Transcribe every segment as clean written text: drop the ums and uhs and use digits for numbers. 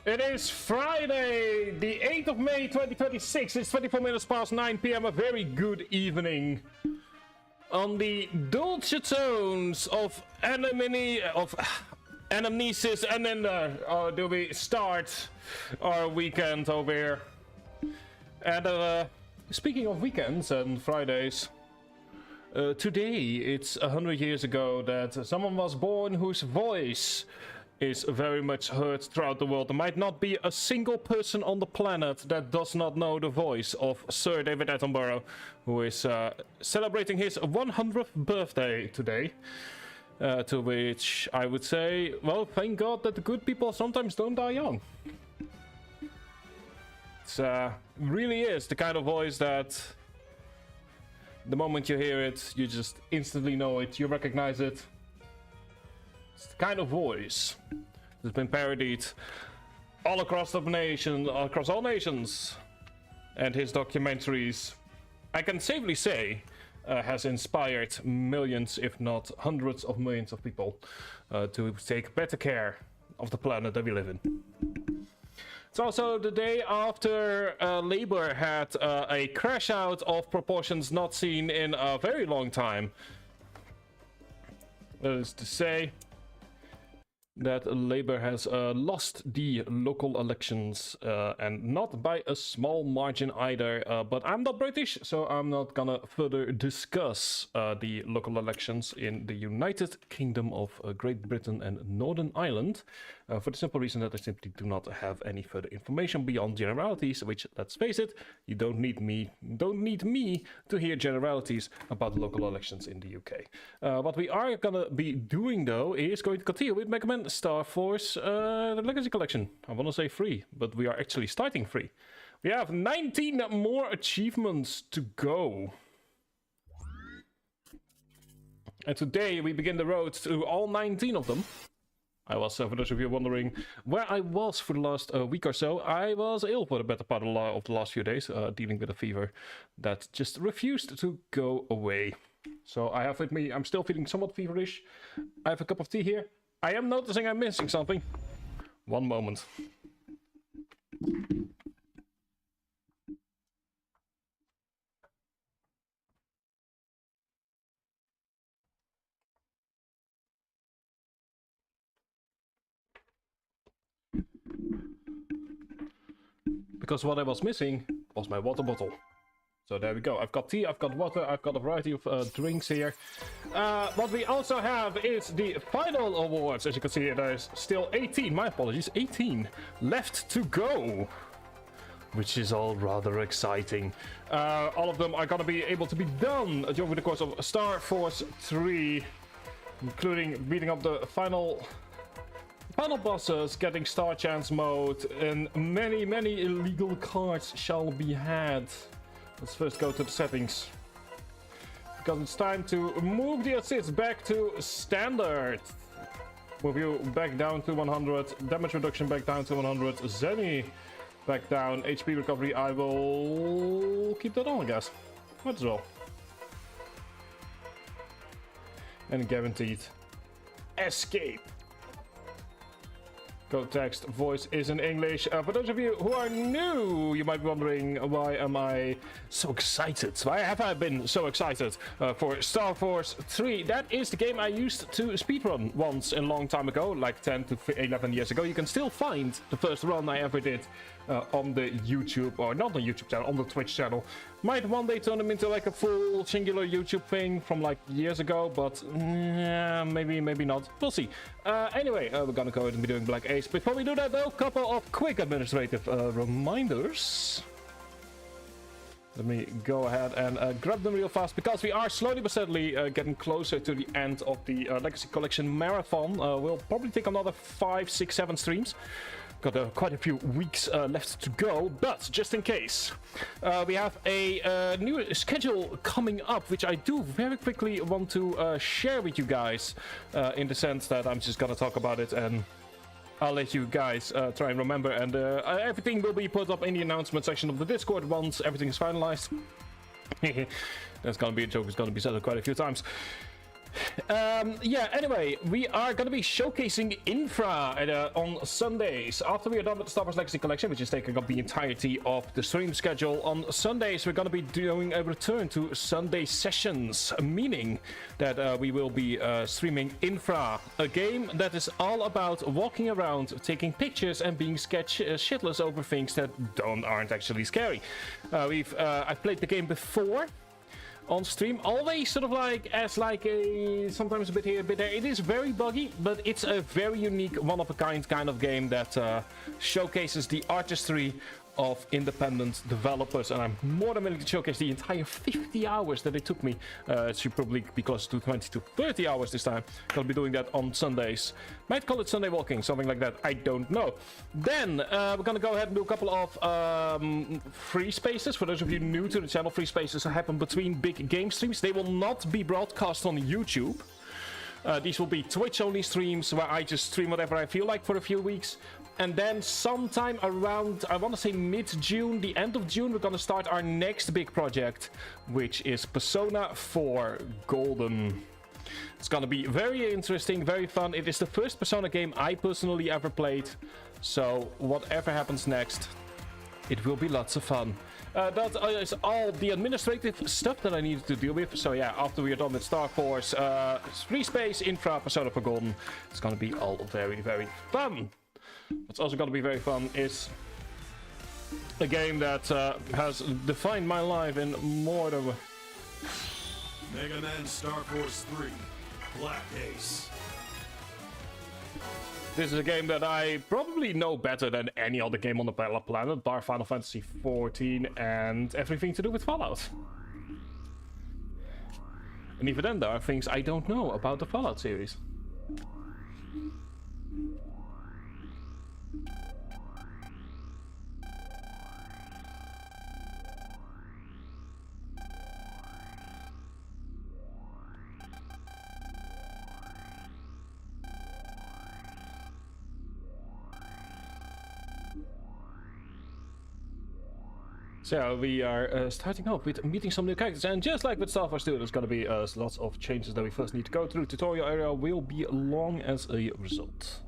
It is Friday, the 8th of May 2026. It's 24 minutes past 9 p.m. A very good evening. On the dulcet tones of anamnesis and then do we start our weekend over here. And speaking of weekends and Fridays, today it's 100 years ago that someone was born whose voice is very much heard throughout the world. There might not be a single person on the planet that does not know the voice of Sir David Attenborough, who is celebrating his 100th birthday today. To which I would say, well, thank God that the good people sometimes don't die young. It really is the kind of voice that the moment you hear it, you just instantly know it, you recognize it. It's the kind of voice that's been parodied all across the nation, across all nations, and his documentaries, I can safely say, has inspired millions, if not hundreds of millions of people to take better care of the planet that we live in. It's also the day after Labour had a crash out of proportions not seen in a very long time. That is to say that Labour has lost the local elections, and not by a small margin either, but I'm not British, so I'm not gonna further discuss the local elections in the United Kingdom of Great Britain and Northern Ireland, for the simple reason that I simply do not have any further information beyond generalities, which, let's face it, you don't need me to hear generalities about the local elections in the UK. What we are gonna be doing though is going to continue with Mega Man Starforce, the Legacy Collection. I want to say free, but we are actually starting free. We have 19 more achievements to go. And today we begin the road to all 19 of them. I was, for those of you wondering where I was for the last week or so, I was ill for the better part of the last few days, dealing with a fever that just refused to go away. So I have with me, I'm still feeling somewhat feverish. I have a cup of tea here. I am noticing I'm missing something. One moment. Because what I was missing was my water bottle. So there we go. I've got tea, I've got water, I've got a variety of drinks here. What we also have is the final awards. As you can see, there's still 18, my apologies, 18 left to go. Which is all rather exciting. All of them are going to be able to be done during the course of Starforce 3. Including beating up the final bosses, getting Star Chance mode, and many illegal cards shall be had. Let's first go to the settings, because it's time to move the assists back to standard. Move you back down to 100, damage reduction back down to 100, Zenny back down, HP recovery I will keep that on, I guess. Might as well. And guaranteed escape. Code text voice is in English. For those of you who are new, you might be wondering, why am I so excited? Why have I been so excited for Starforce 3? That is the game I used to speedrun once a long time ago, like 10 to 11 years ago. You can still find the first run I ever did on the YouTube, or not the YouTube channel, on the Twitch channel. Might one day turn them into like a full singular YouTube thing from like years ago, but maybe not. We'll see. Anyway, we're gonna go ahead and be doing Black Ace. Before we do that though, a couple of quick administrative reminders. Let me go ahead and grab them real fast, because we are slowly but steadily getting closer to the end of the Legacy Collection Marathon. We'll probably take another 5, 6, 7 streams. Got quite a few weeks left to go, but just in case, we have a new schedule coming up, which I do very quickly want to share with you guys, in the sense that I'm just gonna talk about it and I'll let you guys try and remember, and everything will be put up in the announcement section of the Discord once everything is finalized. That's gonna be a joke, it's gonna be said quite a few times. Yeah, anyway, we are going to be showcasing Infra on Sundays. After we are done with the Starforce Legacy Collection, which is taking up the entirety of the stream schedule, on Sundays we're going to be doing a return to Sunday sessions, meaning that we will be streaming Infra, a game that is all about walking around, taking pictures, and being shitless over things that aren't actually scary. I've played the game before on stream, always sort of like as like a sometimes a bit here, a bit there. It is very buggy, but it's a very unique, one-of-a-kind kind of game that showcases the artistry of independent developers, and I'm more than willing to showcase the entire 50 hours that it took me. It should probably be close to 20 to 30 hours this time. I'll be doing that on Sundays. Might call it Sunday walking, something like that, I don't know. Then we're gonna go ahead and do a couple of free spaces. For those of you new to the channel, free spaces happen between big game streams. They will not be broadcast on YouTube. These will be Twitch-only streams where I just stream whatever I feel like for a few weeks. And then sometime around, I want to say mid-June, the end of June, we're going to start our next big project, which is Persona 4 Golden. It's going to be very interesting, very fun. It is the first Persona game I personally ever played. So whatever happens next, it will be lots of fun. That is all the administrative stuff that I needed to deal with. So yeah, after we are done with Starforce, Free Space, Infra, Persona 4 Golden, it's going to be all very, very fun. What's also going to be very fun is a game that has defined my life in more than... Mega Man Starforce 3, Black Ace. This is a game that I probably know better than any other game on the planet, bar Final Fantasy XIV and everything to do with Fallout. And even then, there are things I don't know about the Fallout series. So we are starting off with meeting some new characters, and just like with Starforce 2, there's going to be lots of changes that we first need to go through. Tutorial area will be long as a result.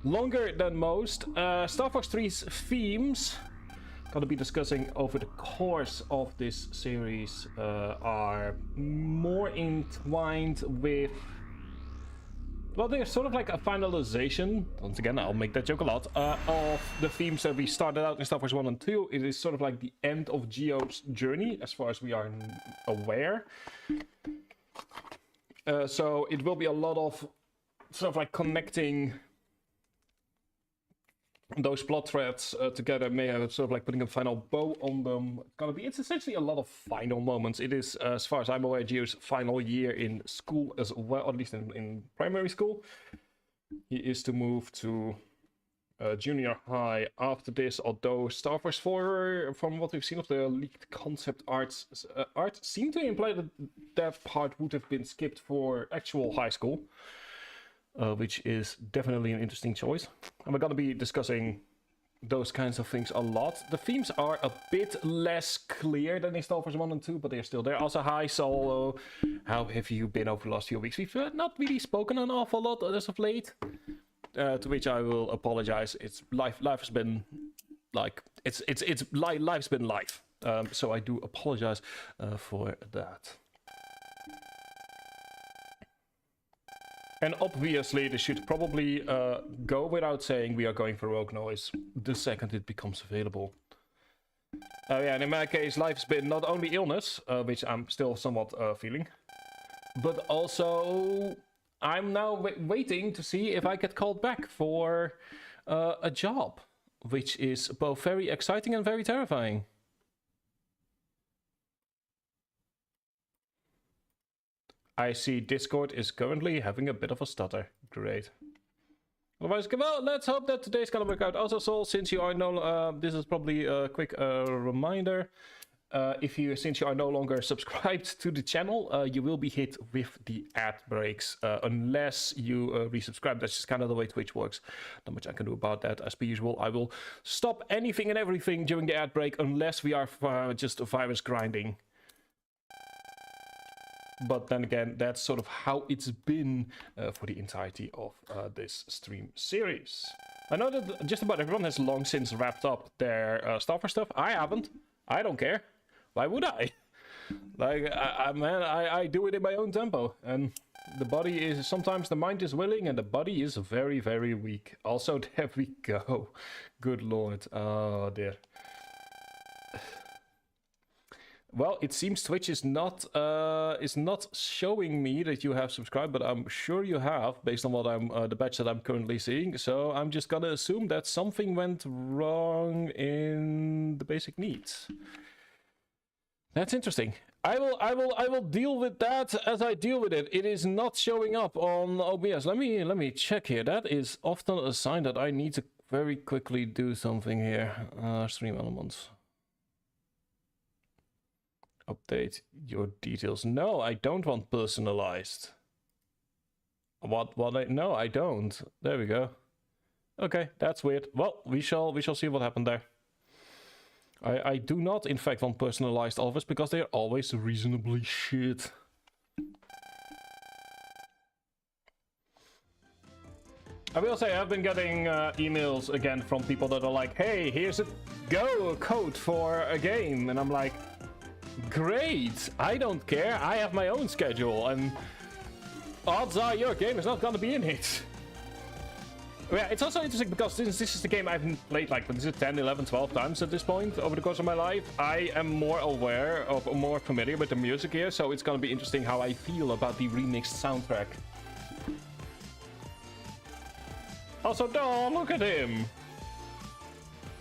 Longer than most. Starforce 3's themes, going to be discussing over the course of this series, are more entwined with... Well, they're sort of like a finalization, once again, I'll make that joke a lot, of the themes that we started out in Starforce 1 and 2. It is sort of like the end of Geo's journey, as far as we are aware. So it will be a lot of sort of like connecting those plot threads together, may have sort of like putting a final bow on them. It's essentially a lot of final moments. It is, as far as I'm aware, Geo's final year in school as well, or at least in primary school. He is to move to junior high after this, although Starforce 4, from what we've seen of the leaked concept art seemed to imply that that part would have been skipped for actual high school. Which is definitely an interesting choice. And we're going to be discussing those kinds of things a lot. The themes are a bit less clear than in Starforce 1 and 2, but they're still there. Also, hi Solo, how have you been over the last few weeks? We've not really spoken an awful lot as of late, to which I will apologize. It's life has been like, life's been life. So I do apologize for that. And obviously, this should probably go without saying we are going for Rogue Noise the second it becomes available. Yeah, and in my case, life's been not only illness, which I'm still somewhat feeling, but also I'm now waiting to see if I get called back for a job, which is both very exciting and very terrifying. I see Discord is currently having a bit of a stutter. Great. Otherwise, well, let's hope that today's gonna work out. Also, Sol, since you are this is probably a quick reminder. Since you are no longer subscribed to the channel, you will be hit with the ad breaks unless you resubscribe. That's just kind of the way Twitch works. Not much I can do about that. As per usual, I will stop anything and everything during the ad break unless we are just virus grinding. But then again, that's sort of how it's been for the entirety of this stream series. I know that just about everyone has long since wrapped up their Starforce stuff. I haven't. I don't care. Why would I? Like, man, I do it in my own tempo. And the body is... Sometimes the mind is willing and the body is very, very weak. Also, there we go. Good lord. Oh, dear. Well, it seems Twitch is not showing me that you have subscribed, but I'm sure you have, based on what the badge that I'm currently seeing. So I'm just gonna assume that something went wrong in the basic needs. That's interesting. I will deal with that as I deal with it. It is not showing up on OBS. Let me check here. That is often a sign that I need to very quickly do something here. Stream elements. Update your details. No, I don't want personalized. No, I don't. There we go. Okay, that's weird. Well, we shall see what happened there. I do not, in fact, want personalized offers because they are always reasonably shit. I will say I've been getting emails again from people that are like, hey, here's a code for a game, and I'm like, great, I don't care, I have my own schedule, and odds are your game is not gonna be in it. Yeah, it's also interesting because since this is the game I've played like, what is it, 10, 11, 12 times at this point over the course of my life, I am more aware of, more familiar with the music here, so it's gonna be interesting how I feel about the remixed soundtrack. Also, oh, look at him!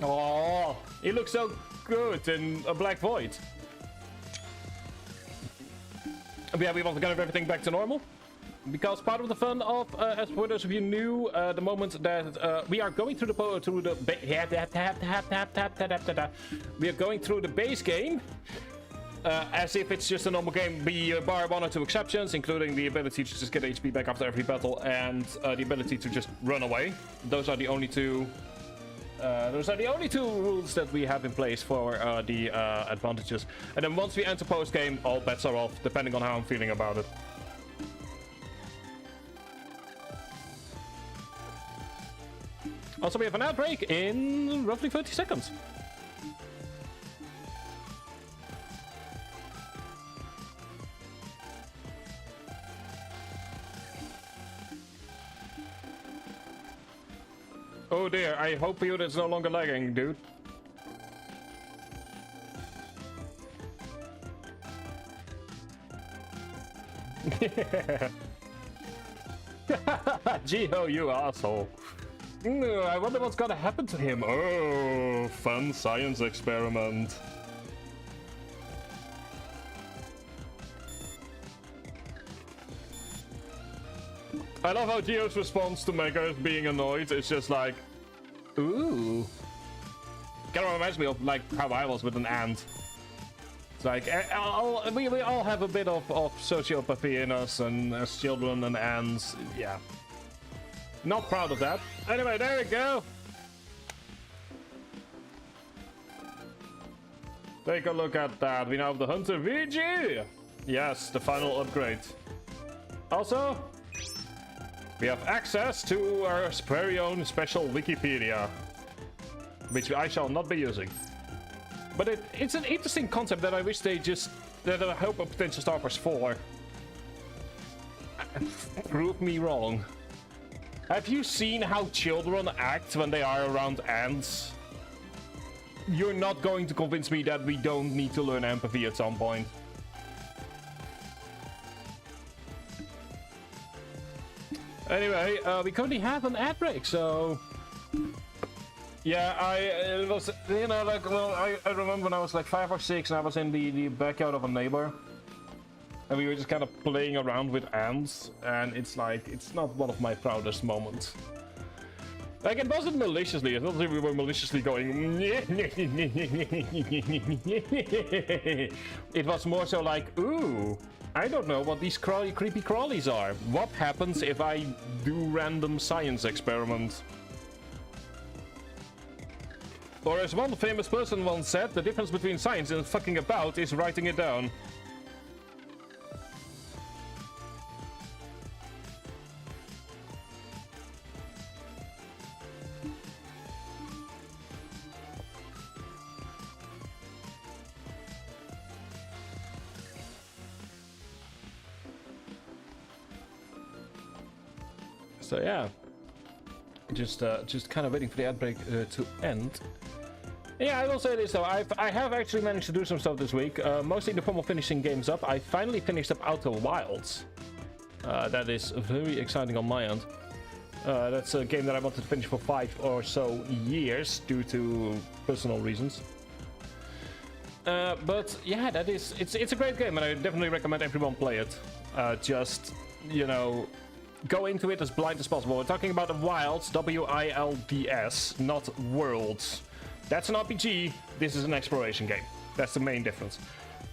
Oh, he looks so good in a black void. Yeah, we want to get everything back to normal. Because part of the fun of, as for those of you new, the moment that we are going through we are going through the base game as if it's just a normal game, bar one or two exceptions, including the ability to just get HP back after every battle and the ability to just run away. Those are the only two. Those are the only two rules that we have in place for the advantages. And then once we enter post game, all bets are off, depending on how I'm feeling about it. Also, we have an ad break in roughly 30 seconds. Oh dear, I hope for you that it's no longer lagging, dude. Geo, you asshole. I wonder what's gonna happen to him. Oh, fun science experiment. I love how Geo's response to Megas being annoyed is just like, ooh. Kind of reminds me of like how I was with an ant. It's like, we all have a bit of sociopathy in us, and as children and ants, yeah. Not proud of that. Anyway, there we go. Take a look at that. We now have the Hunter VG. Yes, the final upgrade. Also, we have access to our very own special Wikipedia, which I shall not be using. But it's an interesting concept that I wish they just... that I hope a potential Starforce 4 prove me wrong. Have you seen how children act when they are around ants? You're not going to convince me that we don't need to learn empathy at some point. Anyway, we currently have an ad break, so... Yeah, it was, you know, like, well, I remember when I was like 5 or 6 and I was in the backyard of a neighbor. And we were just kind of playing around with ants, and it's like, it's not one of my proudest moments. Like, it wasn't maliciously, it's not like we were maliciously going... It was more so like, ooh, I don't know what these creepy crawlies are. What happens if I do random science experiments? Or as one famous person once said, the difference between science and fucking about is writing it down. So yeah, just kind of waiting for the ad break to end. Yeah, I will say this though, I have actually managed to do some stuff this week, mostly in the form of finishing games up. I finally finished up Outer Wilds. That is very exciting on my end. That's a game that I wanted to finish for 5 or so years due to personal reasons. But yeah, it's a great game and I definitely recommend everyone play it. Just, you know, go into it as blind as possible. We're talking about the Wilds, W-I-L-D-S, not Worlds. That's an RPG, this is an exploration game. That's the main difference.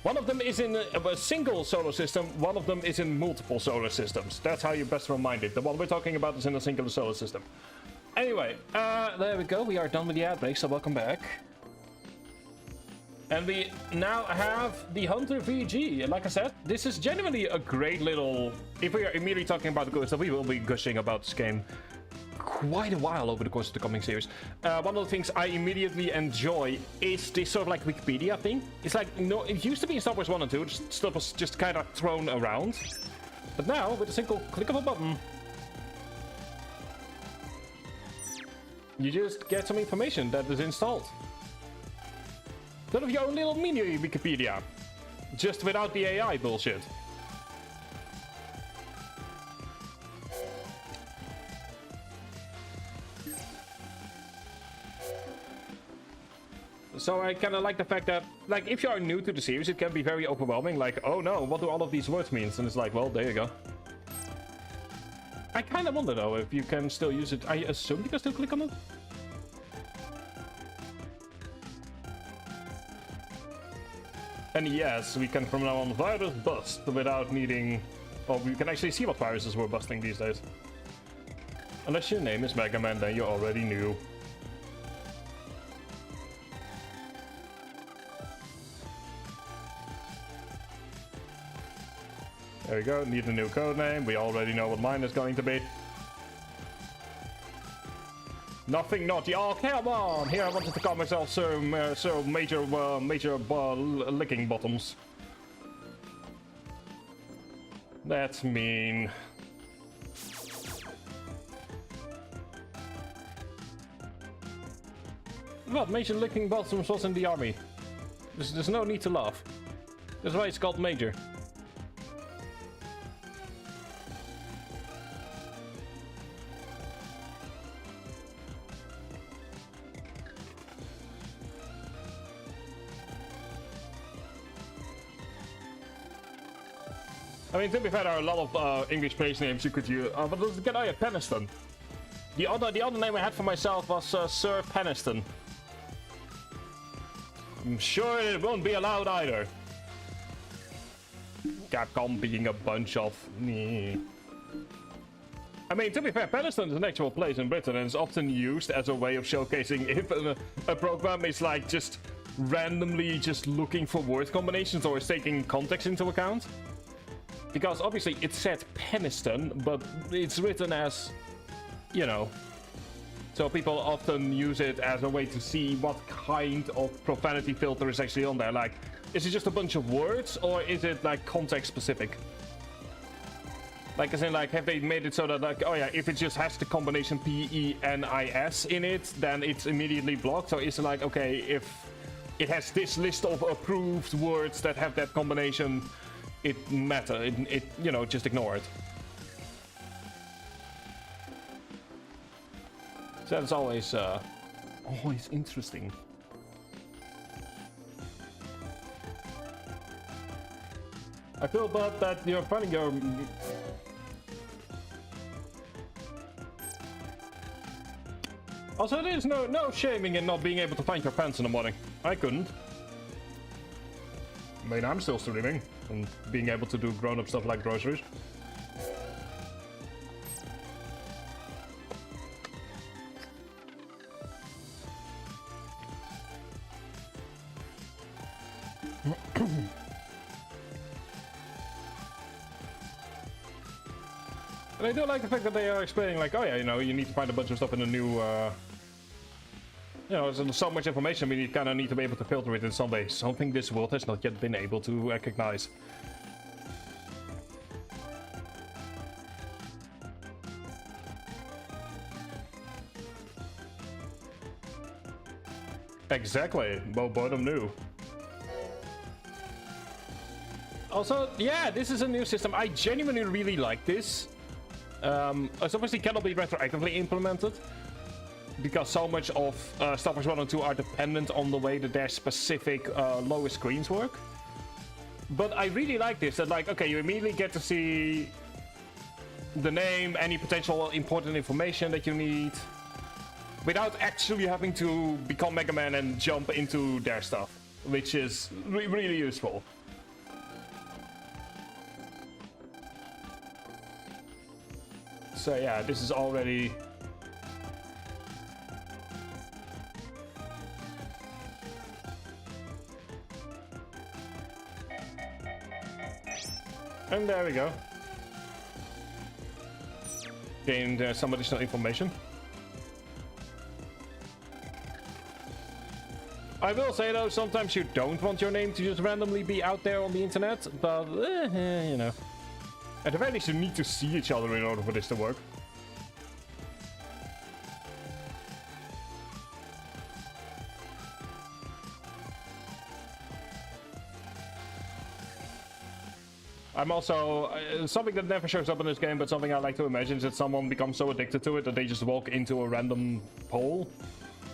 One of them is in a single solar system, one of them is in multiple solar systems. That's how you best remind it. The one we're talking about is in a single solar system. Anyway, there we go, we are done with the ad break, so welcome back. And we now have the Hunter VG. Like I said, this is genuinely a great little... If we are immediately talking about the good stuff, we will be gushing about this game quite a while over the course of the coming series. One of the things I immediately enjoy is this sort of like Wikipedia thing. It's like, no, it used to be in Star Wars 1 and 2, stuff was just kind of thrown around. But now, with a single click of a button, you just get some information that is installed. Sort of your own little mini Wikipedia, just without the AI bullshit. So I kind of like the fact that, like, if you are new to the series, it can be very overwhelming. Like, oh no, what do all of these words mean? And it's like, well, there you go. I kind of wonder, though, if you can still use it. I assume you can still click on it? And yes, we can from now on virus bust without needing... Or we can actually see what viruses we're busting these days. Unless your name is Mega Man, then you already knew. There we go, need a new code name. We already know what mine is going to be. Nothing naughty. Oh, come on! Here I wanted to call myself Sir Major Licking Bottoms. That's mean. What? Major Licking Bottoms was in the army. There's no need to laugh. That's why it's called Major. I mean, to be fair, there are a lot of English place names you could use, but let's get out of Peniston. The other name I had for myself was Sir Peniston. I'm sure it won't be allowed either. Capcom being a bunch of... I mean, to be fair, Peniston is an actual place in Britain and is often used as a way of showcasing if a program is like just randomly just looking for word combinations or is taking context into account. Because obviously it said Peniston, but it's written as, you know. So people often use it as a way to see what kind of profanity filter is actually on there. Like, is it just a bunch of words or is it like context specific? Like, as in, like, have they made it so that, like, oh yeah, if it just has the combination P-E-N-I-S in it, then it's immediately blocked? So is it like, okay, if it has this list of approved words that have that combination, it matter, it you know, just ignore it. So that's always interesting. I feel bad that you're finding your... Also, there's no shaming in not being able to find your pants in the morning. I couldn't. I mean, I'm still streaming and being able to do grown-up stuff like groceries. And I do like the fact that they are explaining, like, oh yeah, you know, you need to find a bunch of stuff in a new, you know, there's so much information, we kind of need to be able to filter it in some way. Something this world has not yet been able to recognize. Exactly. Well, boredom new. Also, yeah, this is a new system. I genuinely really like this. It obviously cannot be retroactively implemented because so much of Starforce 1 and 2 are dependent on the way that their specific lower screens work. But I really like this. That, like, okay, you immediately get to see the name, any potential important information that you need, without actually having to become Mega Man and jump into their stuff, which is really useful. So yeah, this is already... And there we go. Gained some additional information. I will say though, sometimes you don't want your name to just randomly be out there on the internet, but you know. At the very least you need to see each other in order for this to work. I'm also, something that never shows up in this game, but something I like to imagine is that someone becomes so addicted to it that they just walk into a random pole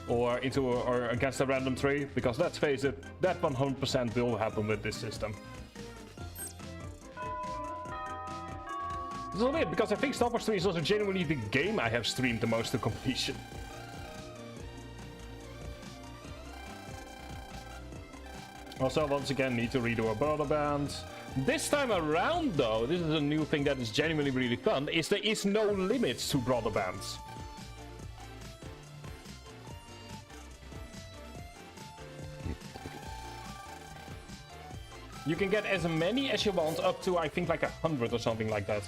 or against a random tree, because let's face it, that 100% will happen with this system. It's a little weird, because I think Starforce 3 is also genuinely the game I have streamed the most to completion. Also, once again, need to redo a brother band. This time around, though, this is a new thing that is genuinely really fun, is there is no limits to brother bands. You can get as many as you want, up to, I think, like 100 or something like that.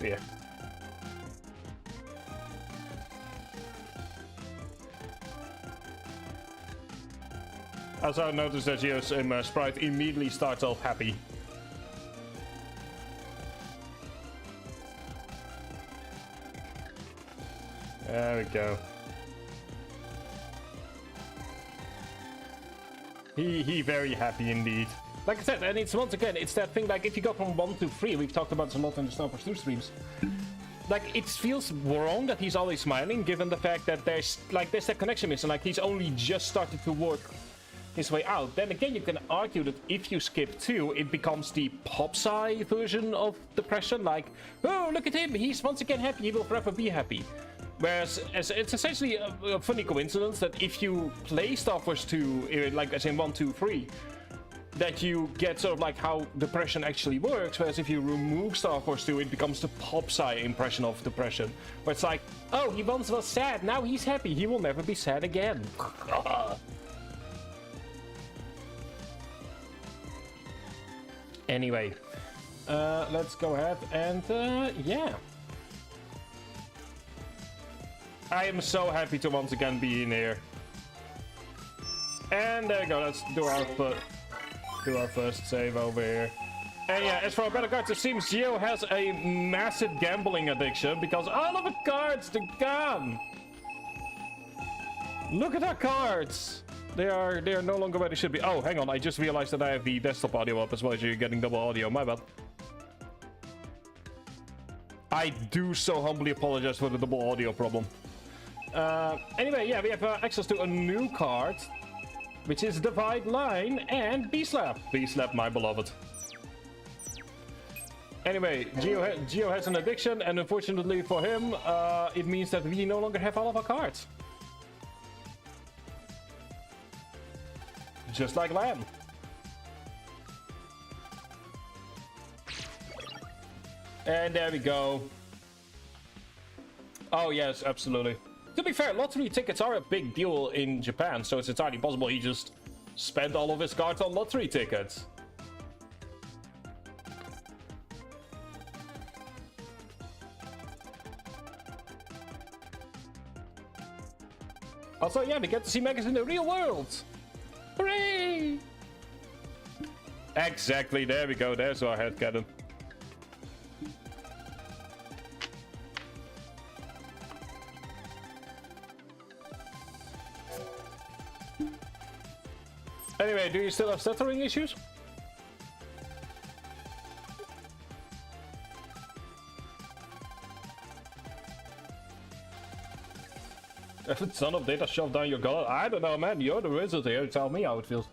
Yeah. Also, I noticed that Geo's sprite immediately starts off happy. There we go. He very happy indeed. Like I said, and it's once again, it's that thing, like if you go from 1 to 3, we've talked about this a lot in the Starforce 2 streams. Like, it feels wrong that he's always smiling, given the fact that there's that connection missing, like he's only just started to work his way out. Then again, you can argue that if you skip 2, it becomes the pop-sci version of depression, like, oh, look at him, he's once again happy, he will forever be happy. Whereas, it's essentially a funny coincidence that if you play Starforce 2, like as in 1, 2, 3, that you get sort of like how depression actually works, whereas if you remove Starforce 2, it becomes the pop-sci impression of depression. Where it's like, oh, he once was sad, now he's happy, he will never be sad again. Anyway, let's go ahead and, yeah. I am so happy to once again be in here. And there we go, let's do our first save over here. And yeah, as for our better cards, it seems Geo has a massive gambling addiction because all of the cards are gone. Look at our cards. They are no longer where they should be. Oh, hang on, I just realized that I have the desktop audio up as well, as you're getting double audio. My bad. I do so humbly apologize for the double audio problem. Anyway, yeah, we have access to a new card, which is Divide Line and B-Slap. B-Slap, my beloved. Anyway, Geo has an addiction, and unfortunately for him, it means that we no longer have all of our cards. Just like Lamb. And there we go. Oh yes, absolutely. To be fair, lottery tickets are a big deal in Japan, so it's entirely possible he just spent all of his cards on lottery tickets. Also, yeah, we get to see Megas in the real world! Hooray! Exactly, there we go. There's our head cannon. Anyway, do you still have stuttering issues? If it's son of data shoved down your gullet, I don't know, man. You're the wizard here. Tell me how it feels.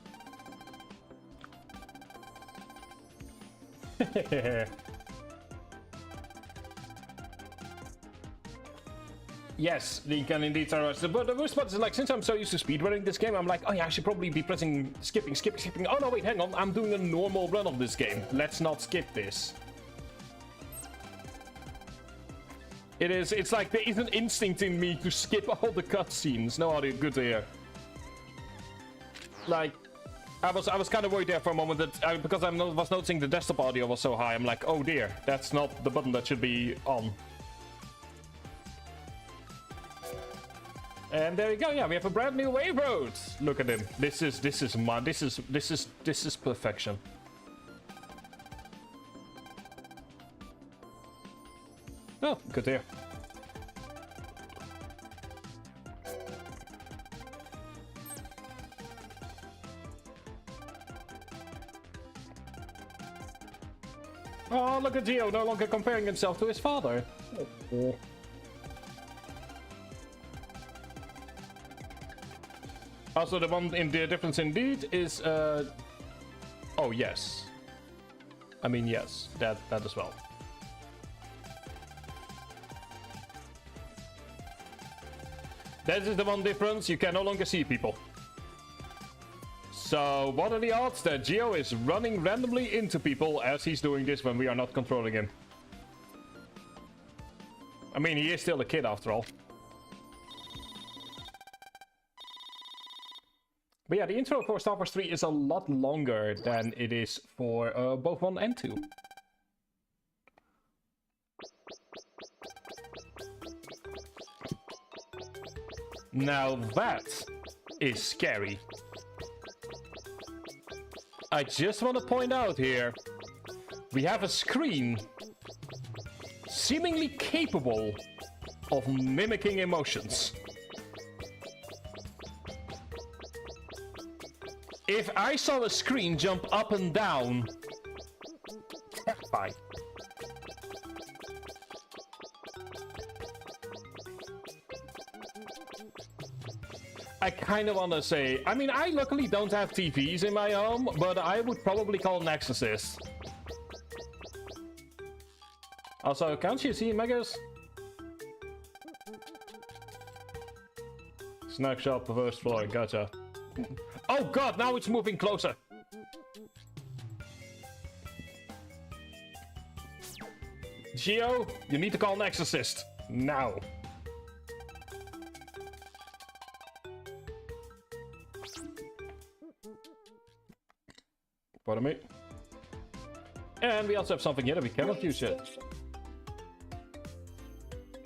Yes, they can indeed terrorize. But the worst part is, like, since I'm so used to speedrunning this game, I'm like, oh yeah, I should probably be pressing skipping. Oh no, wait, hang on. I'm doing a normal run of this game. Let's not skip this. It's like there is an instinct in me to skip all the cutscenes. No audio, good to hear. Like, I was kind of worried there for a moment that because I was noticing the desktop audio was so high. I'm like, oh dear, that's not the button that should be on. And there you go. Yeah, we have a brand new wave road. Look at him. This is perfection. Oh, good to hear. Oh, look at Geo, no longer comparing himself to his father. Oh. Also, the one in the difference indeed is, oh yes. I mean, yes, that as well. That is the one difference, you can no longer see people. So, what are the odds that Geo is running randomly into people as he's doing this when we are not controlling him? I mean, he is still a kid after all. But yeah, the intro for Starforce 3 is a lot longer than it is for both 1 and 2. Now that is scary. I just want to point out here, we have a screen seemingly capable of mimicking emotions. If I saw a screen jump up and down, terrified. I kind of want to say, I mean, I luckily don't have TVs in my home, but I would probably call an exorcist. Also, can't you see Megas? Snack shop, first floor, gotcha. Oh god, now it's moving closer! Geo, you need to call an exorcist. Now. Pardon me. And we also have something here that we cannot use yet.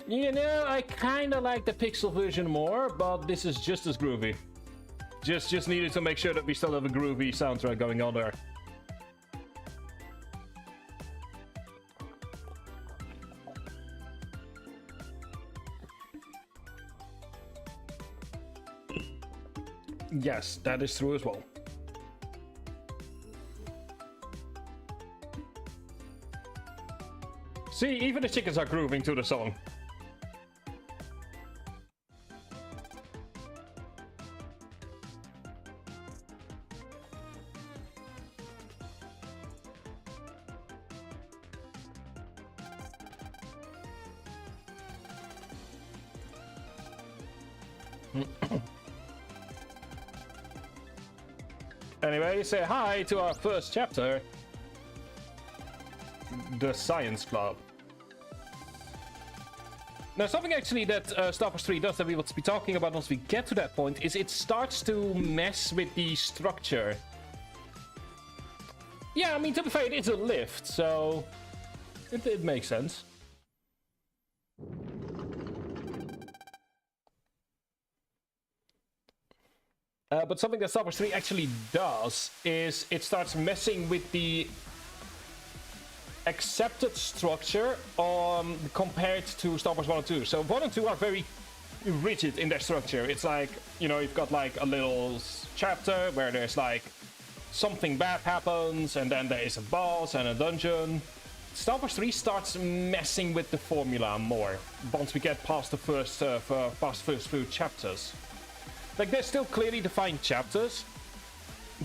You know, I kinda like the pixel version more, but this is just as groovy. Just needed to make sure that we still have a groovy soundtrack going on there. Yes, that is true as well. See, even the chickens are grooving to the song. Anyway, say hi to our first chapter, the Science Club. Now, something actually that Starforce 3 does that we will be talking about once we get to that point is it starts to mess with the structure. Yeah, I mean, to be fair, it is a lift, so it makes sense. But something that Starforce 3 actually does is it starts messing with the accepted structure compared to Starforce 1 and 2. So 1 and 2 are very rigid in their structure. It's like, you know, you've got like a little chapter where there's like something bad happens, and then there is a boss and a dungeon. Starforce 3 starts messing with the formula more once we get past the first few chapters. Like, there's still clearly defined chapters,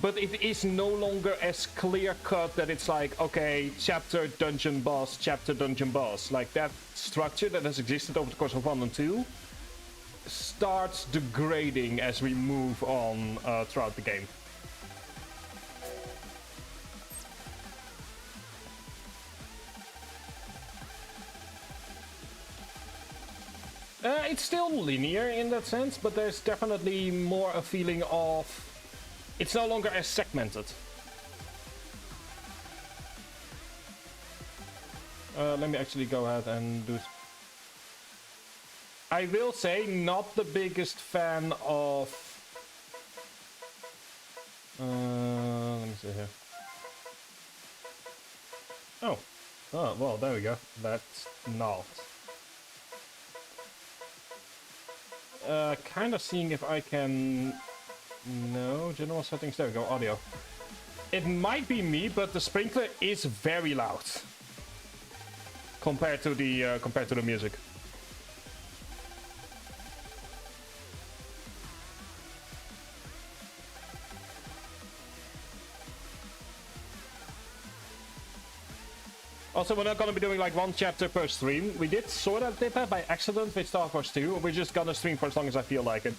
but it is no longer as clear-cut that it's like, okay, chapter, dungeon, boss, chapter, dungeon, boss. Like, that structure that has existed over the course of 1 and 2 starts degrading as we move on throughout the game. It's still linear in that sense, but there's definitely more a feeling of... It's no longer as segmented. Let me actually go ahead and do... I will say, not the biggest fan of... let me see here. Oh, well, there we go. That's not... kind of seeing if I can... No, general settings, there we go, audio. It might be me, but the sprinkler is very loud compared to the music. Also, we're not gonna be doing like one chapter per stream. We did sort of did that by accident with Starforce 2. We're just gonna stream for as long as I feel like it.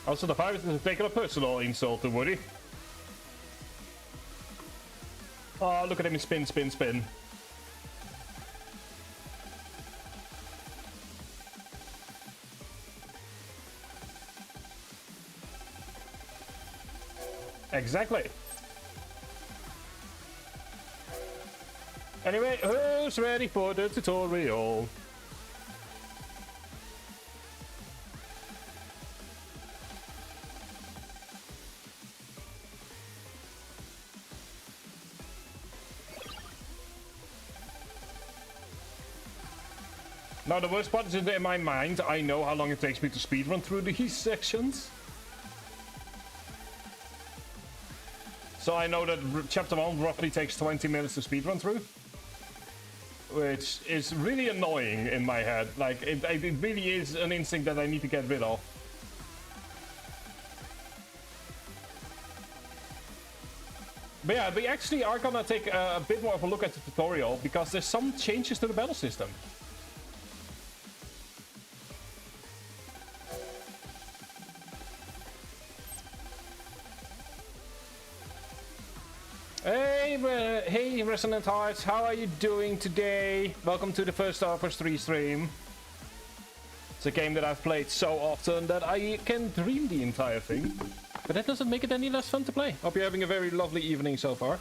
Also, the virus is taking a personal insult to Woody. Oh, look at him spin, spin, spin. Exactly. Anyway, who's ready for the tutorial? Now, the worst part is in my mind, I know how long it takes me to speedrun through these sections. So I know that chapter 1 roughly takes 20 minutes to speedrun through. Which is really annoying in my head. Like, it really is an instinct that I need to get rid of. But yeah, we actually are gonna take a bit more of a look at the tutorial, because there's some changes to the battle system. Hey Resonant Hearts, how are you doing today? Welcome to the first Starforce 3 stream. It's a game that I've played so often that I can dream the entire thing. But that doesn't make it any less fun to play. Hope you're having a very lovely evening so far.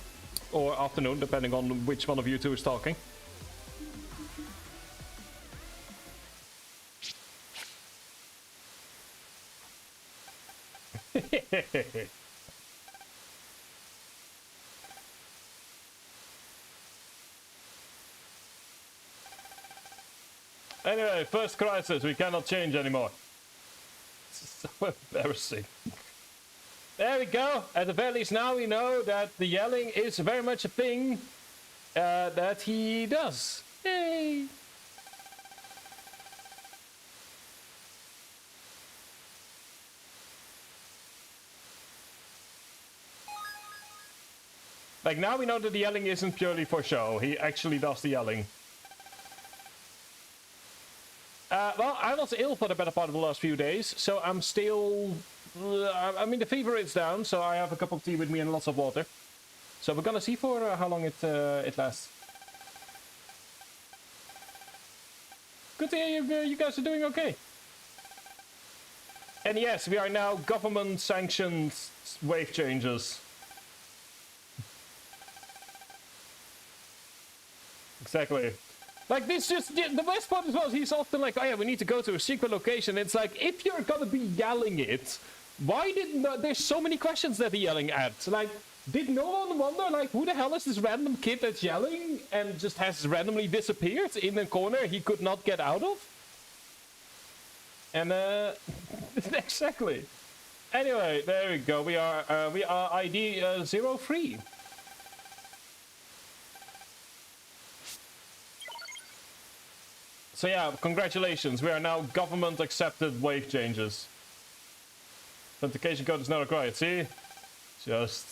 Or afternoon, depending on which one of you two is talking. Anyway, first crisis, we cannot change anymore. This is so embarrassing. There we go. At the very least now we know that the yelling is very much a thing that he does. Yay! Like, now we know that the yelling isn't purely for show. He actually does the yelling. Well, I was ill for the better part of the last few days, so I'm still... I mean, the fever is down, so I have a cup of tea with me and lots of water. So we're gonna see for how long it lasts. Good to hear you guys are doing okay. And yes, we are now government-sanctioned wave changes. Exactly. Like, this just, the best part as well is he's often like, oh yeah, we need to go to a secret location. It's like, if you're gonna be yelling it, why didn't, there's so many questions that he's yelling at. Like, did no one wonder, like, who the hell is this random kid that's yelling and just has randomly disappeared in a corner he could not get out of? And, exactly. Anyway, there we go. We are ID 03. So yeah, congratulations. We are now government-accepted wave changes. Authentication code is not required. See, just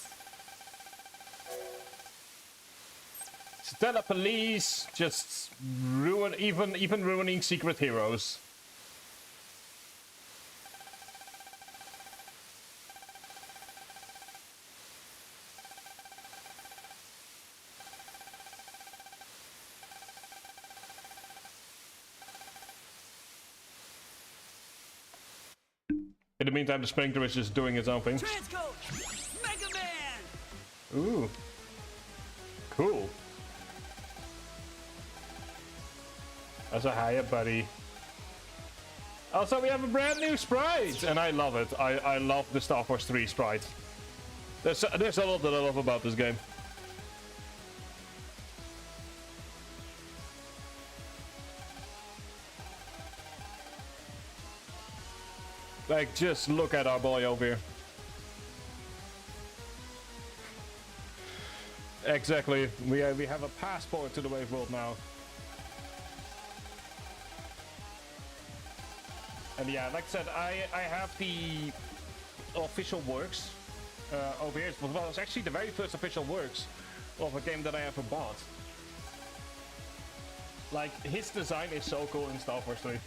Stella police just ruin, even ruining secret heroes. In the meantime, the sprinkler is just doing its own thing. Mega Man! Ooh. Cool. That's a hiya, buddy. Also, we have a brand new sprite! And I love it. I love the Starforce 3 sprite. There's a lot that I love about this game. Like, just look at our boy over here. Exactly. We have a passport to the wave world now. And yeah, like I said, I have the official works over here. Well, it's actually the very first official works of a game that I ever bought. Like, his design is so cool in Starforce 3.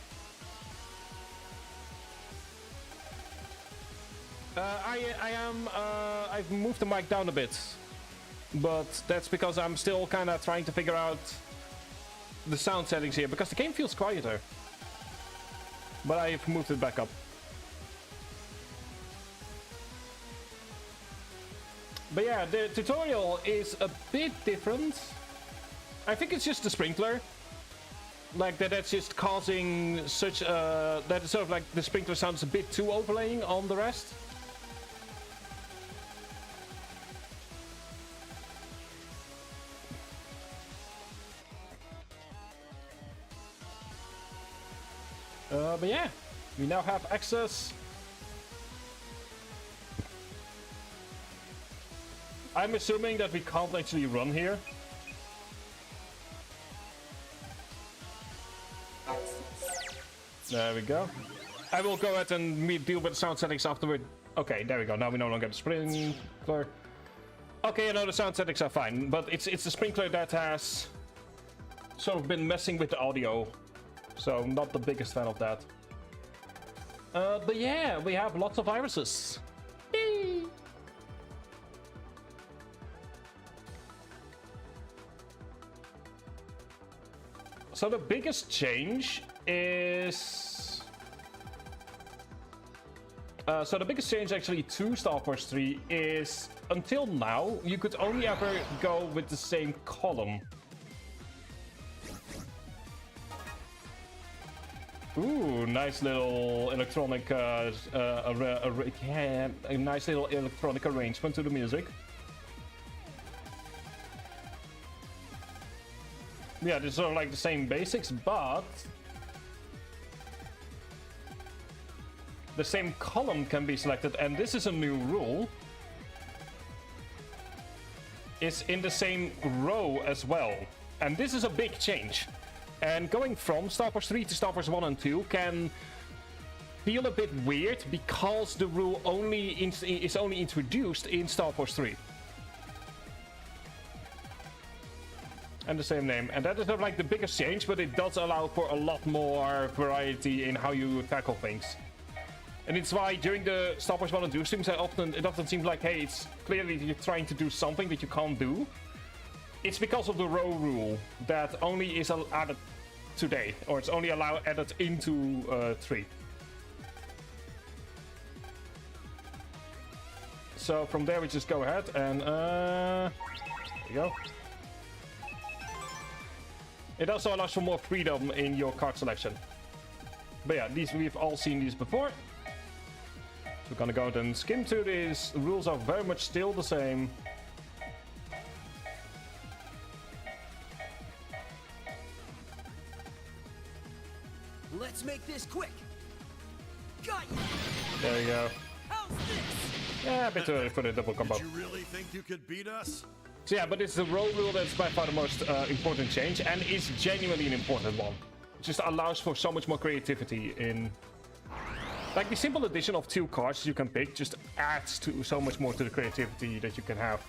I've moved the mic down a bit, but that's because I'm still kind of trying to figure out the sound settings here, because the game feels quieter. But I've moved it back up. But yeah, the tutorial is a bit different. I think it's just the sprinkler. Like, that's just causing such a... that is sort of like the sprinkler sounds a bit too overlaying on the rest. But yeah, we now have access. I'm assuming that we can't actually run here. There we go. I will go ahead and deal with the sound settings afterward. Okay, there we go. Now we no longer have the sprinkler. Okay, I know the sound settings are fine, but it's the sprinkler that has sort of been messing with the audio. So I'm not the biggest fan of that. But yeah, we have lots of viruses. Yay! So the biggest change is... so the biggest change actually to Starforce 3 is, until now, you could only ever go with the same column. Ooh, nice little electronic, a nice little electronic arrangement to the music. Yeah, this is sort of like the same basics, but the same column can be selected, and this is a new rule. It's in the same row as well, and this is a big change. And going from Starforce 3 to Starforce 1 and 2 can feel a bit weird because the rule is only introduced in Starforce 3. And the same name. And that is not like the biggest change, but it does allow for a lot more variety in how you tackle things. And it's why during the Starforce 1 and 2 streams, it often seems like, hey, it's clearly you're trying to do something that you can't do. It's because of the row rule that only is added today, or it's only added into 3. So from there we just go ahead and there we go. It also allows for more freedom in your card selection. But yeah, these we've all seen these before. So we're gonna go ahead and skim through these. The rules are very much still the same. Let's make this quick. Got you. There you go. How's this? Yeah, a bit too early for the double combo. Did you really think you could beat us? So yeah, but it's the roll rule that's by far the most important change, and is genuinely an important one. It just allows for so much more creativity in... Like the simple addition of 2 cards you can pick just adds to so much more to the creativity that you can have.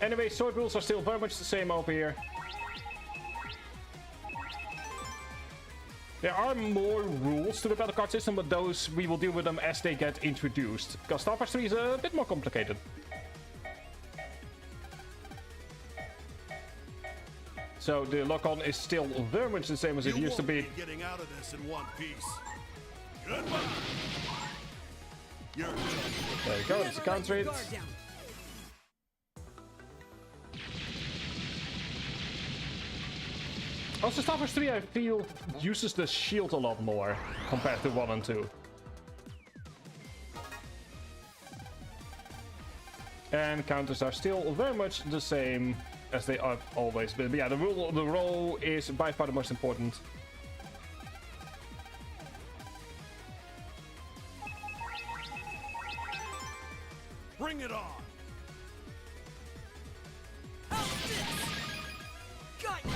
Anyway, sword rules are still very much the same over here. There are more rules to the battle card system, but those we will deal with them as they get introduced. Because Starforce 3 is a bit more complicated. So the lock-on is still very much the same as it used to be. Getting out of this in one piece. Goodbye. You're There you go, it's a counter it. Guard down. Also, Starforce 3, I feel, uses the shield a lot more compared to 1 and 2. And counters are still very much the same as they have always been. But yeah, the roll is by far the most important. bring it on. Got you.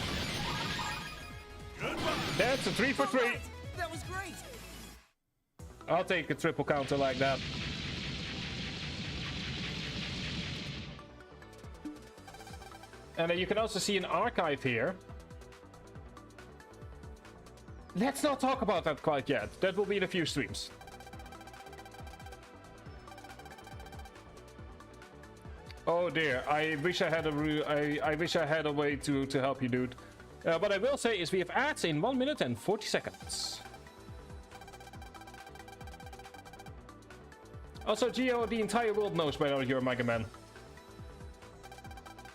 Goodbye. That's a 3 for 3. Alright, that was great. I'll take a triple counter like that. And you can also see an archive here. Let's not talk about that quite yet. That will be in a few streams. Oh dear, I wish I had I wish I had a way to help you, dude. What I will say is we have ads in 1 minute and 40 seconds. Also, Geo, the entire world knows whether you're a Mega Man.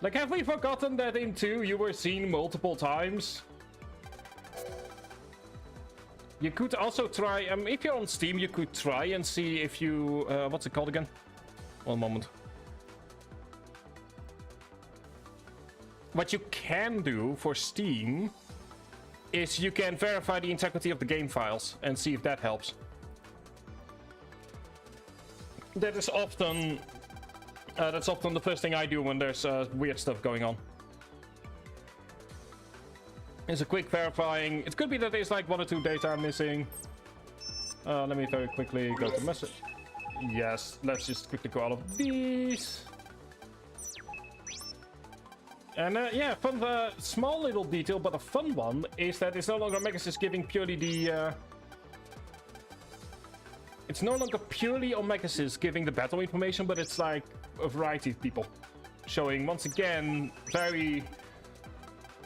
Like, have we forgotten that in 2 you were seen multiple times? You could also try, if you're on Steam, you could try and see if you, what's it called again? One moment. What you can do for Steam is you can verify the integrity of the game files and see if that helps. That is often, that's often the first thing I do when there's weird stuff going on. It's a quick verifying. It could be that there's like 1 or 2 data missing. Let me very quickly go to message. Yes, let's just quickly go out of these. And yeah, fun, small little detail, but a fun one is that it's no longer Megasys giving purely the. It's no longer purely Omegasys giving the battle information, but it's like a variety of people showing once again very.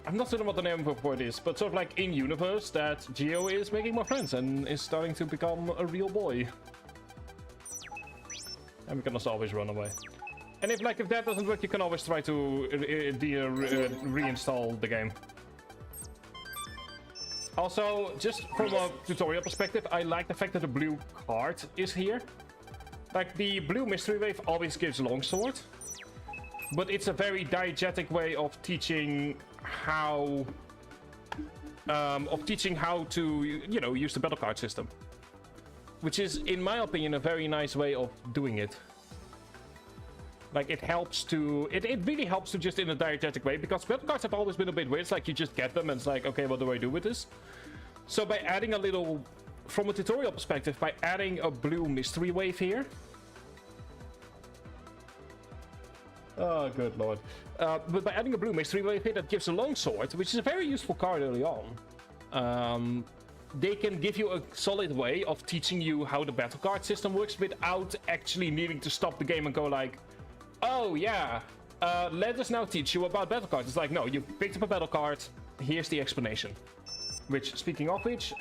I'm not certain what the name for it is, but sort of like in universe that Geo is making more friends and is starting to become a real boy. And we can also always run away. And if that doesn't work, you can always try to reinstall the game. Also, just from a tutorial perspective, I like the fact that the blue card is here. Like, the blue mystery wave always gives longsword, but it's a very diegetic way of teaching how to, you know, use the battle card system, which is, in my opinion, a very nice way of doing it. Like, it helps to, it really helps to just in a diegetic way, because battle cards have always been a bit weird. It's like you just get them and it's like, okay, what do I do with this? So by adding a little, from a tutorial perspective, by adding a blue mystery wave here. Oh, good lord. But by adding a blue mystery wave here that gives a longsword, which is a very useful card early on, they can give you a solid way of teaching you how the battle card system works without actually needing to stop the game and go like, oh yeah, let us now teach you about battle cards. It's like, no, you picked up a battle card, here's the explanation. Which, speaking of which,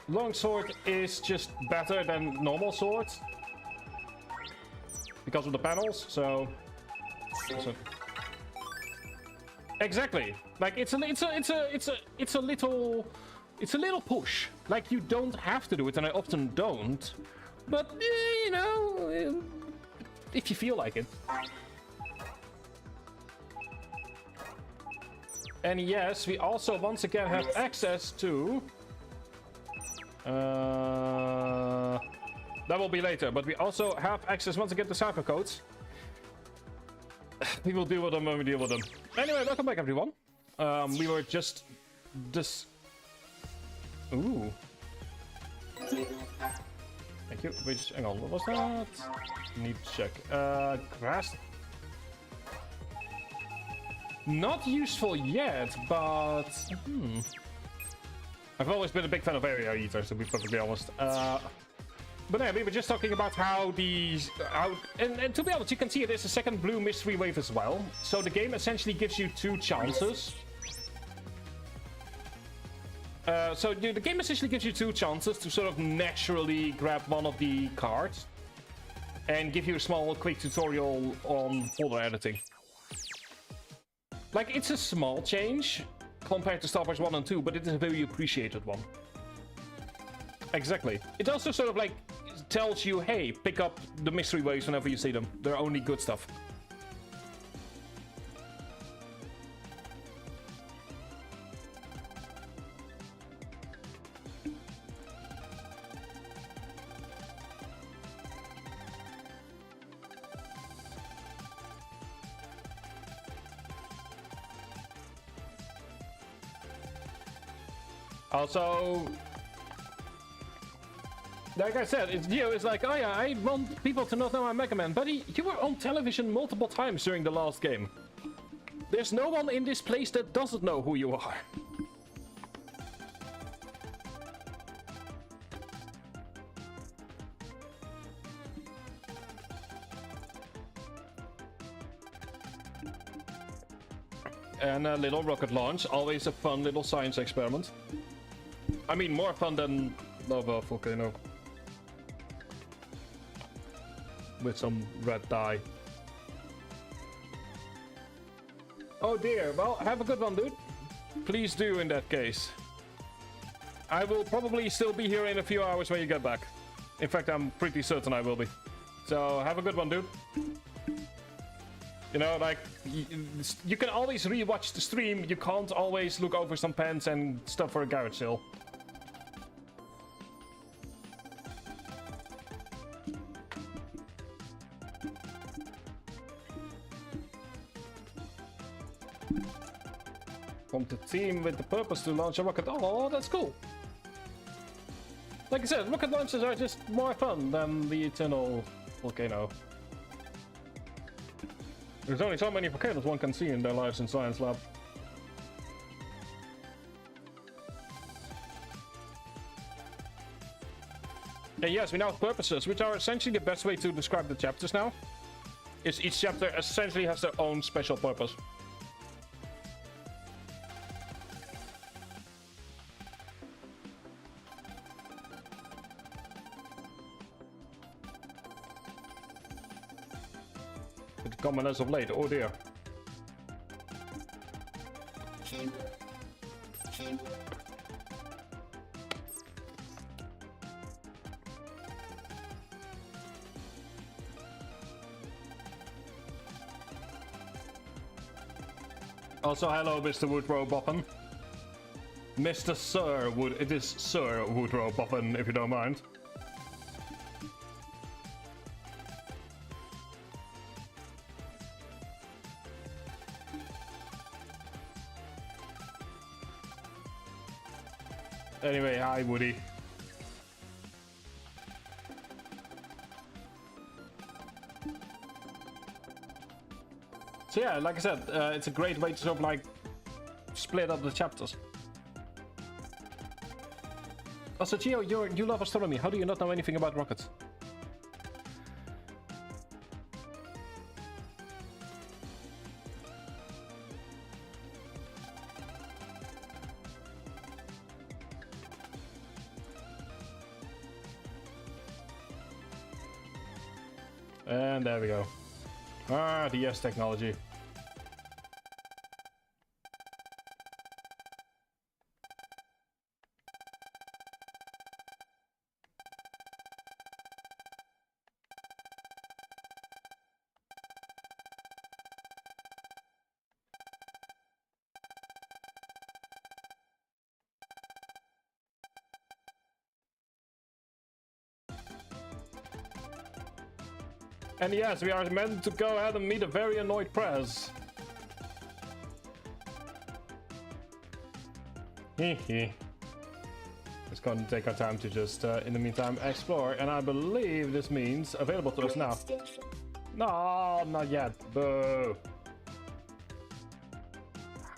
longsword is just better than normal swords because of the panels, so Exactly. Like it's a little push. Like you don't have to do it, and I often don't. But you know, if you feel like it. And yes, we also once again have access to. That will be later, but we also have access once again to cipher codes. We will deal with them when we deal with them. Anyway, welcome back, everyone. We were just this. Ooh. Thank you. Which, hang on, what was that? Need to check. Grass. Not useful yet, but I've always been a big fan of area eaters, to be perfectly honest. But yeah, we were just talking about how these, and to be honest, you can see it is a second blue mystery wave as well. So the game essentially gives you 2 chances. The game essentially gives you 2 chances to sort of naturally grab one of the cards and give you a small, quick tutorial on folder editing. Like, it's a small change compared to Starforce 1 and 2, but it is a very appreciated one. Exactly. It also sort of like tells you, hey, pick up the mystery waves whenever you see them. They're only good stuff. Also, like I said, it's Geo is like, oh yeah, I want people to not know I'm Mega Man. Buddy, you were on television multiple times during the last game. There's no one in this place that doesn't know who you are. And a little rocket launch, always a fun little science experiment. I mean, more fun than lava volcano. With some red dye. Oh dear, well, have a good one, dude. Please do in that case. I will probably still be here in a few hours when you get back. In fact, I'm pretty certain I will be. So, have a good one, dude. You know, like, you can always rewatch the stream, you can't always look over some pens and stuff for a garage sale. From the team with the purpose to launch a rocket. Oh, that's cool. Like I said, rocket launches are just more fun than the eternal volcano. There's only so many volcanoes one can see in their lives in science lab. And yes, we now have purposes, which are essentially the best way to describe the chapters now. Is each chapter essentially has their own special purpose. Common as of late, oh dear. Also, hello, Mr. Woodrow Boffin. Mr. Sir Wood, it is Sir Woodrow Boffin, if you don't mind. Anyway, hi Woody. So yeah, like I said, it's a great way to sort of like split up the chapters. Also, Gio, you love astronomy. How do you not know anything about rockets? And there we go. Ah, the yes technology. And yes, we are meant to go ahead and meet a very annoyed press. Hehe. It's going to take our time to just, in the meantime, explore. And I believe this means available to us now. No, not yet. Boo.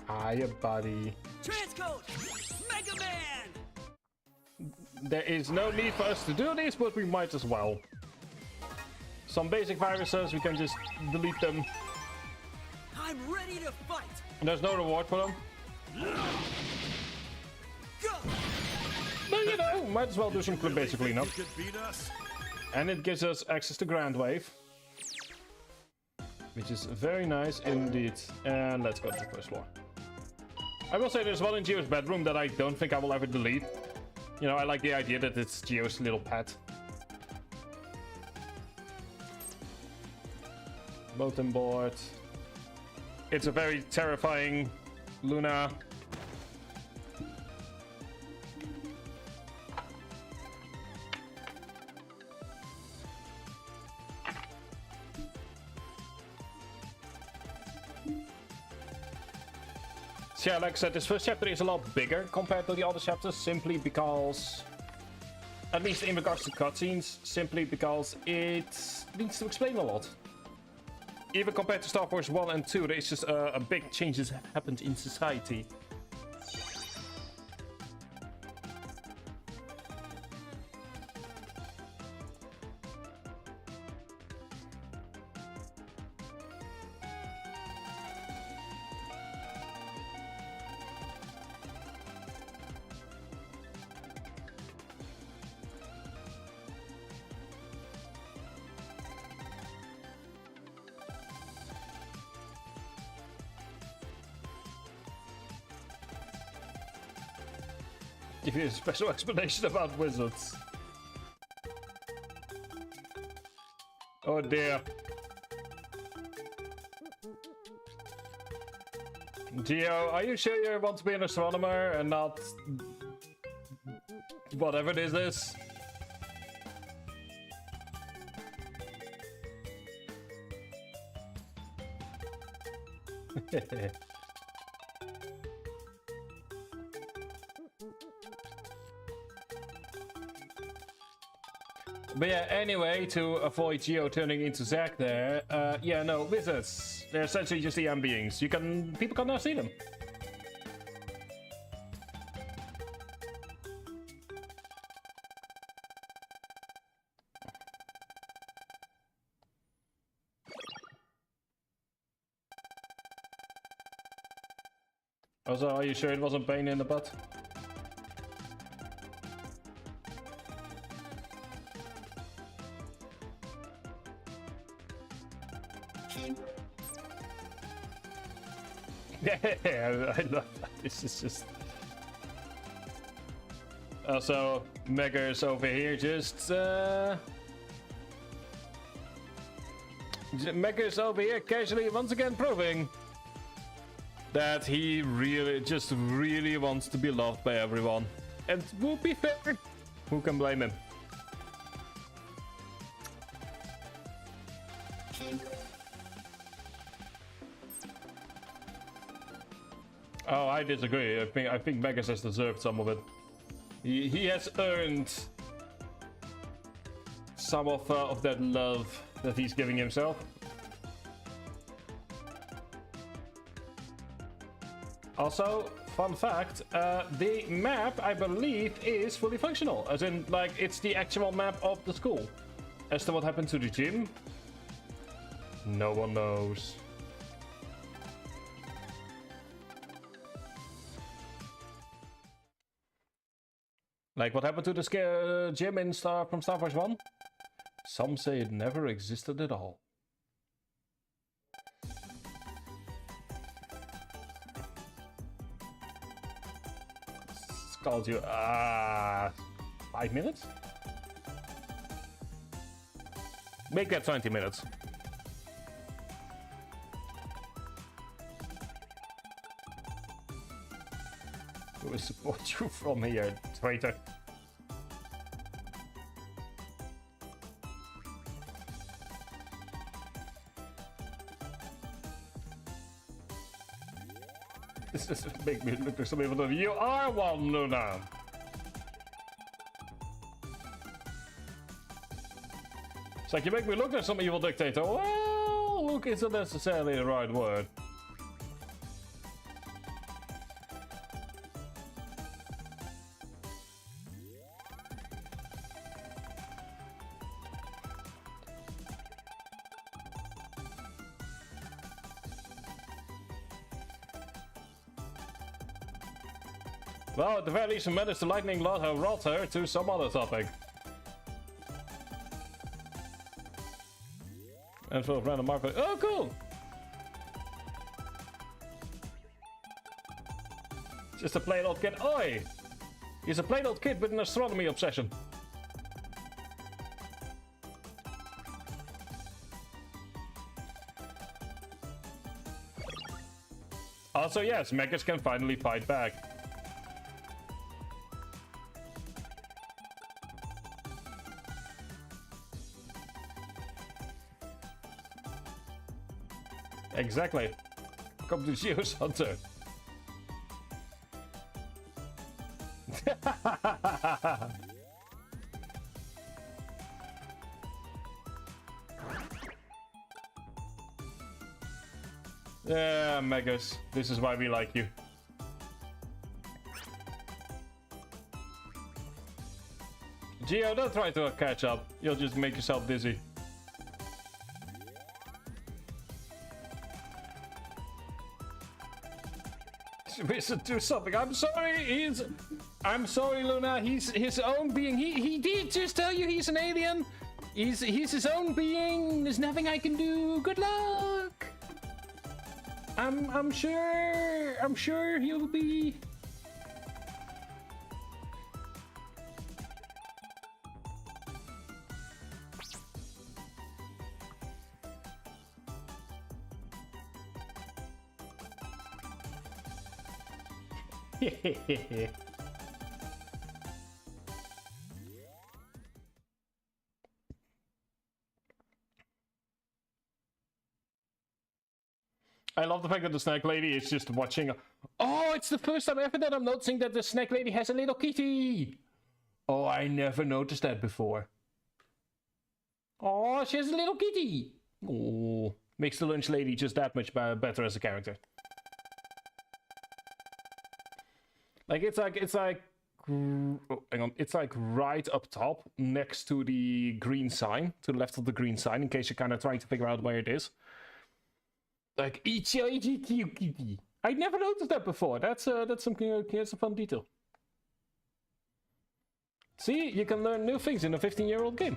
Hiya, buddy. Transcode! Mega Man! There is no need for us to do this, but we might as well. Some basic viruses, we can just delete them. I'm ready to fight! There's no reward for them. Go! But you know, might as well do some basic cleanup. You could beat us? And it gives us access to Grand Wave. Which is very nice indeed. And let's go to the first floor. I will say there's one in Geo's bedroom that I don't think I will ever delete. You know, I like the idea that it's Geo's little pet. Bulletin board. It's a very terrifying Luna. So yeah, like I said, this first chapter is a lot bigger compared to the other chapters, simply because, at least in regards to cutscenes, simply because it needs to explain a lot. Even compared to Starforce 1 and 2, there's just a big changes have happened in society. Give you a special explanation about wizards. Oh dear. Geo, are you sure you want to be an astronomer and not whatever this is? But yeah, anyway, to avoid Geo turning into Zack there, yeah, no, wizards. They're essentially just EM beings. People can now see them. Also, are you sure it wasn't pain in the butt? Yeah, I love that. This is just... Also, Mega's over here just... Mega's over here casually once again proving that he really wants to be loved by everyone. And to be fair, who can blame him? Oh, I disagree. I think Megas has deserved some of it. He has earned some of that love that he's giving himself. Also, fun fact, the map, I believe, is fully functional. As in, like, it's the actual map of the school. As to what happened to the gym, no one knows. Like, what happened to the gym in from Starforce 1? Some say it never existed at all. It's called you, 5 minutes? Make that 20 minutes. Who will support you from here, traitor? This is make me look like some evil. You are one, Luna. It's like you make me look like some evil dictator. Well, look isn't necessarily the right word. Well, at the very least, we managed to lightning rod her to some other topic. And full of random market. Oh, cool! Just a plain old kid. Oi! He's a plain old kid with an astronomy obsession. Also, yes, Megas can finally fight back. Exactly. Come to Geo's Hunter. Yeah, Megas. This is why we like you. Geo, don't try to catch up. You'll just make yourself dizzy. We should do something. I'm sorry. I'm sorry, Luna. He's his own being. He did just tell you he's an alien. He's his own being. There's nothing I can do. Good luck. I'm sure he'll be. I love the fact that the snack lady is just watching. Oh, it's the first time ever that I'm noticing that the snack lady has a little kitty. Oh, I never noticed that before. Oh, she has a little kitty. Oh, makes the lunch lady just that much better as a character. Like it's like oh, hang on, it's like right up top next to the green sign, to the left of the green sign, in case you're kind of trying to figure out where it is. Like kitty. I never noticed that before. That's something. That's a fun detail. See, you can learn new things in a 15-year-old game.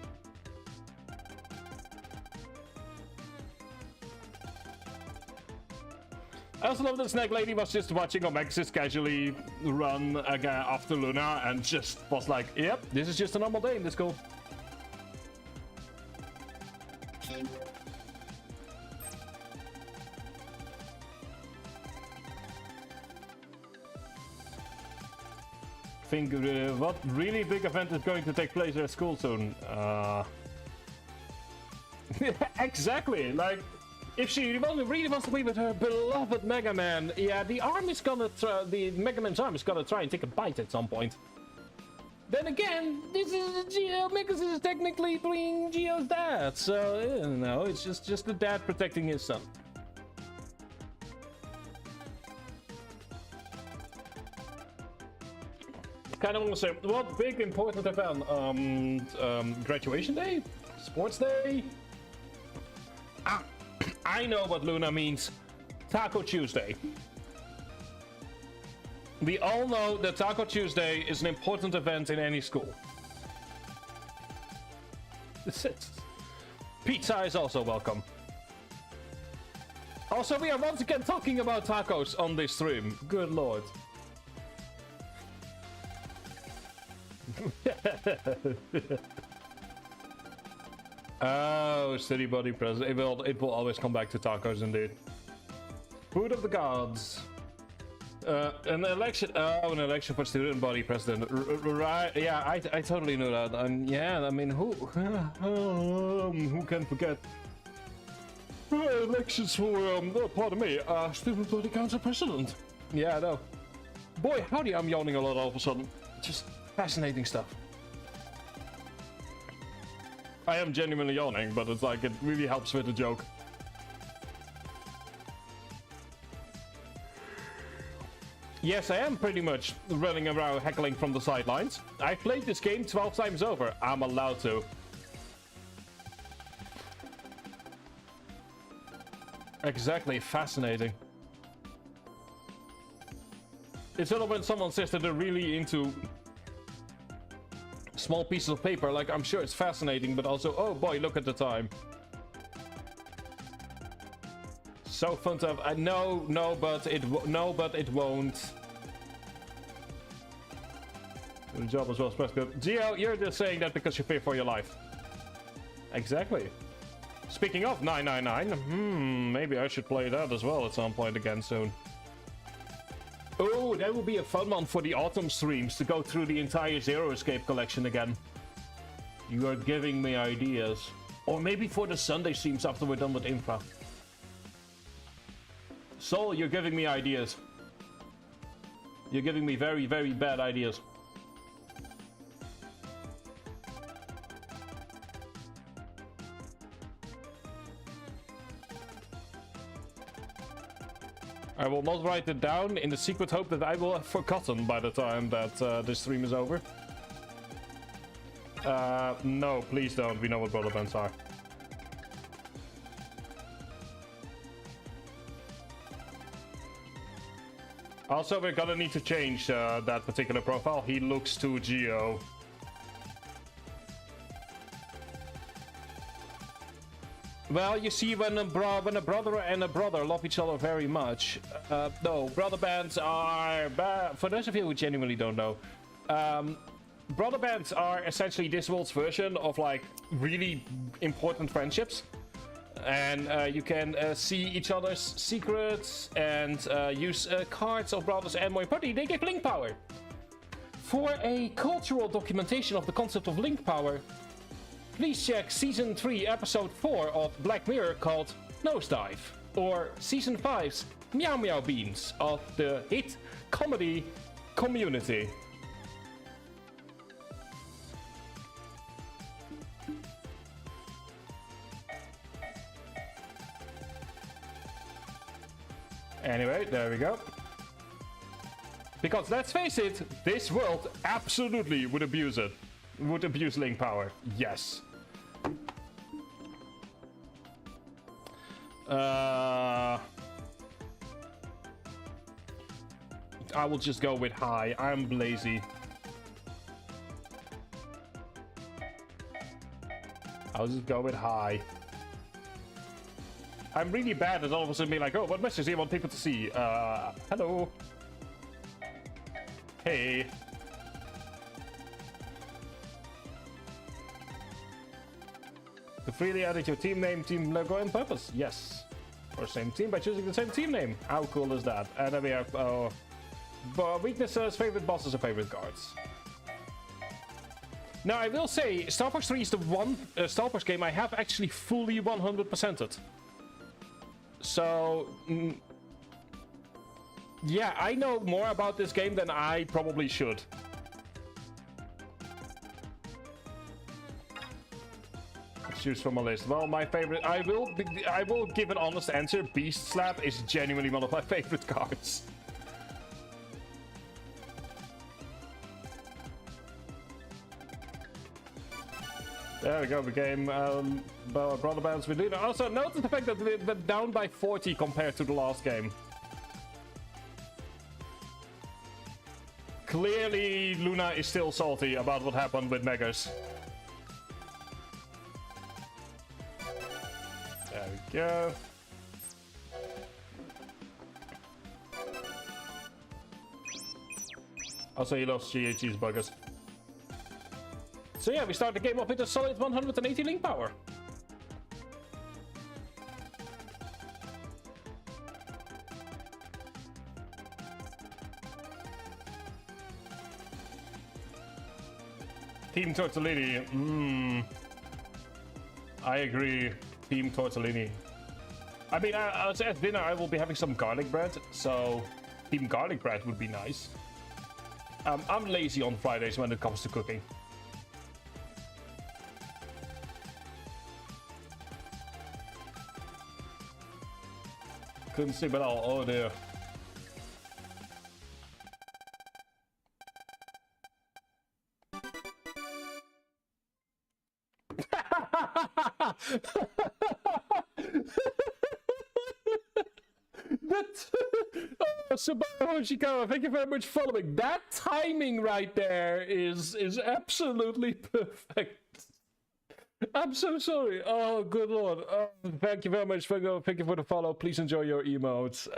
I also love that Snack Lady was just watching Omexis casually run again after Luna and just was like, yep, this is just a normal day in this school. Think what really big event is going to take place at school soon? Exactly, like, if she really wants to be with her beloved Mega Man, yeah, the Mega Man's arm is gonna try and take a bite at some point. Then again, this is Geo. Megas is technically being Geo's dad, so you know, it's just the dad protecting his son. Kind of want to say, what big important event? Graduation day, sports day. Ah. I know what Luna means. Taco Tuesday. We all know that Taco Tuesday is an important event in any school. Pizza is also welcome. Also, we are once again talking about tacos on this stream. Good lord. Oh, city body president. It will always come back to tacos indeed. Food of the gods. An election. Oh, an election for student body president. Right? Yeah, I totally knew that. Yeah, I mean, who can forget? Elections for pardon me, student body council president. Yeah, I know. Boy, howdy, I'm yawning a lot all of a sudden. Just fascinating stuff. I am genuinely yawning, but it's like, it really helps with the joke. Yes, I am pretty much running around heckling from the sidelines. I've played this game 12 times over. I'm allowed to. Exactly, fascinating. It's sort of when someone says that they're really into small pieces of paper, like, I'm sure it's fascinating, but also, oh boy, look at the time. So fun to have. No, but it won't. The job as well as good. Gio, you're just saying that because you fear for your life. Exactly. Speaking of 999, maybe I should play that as well at some point again soon. Oh, that would be a fun one for the autumn streams, to go through the entire Zero Escape collection again. You are giving me ideas. Or maybe for the Sunday streams after we're done with Infra. Soul, you're giving me ideas. You're giving me very, very bad ideas. I will not write it down in the secret hope that I will have forgotten by the time that this stream is over. No, please don't. We know what brother bands are. Also, we're gonna need to change that particular profile. He looks too Geo. Well, you see, when a brother and a brother love each other very much, no, brother bands are for those of you who genuinely don't know, brother bands are essentially this world's version of like really important friendships, and you can see each other's secrets and use cards of brothers, and more importantly, they give link power. For a cultural documentation of the concept of link power, please check Season 3, Episode 4 of Black Mirror called Nosedive, or Season 5's Meow Meow Beans of the hit comedy Community. Anyway, there we go. Because let's face it, this world absolutely would abuse it. Would abuse link power. Yes. I will just go with high. I'm lazy. I'll just go with high. I'm really bad at all of a sudden being like, oh, what message do you want people to see? Hello. Hey. To freely edit your team name, team logo, and purpose. Yes. Or same team by choosing the same team name. How cool is that? And then we have weaknesses, favorite bosses, and favorite cards. Now, I will say, Starforce 3 is the one Starforce game I have actually fully 100%ed. So, yeah, I know more about this game than I probably should. Choose from a list. Well, my favorite, I will give an honest answer. Beast Slap is genuinely one of my favorite cards. There we go, became Brother Bands with Luna. Also, notice the fact that we went down by 40 compared to the last game. Clearly, Luna is still salty about what happened with Megas. There we go. Also, he loves GHG's buggers. So yeah, we start the game off with a solid 180 link power. Team Tortellini. I agree. Team Tortellini. I mean, at dinner I will be having some garlic bread, so steamed garlic bread would be nice. I'm lazy on Fridays when it comes to cooking. Couldn't sleep at all. Oh dear. Shikawa, thank you very much for following. That timing right there is absolutely perfect. I'm so sorry. Oh, good lord. Oh, thank you very much. Thank you for the follow. Please enjoy your emotes.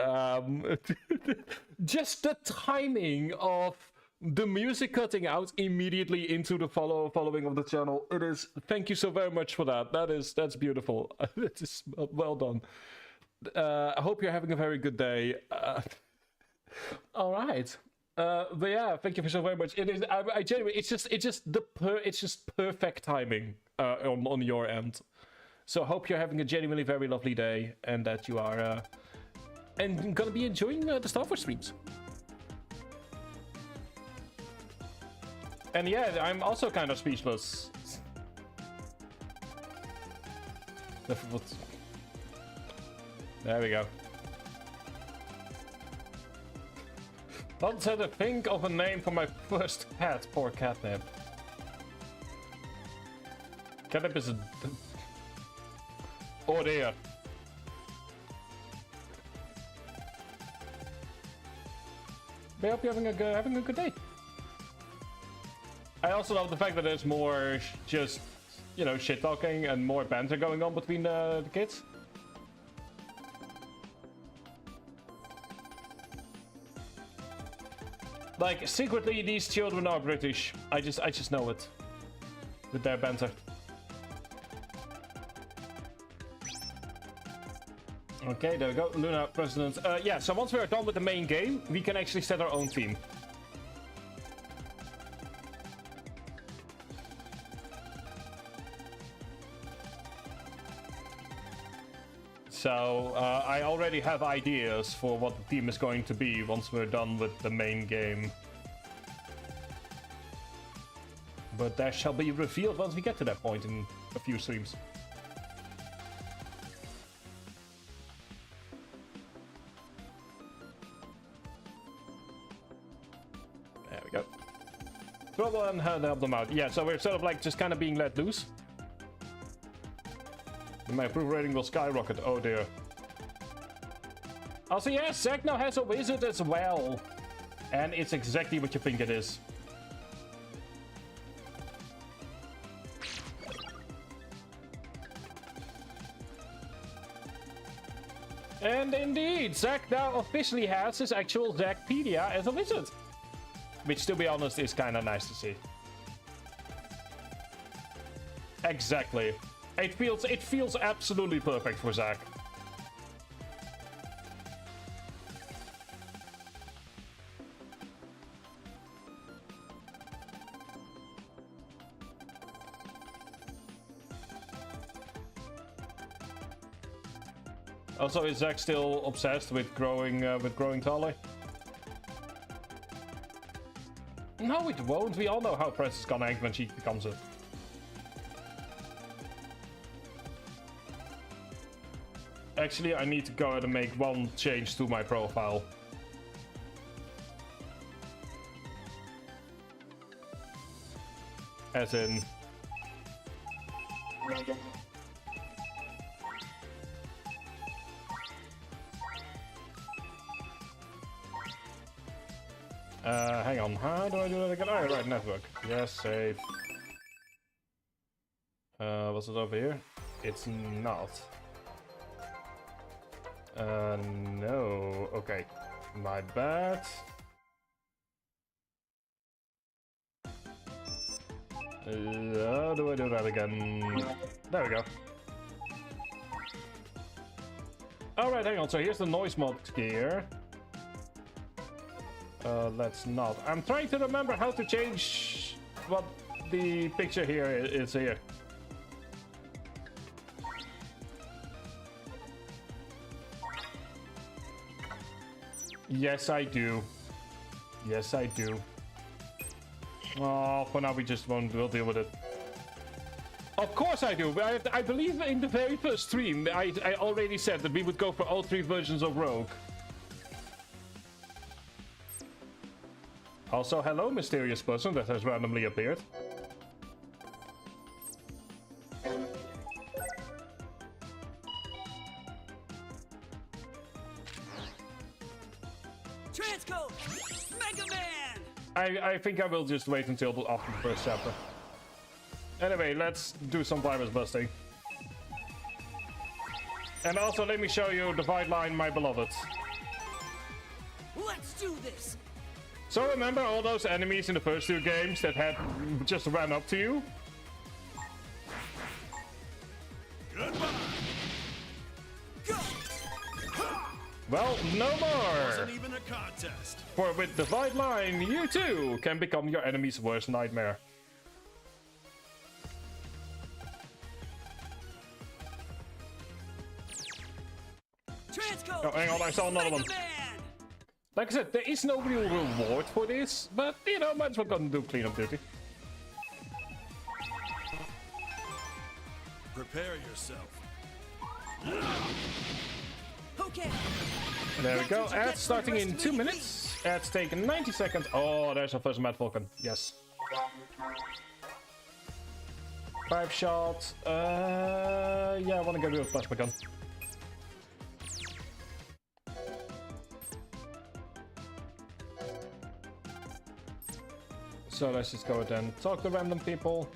Just the timing of the music cutting out immediately into the following of the channel. It is. Thank you so very much for that. That's beautiful. It is well done. I hope you're having a very good day. All right. But yeah, thank you so very much. It is. I genuinely. It's just perfect timing on your end. So I hope you're having a genuinely very lovely day and that you are and gonna be enjoying the Starforce streams. And yeah, I'm also kind of speechless. There we go. Don't try to think of a name for my first cat. Poor Catnip. Catnip is a... Oh dear. I hope you're having a good day. I also love the fact that there's more just, you know, shit talking and more banter going on between the kids. Like, secretly, these children are British. I just know it. With their banter. Okay, there we go. Luna, President. Yeah, so once we're done with the main game, we can actually set our own theme. So, I already have ideas for what the theme is going to be once we're done with the main game. But that shall be revealed once we get to that point in a few streams. There we go. Trouble and help them out. Yeah, so we're sort of like just kind of being let loose. My approval rating will skyrocket. Oh dear. Also, yes, Zack now has a wizard as well. And it's exactly what you think it is. And indeed, Zack now officially has his actual Zackpedia as a wizard. Which, to be honest, is kind of nice to see. Exactly. It feels absolutely perfect for Zack. Also, is Zack still obsessed with growing taller? No, it won't. We all know how Press is gonna act when she becomes it. Actually, I need to go ahead and make one change to my profile. As in... hang on. How do I do that again? Oh, right, network. Yes, save. Was it over here? It's not. No. Okay. My bad. How do I do that again? There we go. Alright, hang on. So here's the noise mod gear. Let's not. I'm trying to remember how to change what the picture here is here. Yes, I do. Yes, I do. Oh, for now we just we'll deal with it. Of course I do. I believe in the very first stream, I already said that we would go for all 3 versions of Rogue. Also, hello, mysterious person that has randomly appeared. Transcode! Mega Man! I think I will just wait until after the first chapter. Anyway, let's do some virus busting. And also, let me show you the Divide Line, my beloved. Let's do this! So remember all those enemies in the first 2 games that had just ran up to you? Goodbye. Go! Well, no more! Wasn't even a contest. For with Divide Line, you too can become your enemy's worst nightmare. Transcode! Oh, hang on, I saw another one. Mega Man! Like I said, there is no real reward for this, but you know, might as well go and do cleanup duty. Prepare yourself. Okay. There we That's go. what you get Ads for starting in 2 underestimating minutes. Ads taking 90 seconds. Oh, there's our first Mad Falcon. Yes. 5 shots. Yeah, I want to go do a plasma gun. So let's just go ahead and talk to random people.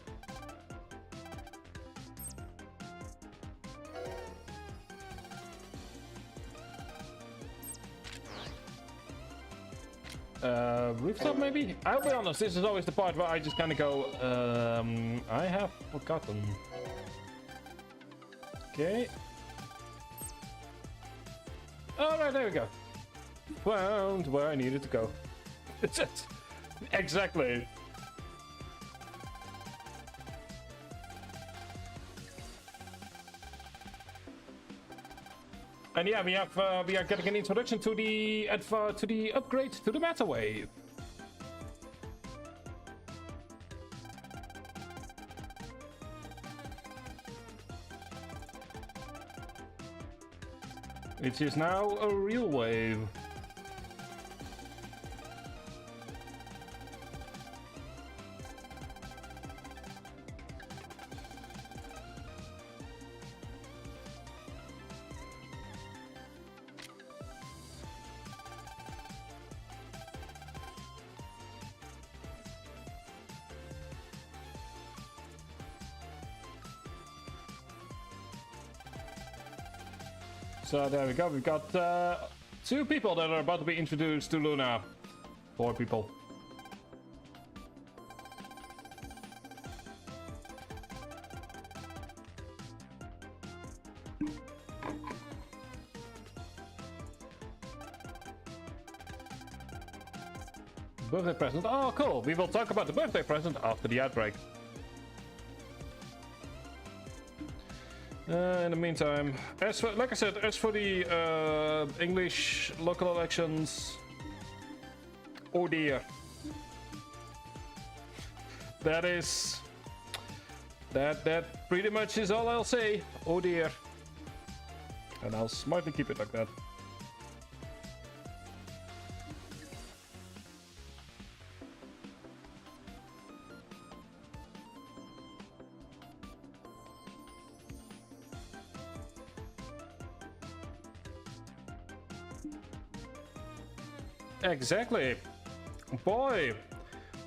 Rooftop maybe? I'll be honest, this is always the part where I just kind of go, I have forgotten. Okay. Alright, there we go. Found where I needed to go. It's it. Exactly. And yeah, we are getting an introduction to the upgrade to the Matter Wave. Which is now a real wave. So there we go, we've got 2 people that are about to be introduced to Luna. 4 people. Birthday present, oh cool, we will talk about the birthday present after the outbreak. In the meantime, as for, like I said, as for the English local elections, oh dear, that pretty much is all I'll say. Oh dear, and I'll smartly keep it like that. Exactly. Boy,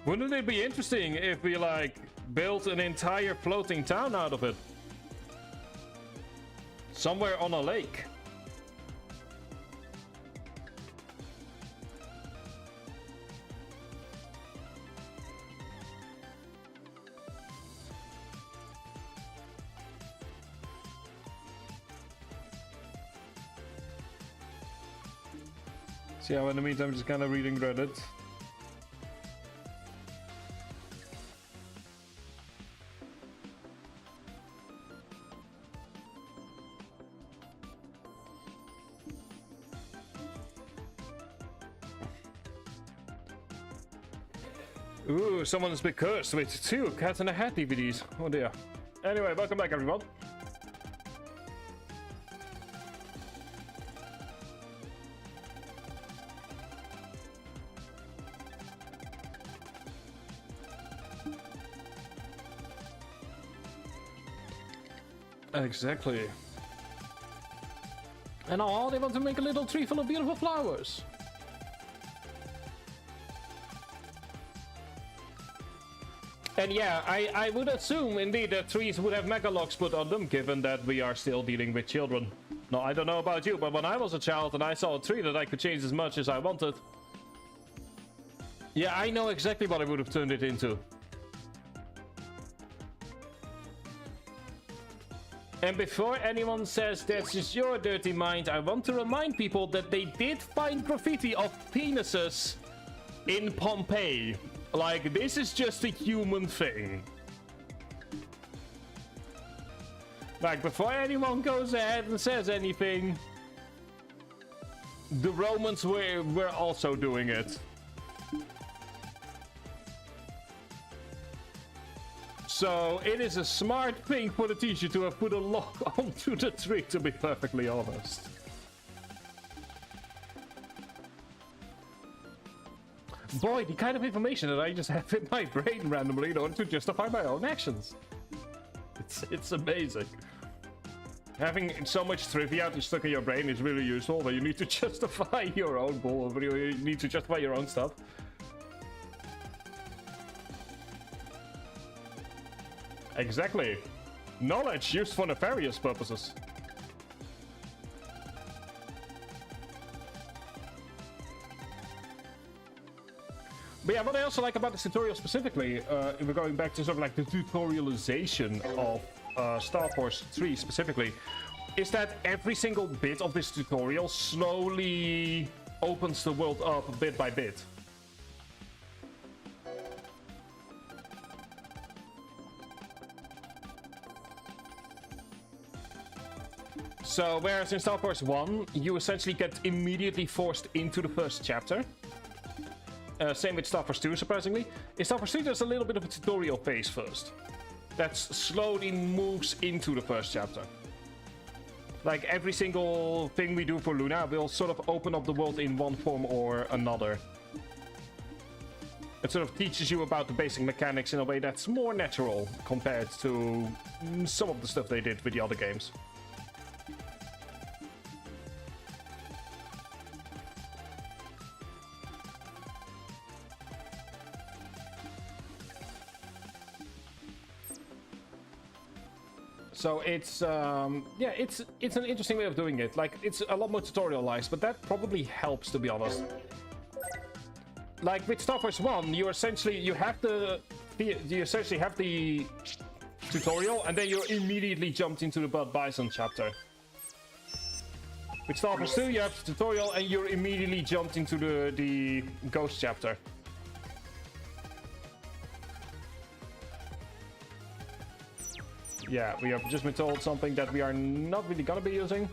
wouldn't it be interesting if we like built an entire floating town out of it? Somewhere on a lake. So yeah, in the meantime, I'm just kind of reading Reddit. Ooh, someone's been cursed with 2 Cat in a Hat DVDs. Oh dear. Anyway, welcome back everyone. Exactly. And now they want to make a little tree full of beautiful flowers. And yeah, I would assume indeed that trees would have mega locks put on them, given that we are still dealing with children. No, I don't know about you, but when I was a child and I saw a tree that I could change as much as I wanted, yeah, I know exactly what I would have turned it into. And before anyone says that's just your dirty mind, I want to remind people that they did find graffiti of penises in Pompeii. Like, this is just a human thing. Like, before anyone goes ahead and says anything, the Romans were also doing it. So it is a smart thing for the teacher to have put a lock onto the tree, to be perfectly honest. Boy, the kind of information that I just have in my brain randomly in order to justify my own actions. It's amazing. Having so much trivia stuck in your brain is really useful, but you need to justify your own bull, you need to justify your own stuff. Exactly. Knowledge used for nefarious purposes. But yeah, what I also like about this tutorial specifically, if we're going back to sort of like the tutorialization of Starforce 3 specifically, is that every single bit of this tutorial slowly opens the world up bit by bit. So, whereas in Starforce 1, you essentially get immediately forced into the first chapter. Same with Starforce 2, surprisingly. In Starforce 3, there's a little bit of a tutorial phase first. That slowly moves into the first chapter. Like, every single thing we do for Luna will sort of open up the world in one form or another. It sort of teaches you about the basic mechanics in a way that's more natural compared to some of the stuff they did with the other games. So it's yeah, it's an interesting way of doing it. Like, it's a lot more tutorialized, but that probably helps, to be honest. Like with Starforce 1, you essentially have the tutorial, and then you're immediately jumped into the Bud Bison chapter. With Starforce 2, you have the tutorial, and you're immediately jumped into the Ghost chapter. Yeah, we have just been told something that we are not really gonna be using.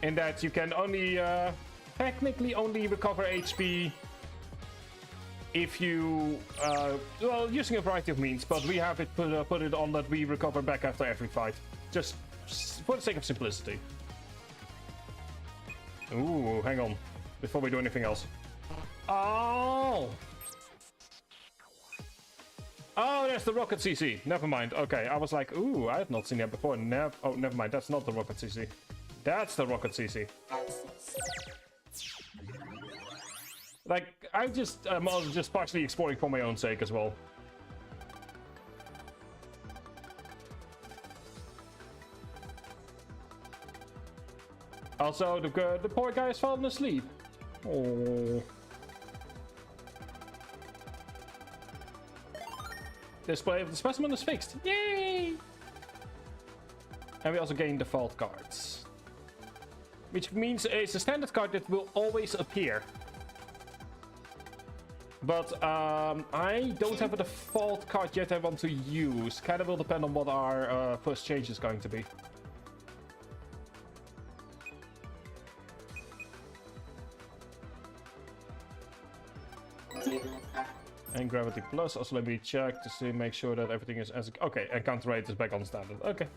In that you can only, technically only recover HP if you, well, using a variety of means, but we have it put it on that we recover back after every fight. Just for the sake of simplicity. Ooh, hang on. Before we do anything else. Oh! Oh, there's the Rocket CC. Never mind. Okay, I was like, ooh, I have not seen that before. Oh, never mind. That's not the Rocket CC. That's the Rocket CC. Like, I'm just partially exploring for my own sake as well. Also, the poor guy has fallen asleep. Oh. Display of the specimen is fixed. Yay! And we also gain default cards. Which means it's a standard card that will always appear. But I don't have a default card yet I want to use. Kind of will depend on what our first change is going to be. And Gravity Plus. Also, let me check to see, make sure that everything is as... Okay, and counter rate is back on standard. Okay.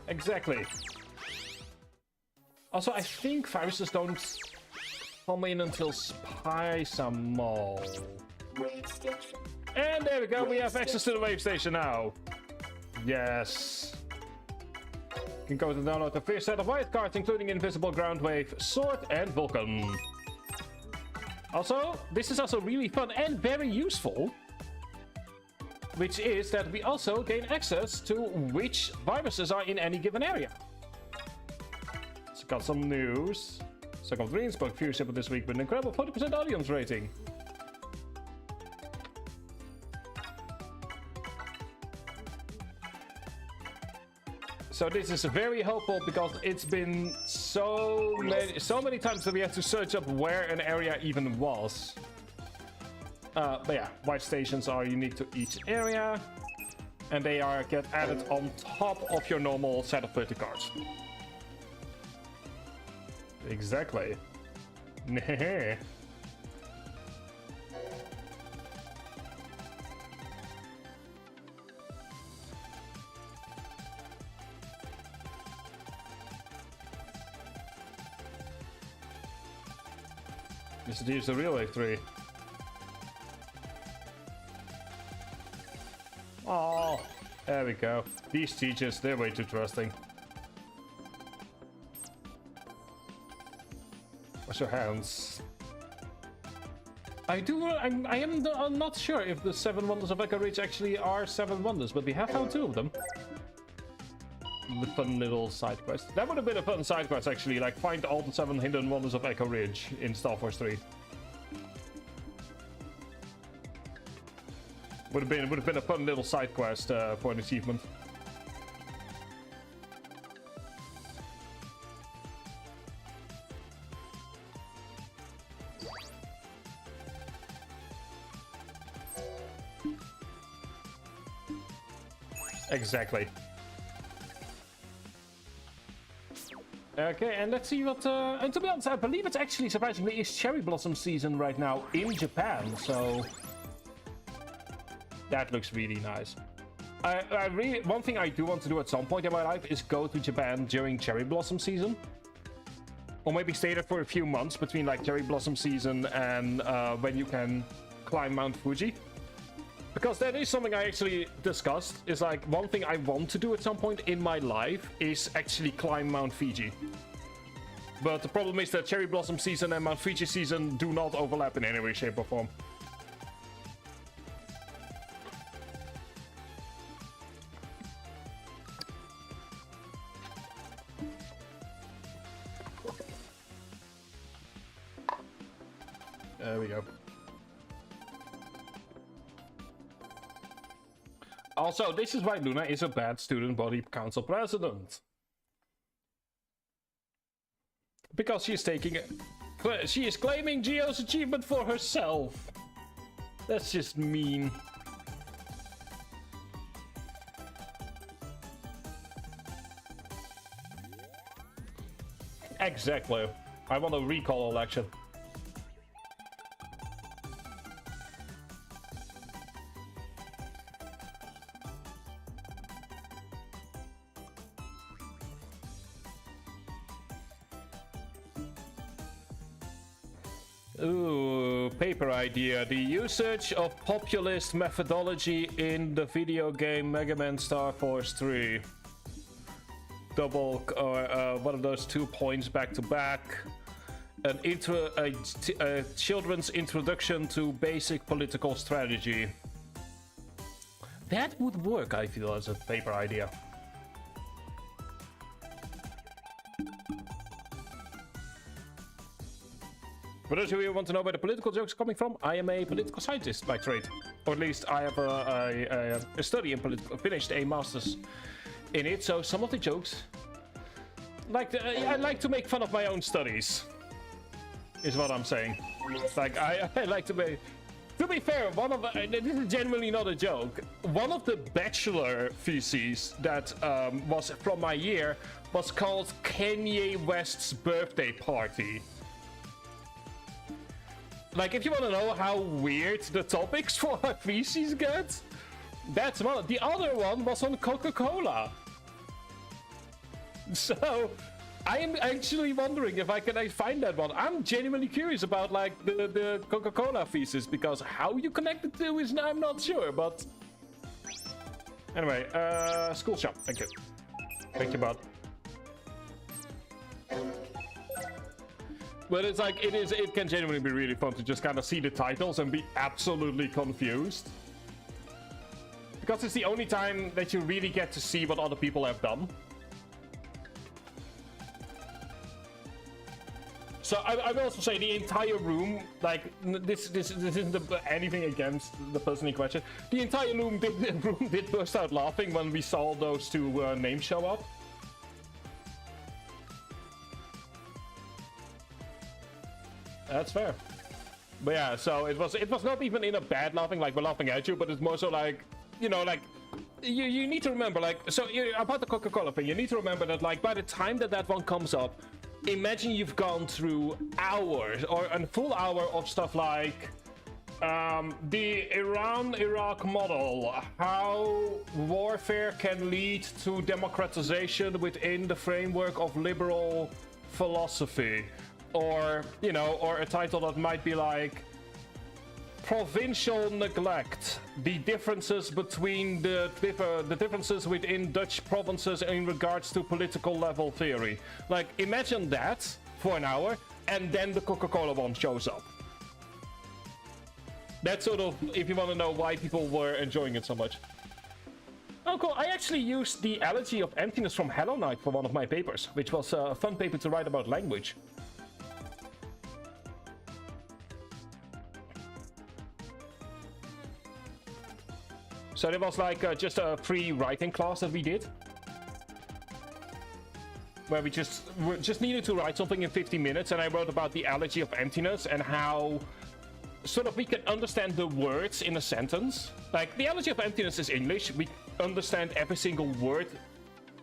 Exactly. Also, I think viruses don't come in until Spy-Mall. And there we go, we have access to the wave station now. Yes. You can go to download the first set of white cards, including Invisible, Ground Wave, Sword, and Vulcan. Also, this is also really fun and very useful. Which is that we also gain access to which viruses are in any given area. So got some news. Second of Dreams spoke viewership this week with an incredible 40% audience rating. So this is very helpful because it's been so many times that we had to search up where an area even was. But yeah, white stations are unique to each area, and they get added on top of your normal set of 30 cards. Exactly. This is the real Wave 3. Oh, there we go. These teachers, they're way too trusting. Wash your hands. I'm not sure if the 7 Wonders of Echo Ridge actually are 7 Wonders, but we have found 2 of them. The fun little side quest. That would have been a fun side quest actually, like find all the 7 hidden wonders of Echo Ridge in Starforce 3. Would have been a fun little side quest for an achievement. Exactly. Okay, and let's see what... and to be honest, I believe it's actually, surprisingly, is cherry blossom season right now in Japan, so... That looks really nice. One thing I do want to do at some point in my life is go to Japan during cherry blossom season. Or maybe stay there for a few months between like cherry blossom season and when you can climb Mount Fuji. Because that is something I actually discussed. Is like one thing I want to do at some point in my life is actually climb Mount Fuji. But the problem is that cherry blossom season and Mount Fuji season do not overlap in any way, shape or form. There we go. Also, this is why Luna is a bad student body council president. Because she is claiming Geo's achievement for herself. That's just mean. Exactly. I want a recall election. Ooh, paper idea. The usage of populist methodology in the video game Mega Man Starforce 3. Double, or one of those 2 points back to back. A children's introduction to basic political strategy. That would work, I feel, as a paper idea. For those of you who want to know where the political jokes are coming from, I am a political scientist by trade. Or at least I have a study in political, finished a master's in it, so some of the jokes... I like to make fun of my own studies, is what I'm saying. Like, I like to be... To be fair, this is genuinely not a joke. One of the bachelor theses that was from my year was called Kanye West's birthday party. Like, if you want to know how weird the topics for our feces get, that's one. The other one was on Coca-Cola. So, I am actually wondering if I can find that one. I'm genuinely curious about, like, the Coca-Cola feces, because how you connect the two is, I'm not sure, but... Anyway, school shop, thank you. Thank you, bud. But it's like, it can genuinely be really fun to just kind of see the titles and be absolutely confused. Because it's the only time that you really get to see what other people have done. So I will also say the entire room, like, this isn't anything against the person in question. The entire room did burst out laughing when we saw those two names show up. That's fair. But yeah, so it was not even in a bad laughing, like we're laughing at you, but it's more so like, you know, like, you need to remember, like, so about the Coca-Cola thing, you need to remember that, like, by the time that one comes up, imagine you've gone through hours or a full hour of stuff like the Iran-Iraq model, how warfare can lead to democratization within the framework of liberal philosophy. Or, you know, or a title that might be like Provincial Neglect, the differences between the differences within Dutch provinces in regards to political level theory. Like, imagine that for an hour, and then the Coca-Cola one shows up. That's sort of, if you want to know why people were enjoying it so much. Oh, cool. I actually used the Allergy of Emptiness from Hello Night for one of my papers, which was a fun paper to write about language. So it was like just a free writing class that we did, where we just needed to write something in 50 minutes, and I wrote about the allergy of emptiness and how sort of we can understand the words in a sentence. Like, the allergy of emptiness is English. We understand every single word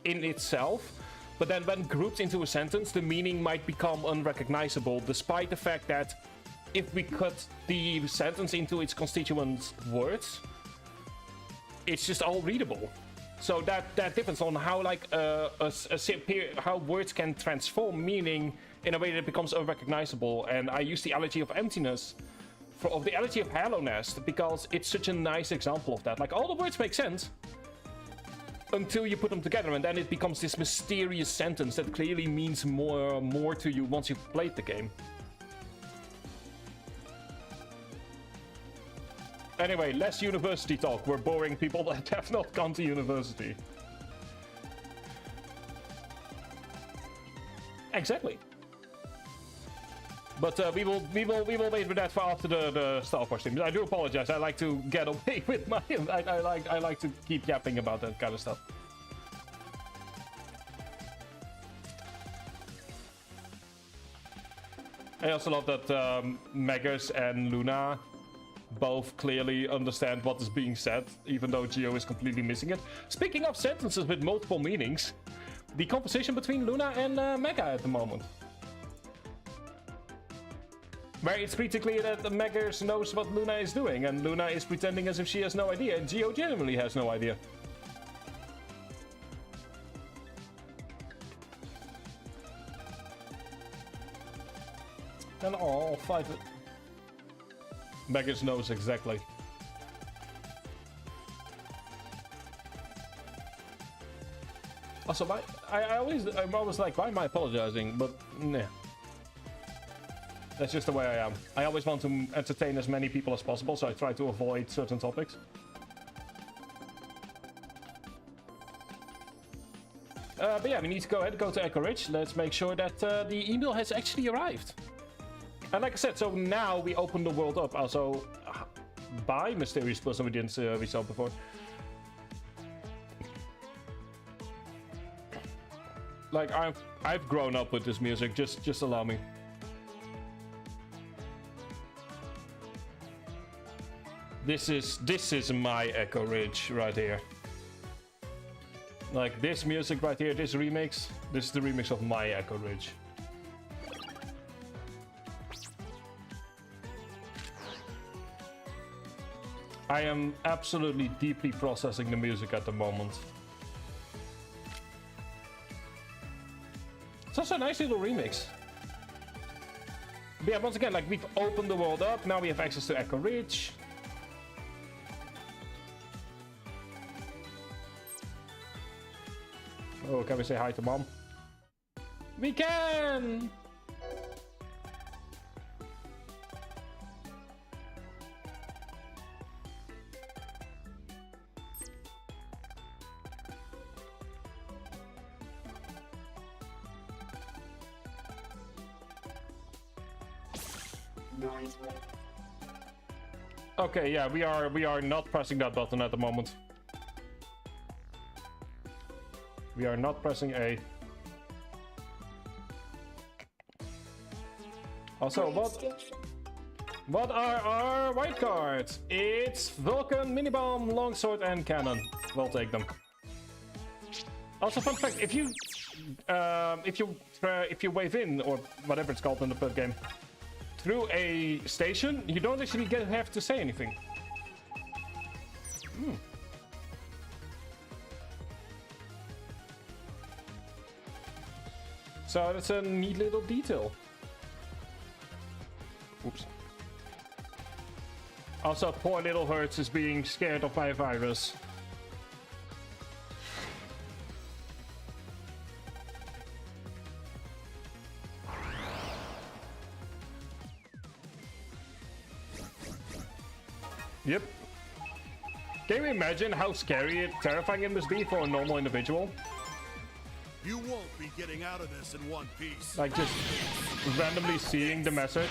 in itself, but then when grouped into a sentence, the meaning might become unrecognizable, despite the fact that if we cut the sentence into its constituent words, it's just all readable. So that difference on how, like, how words can transform meaning in a way that becomes unrecognizable. And I use the allergy of emptiness of the allergy of hollowness because it's such a nice example of that. Like, all the words make sense until you put them together, and then it becomes this mysterious sentence that clearly means more to you once you've played the game. Anyway, less university talk. We're boring people that have not gone to university. Exactly. But we will wait for that for after the Starforce stream. I do apologize. I like to get away with my. I like to keep yapping about that kind of stuff. I also love that Megas and Luna both clearly understand what is being said, even though Geo is completely missing it. Speaking of sentences with multiple meanings, the conversation between Luna and Mega at the moment, where it's pretty clear that the Mega knows what Luna is doing, and Luna is pretending as if she has no idea, and Geo genuinely has no idea. And all five. Megas knows exactly. Also, I'm always like, why am I apologizing? But nah. That's just the way I am. I always want to entertain as many people as possible, so I try to avoid certain topics. But yeah, we need to go ahead and go to Echo Ridge. Let's make sure that the email has actually arrived. And like I said, so now we open the world up. Also, by mysterious person we saw before. Like, I've grown up with this music. Just allow me. This is my Echo Ridge right here. Like, this music right here, this remix. This is the remix of my Echo Ridge. I am absolutely deeply processing the music at the moment. It's also a nice little remix. But yeah, once again, like, we've opened the world up. Now we have access to Echo Ridge. Oh, can we say hi to Mom? We can! Okay, yeah, we are not pressing that button at the moment. We are not pressing A. Also, what are our white cards? It's Vulcan, Minibomb, Longsword, and Cannon. We'll take them. Also, fun fact: if you wave in, or whatever it's called in the game, through a station, you don't actually have to say anything. So that's a neat little detail. Oops. Also, poor little Hertz is being scared of my virus. Yep. Can you imagine how scary and terrifying it must be for a normal individual? You won't be getting out of this in one piece. Like, just randomly seeing the message.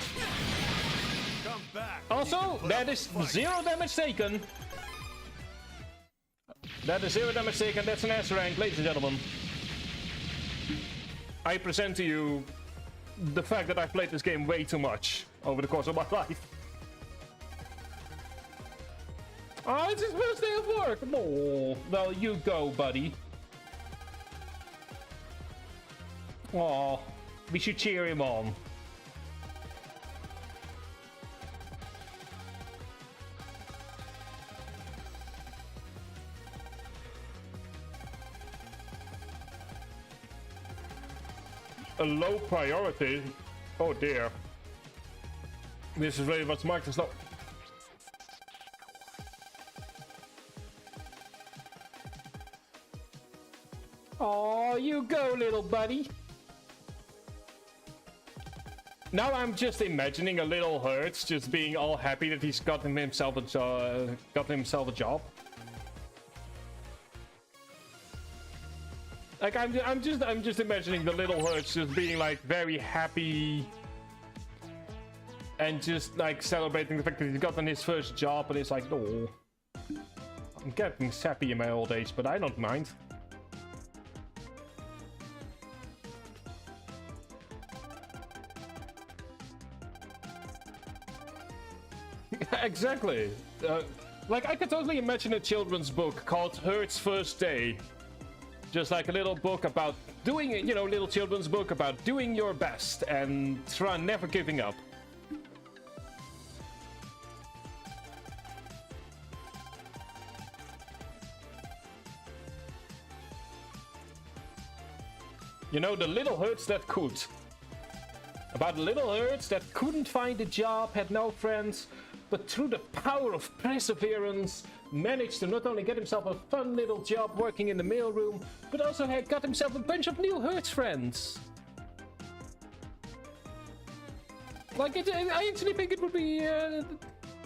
Come back. Also, that is 0 damage taken. That is 0 damage taken. That's an S rank, ladies and gentlemen. I present to you the fact that I've played this game way too much over the course of my life. Oh, it's his first day of work. Oh, well, you go, buddy. Oh, we should cheer him on. A low priority? Oh dear. This is really what's marked as low. Oh, you go, little buddy. Now I'm just imagining a little Hertz just being all happy that he's gotten himself a job. Like I'm just imagining the little Hertz just being like very happy and just like celebrating the fact that he's gotten his first job, and it's like, oh, I'm getting sappy in my old age, but I don't mind. Exactly. Like, I could totally imagine a children's book called Hertz First Day. Just like a little book about doing, you know, little children's book about doing your best and never giving up. You know, the little Hertz that could. About a little Hertz that couldn't find a job, had no friends, but through the power of perseverance, managed to not only get himself a fun little job working in the mailroom, but also had got himself a bunch of new Hertz friends. Like, I actually think it would be,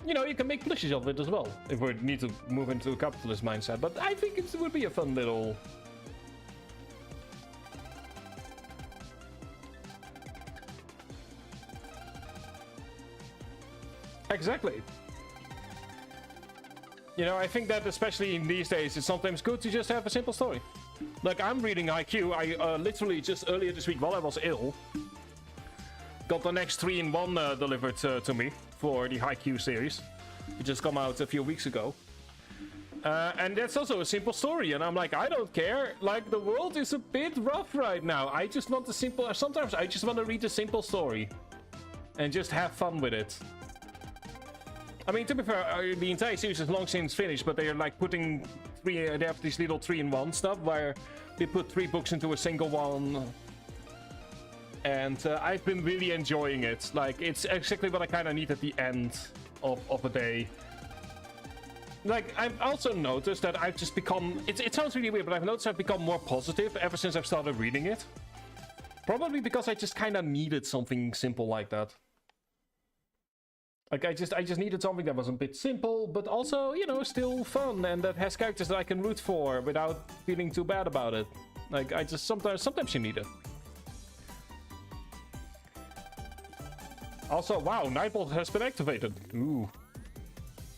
you know, you can make plushes of it as well, if we need to move into a capitalist mindset, but I think it would be a fun little... Exactly. You know, I think that especially in these days, it's sometimes good to just have a simple story. Like, I'm reading IQ. I literally just earlier this week, while I was ill, got the next 3-in-1 delivered to me for the IQ series. It just come out a few weeks ago. And that's also a simple story, and I'm like, I don't care. Like, the world is a bit rough right now. I just want the simple... Sometimes I just want to read a simple story and just have fun with it. I mean, to be fair, the entire series is long since finished, but they're like putting they have these little 3-in-1 stuff where they put 3 books into a single one. And I've been really enjoying it. Like, it's exactly what I kind of need at the end of a day. Like, I've also noticed that I've just become... It sounds really weird, but I've noticed I've become more positive ever since I've started reading it. Probably because I just kind of needed something simple like that. Like, I just needed something that was a bit simple, but also, you know, still fun, and that has characters that I can root for without feeling too bad about it. Like, I just... Sometimes you need it. Also, wow, Nightbolt has been activated. Ooh.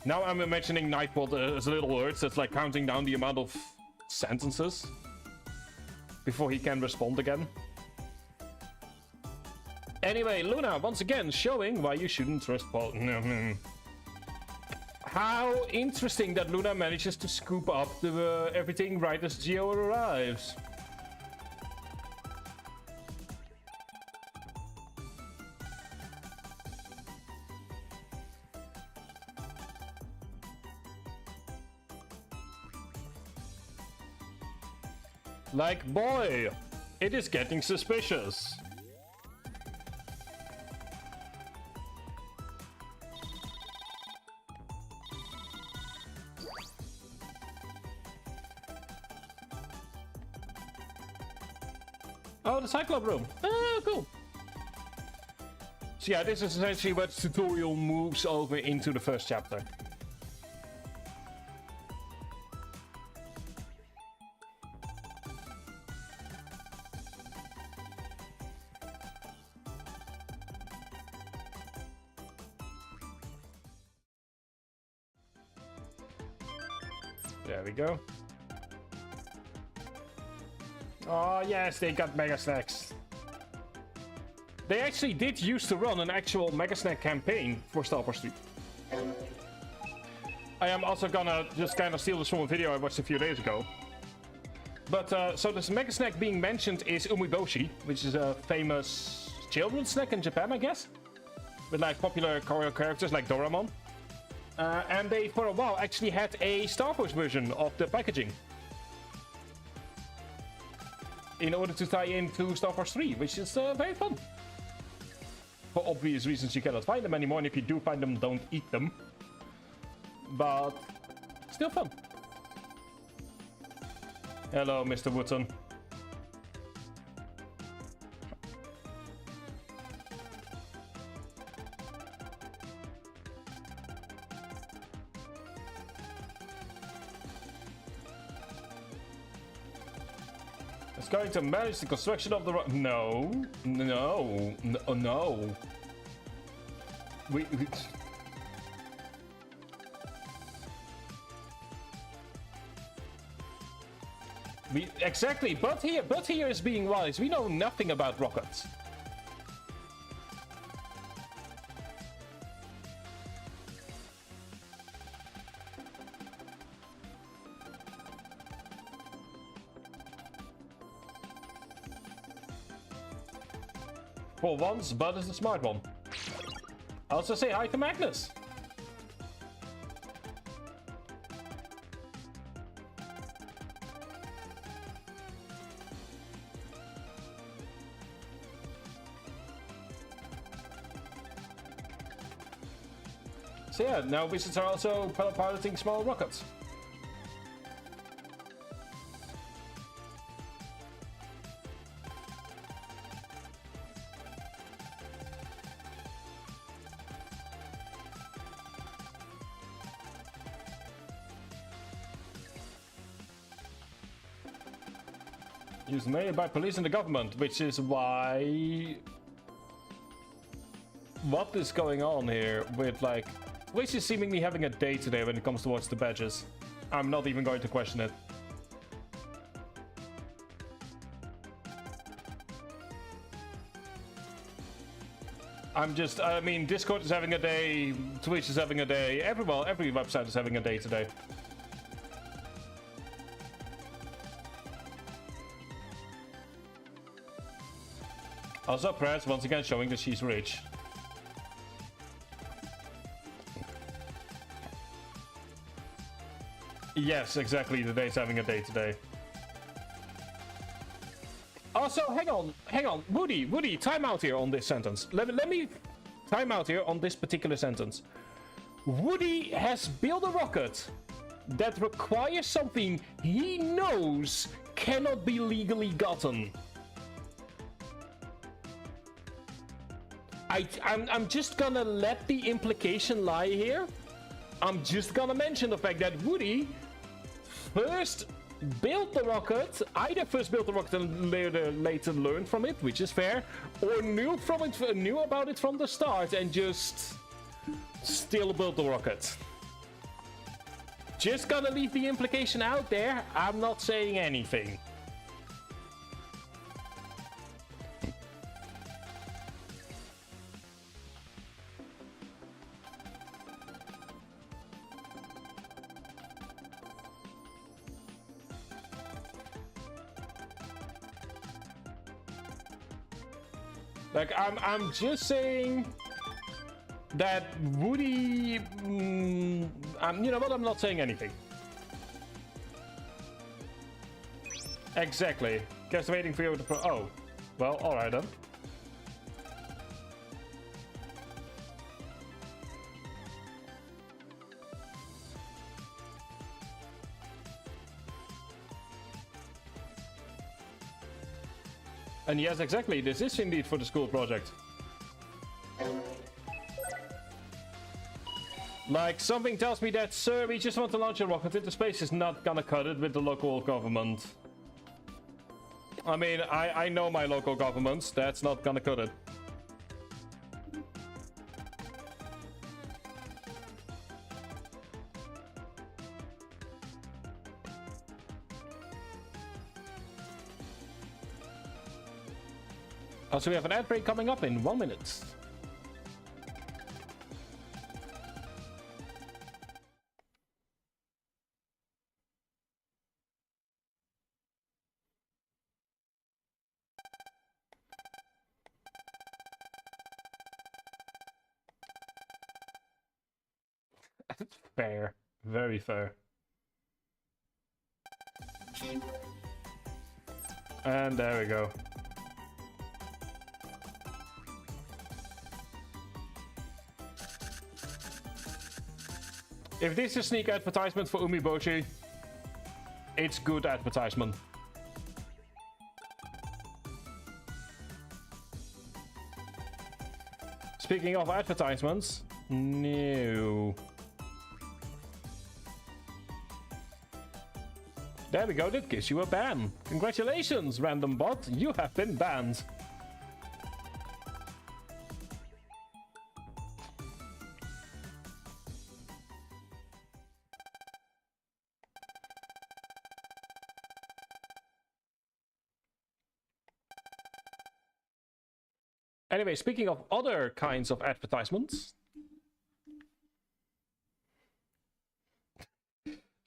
Now I'm imagining Nightbolt as a little words that's like counting down the amount of sentences before he can respond again. Anyway, Luna, once again, showing why you shouldn't trust Paul. How interesting that Luna manages to scoop up everything right as Geo arrives. Like, boy, it is getting suspicious. Oh, the Cyclop room. Oh, cool. So yeah, this is essentially where the tutorial moves over into the first chapter. There we go. Oh yes, they got Mega Snacks. They actually did used to run an actual Mega Snack campaign for Starforce 3. I am also gonna just kind of steal this from a video I watched a few days ago. But so this Mega Snack being mentioned is Umeboshi, which is a famous children's snack in Japan, I guess, with like popular choreo characters like Doraemon. And they, for a while, actually had a Starforce version of the packaging in order to tie into Starforce 3, which is very fun. For obvious reasons, you cannot find them anymore, and if you do find them, don't eat them. But still fun. Hello, Mr. Woodson. It's going to manage the construction of the road. No. Exactly, but here is being wise. We know nothing about rockets. For once, Bud is the smart one. Also say hi to Magnus. So yeah, now wizards are also piloting small rockets. Used mainly by police and the government, which is why... What is going on here with, like... Wish is seemingly having a day today when it comes towards the badges. I'm not even going to question it. I mean, Discord is having a day, Twitch is having a day, every website is having a day today. Also, Press once again showing that she's rich. Yes, exactly. Today's having a day today. Also, hang on. Woody, time out here on this sentence. Let me time out here on this particular sentence. Woody has built a rocket that requires something he knows cannot be legally gotten. I'm just gonna let the implication lie here. I'm just gonna mention the fact that Woody first built the rocket, either first built the rocket and later learned from it, which is fair, or knew about it from the start and just still built the rocket. Just gonna leave the implication out there. I'm not saying anything. Like, I'm just saying that Woody... you know what? I'm not saying anything. Exactly. Just waiting for you to... Oh. Well, alright then. And yes, exactly. This is indeed for the school project. Like, something tells me that, sir, we just want to launch a rocket into space is not gonna cut it with the local government. I mean, I know my local governments. That's not gonna cut it. Also, we have an ad break coming up in 1 minute. Fair. Very fair. And there we go. If this is sneak advertisement for Umiboshi, it's good advertisement. Speaking of advertisements, no. There we go, that gives you a ban. Congratulations, random bot, you have been banned. Anyway, speaking of other kinds of advertisements,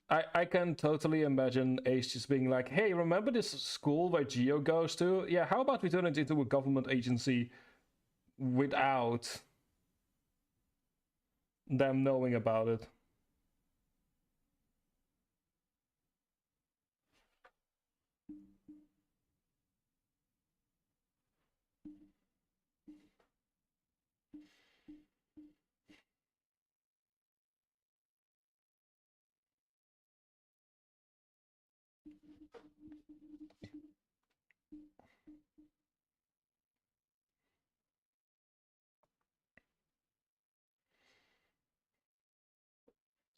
I can totally imagine Ace just being like, hey, remember this school where Geo goes to? Yeah, how about we turn it into a government agency without them knowing about it?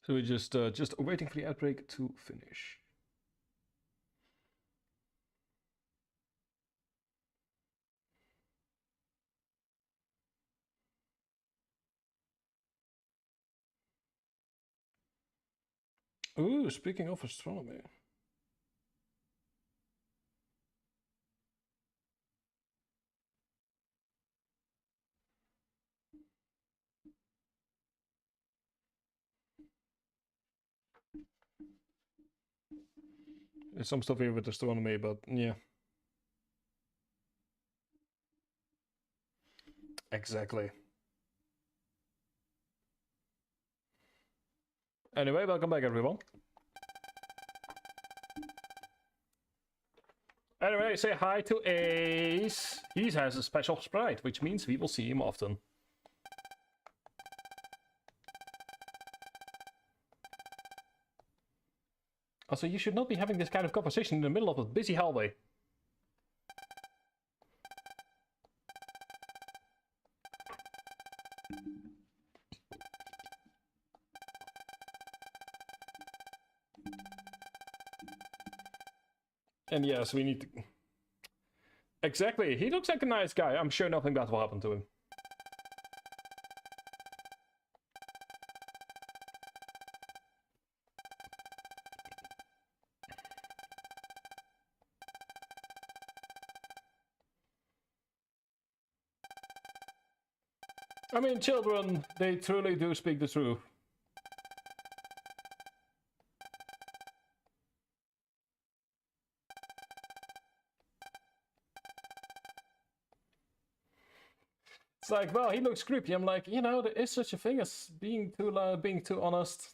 So we're just waiting for the outbreak to finish. Ooh, speaking of astronomy. There's some stuff here with astronomy, but yeah. Exactly. Anyway, welcome back everyone. Anyway, say hi to Ace. He has a special sprite, which means we will see him often. Also, you should not be having this kind of conversation in the middle of a busy hallway. And yes, we need to... Exactly, he looks like a nice guy. I'm sure nothing bad will happen to him. I mean, children, they truly do speak the truth. It's like, well, he looks creepy. I'm like, you know, there is such a thing as being too honest.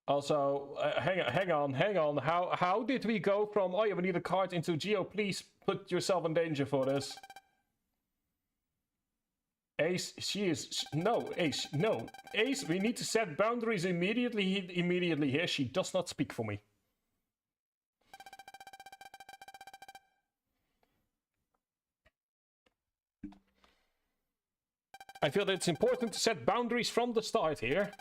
Also, hang on. How did we go from, oh yeah, we need a card into Geo, please put yourself in danger for this? Ace, no, Ace, no. Ace, we need to set boundaries immediately here. She does not speak for me. I feel that it's important to set boundaries from the start here.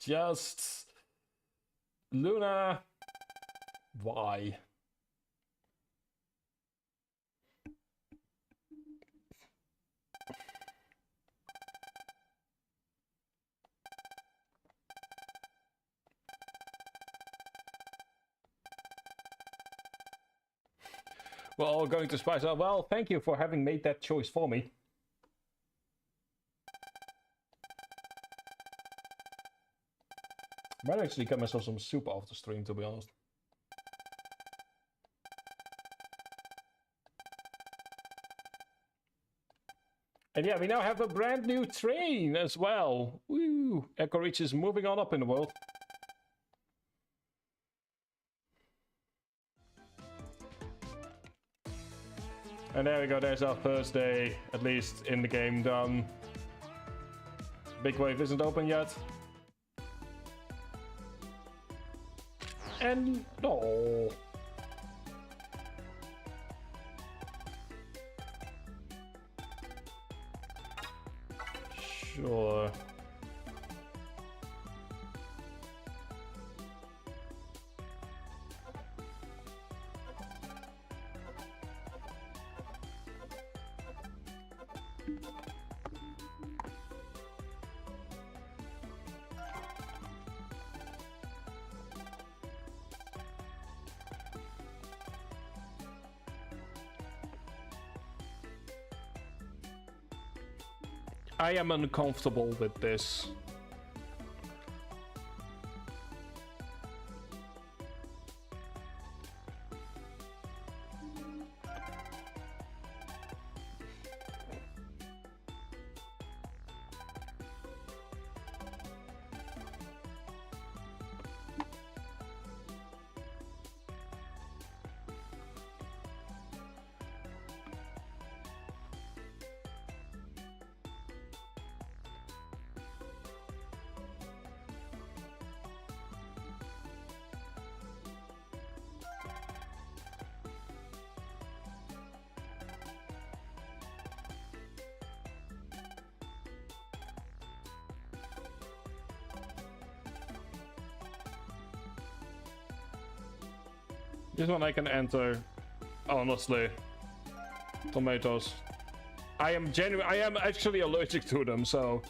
Just... Luna... Why? Well, going to spice up. Well, thank you for having made that choice for me. I might actually get myself some soup after stream, to be honest. And yeah, we now have a brand new train as well. Woo! Echo Reach is moving on up in the world. And there we go, there's our first day, at least in the game, done. Big Wave isn't open yet. And no. Sure. I am uncomfortable with this. This one I can enter, honestly. Tomatoes. I am actually allergic to them, so...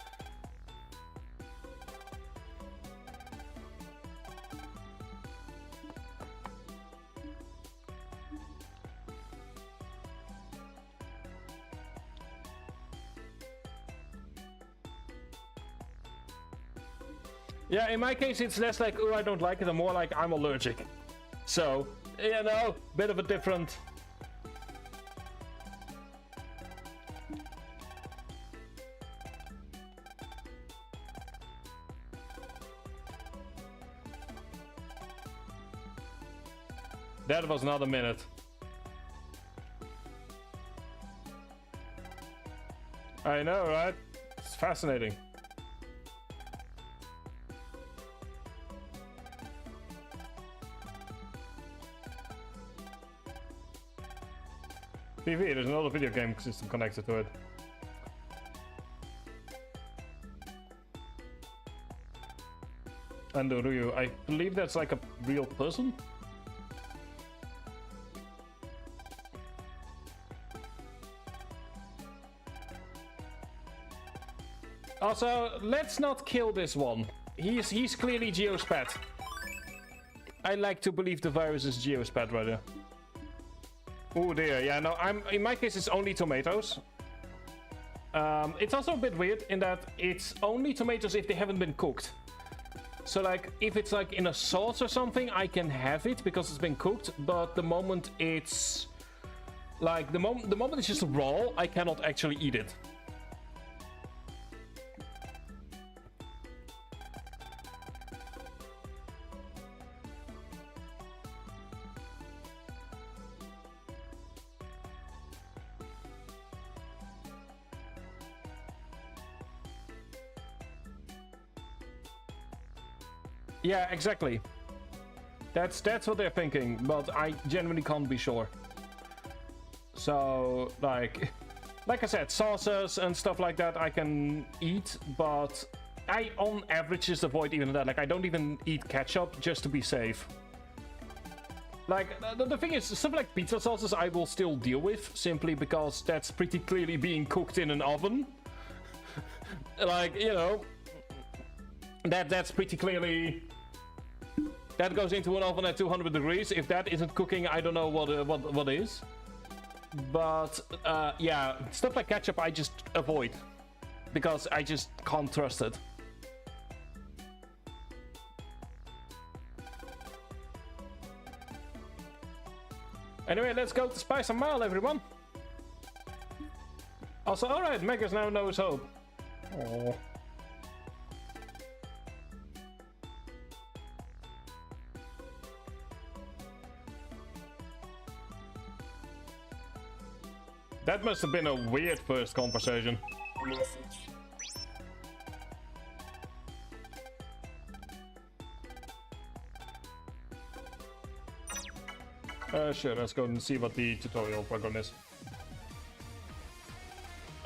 Yeah, in my case, it's less like, oh, I don't like it, and more like I'm allergic. So, you know, bit of a different... That was not a minute. I know, right? It's fascinating. TV, there's another video game system connected to it. And Ryu, I believe that's like a real person? Also, let's not kill this one. He's clearly Geospat. I like to believe the virus is Geospat, rather. Oh dear, yeah, no, in my case it's only tomatoes. It's also a bit weird in that it's only tomatoes if they haven't been cooked. So like, if it's like in a sauce or something, I can have it because it's been cooked, but the moment it's... Like, the moment it's just raw, I cannot actually eat it. Yeah, exactly. That's what they're thinking, but I genuinely can't be sure. So, like I said, sauces and stuff like that I can eat, but I on average just avoid even that. Like, I don't even eat ketchup just to be safe. Like, the thing is, stuff like pizza sauces I will still deal with, simply because that's pretty clearly being cooked in an oven. Like, you know, that's pretty clearly... That goes into an oven at 200 degrees. If that isn't cooking, I don't know what is. But, yeah, stuff like ketchup I just avoid. Because I just can't trust it. Anyway, let's go to Spice and Mile, everyone. Also, alright, Megas now knows hope. Aww. That must have been a weird first conversation. Sure, let's go and see what the tutorial program is.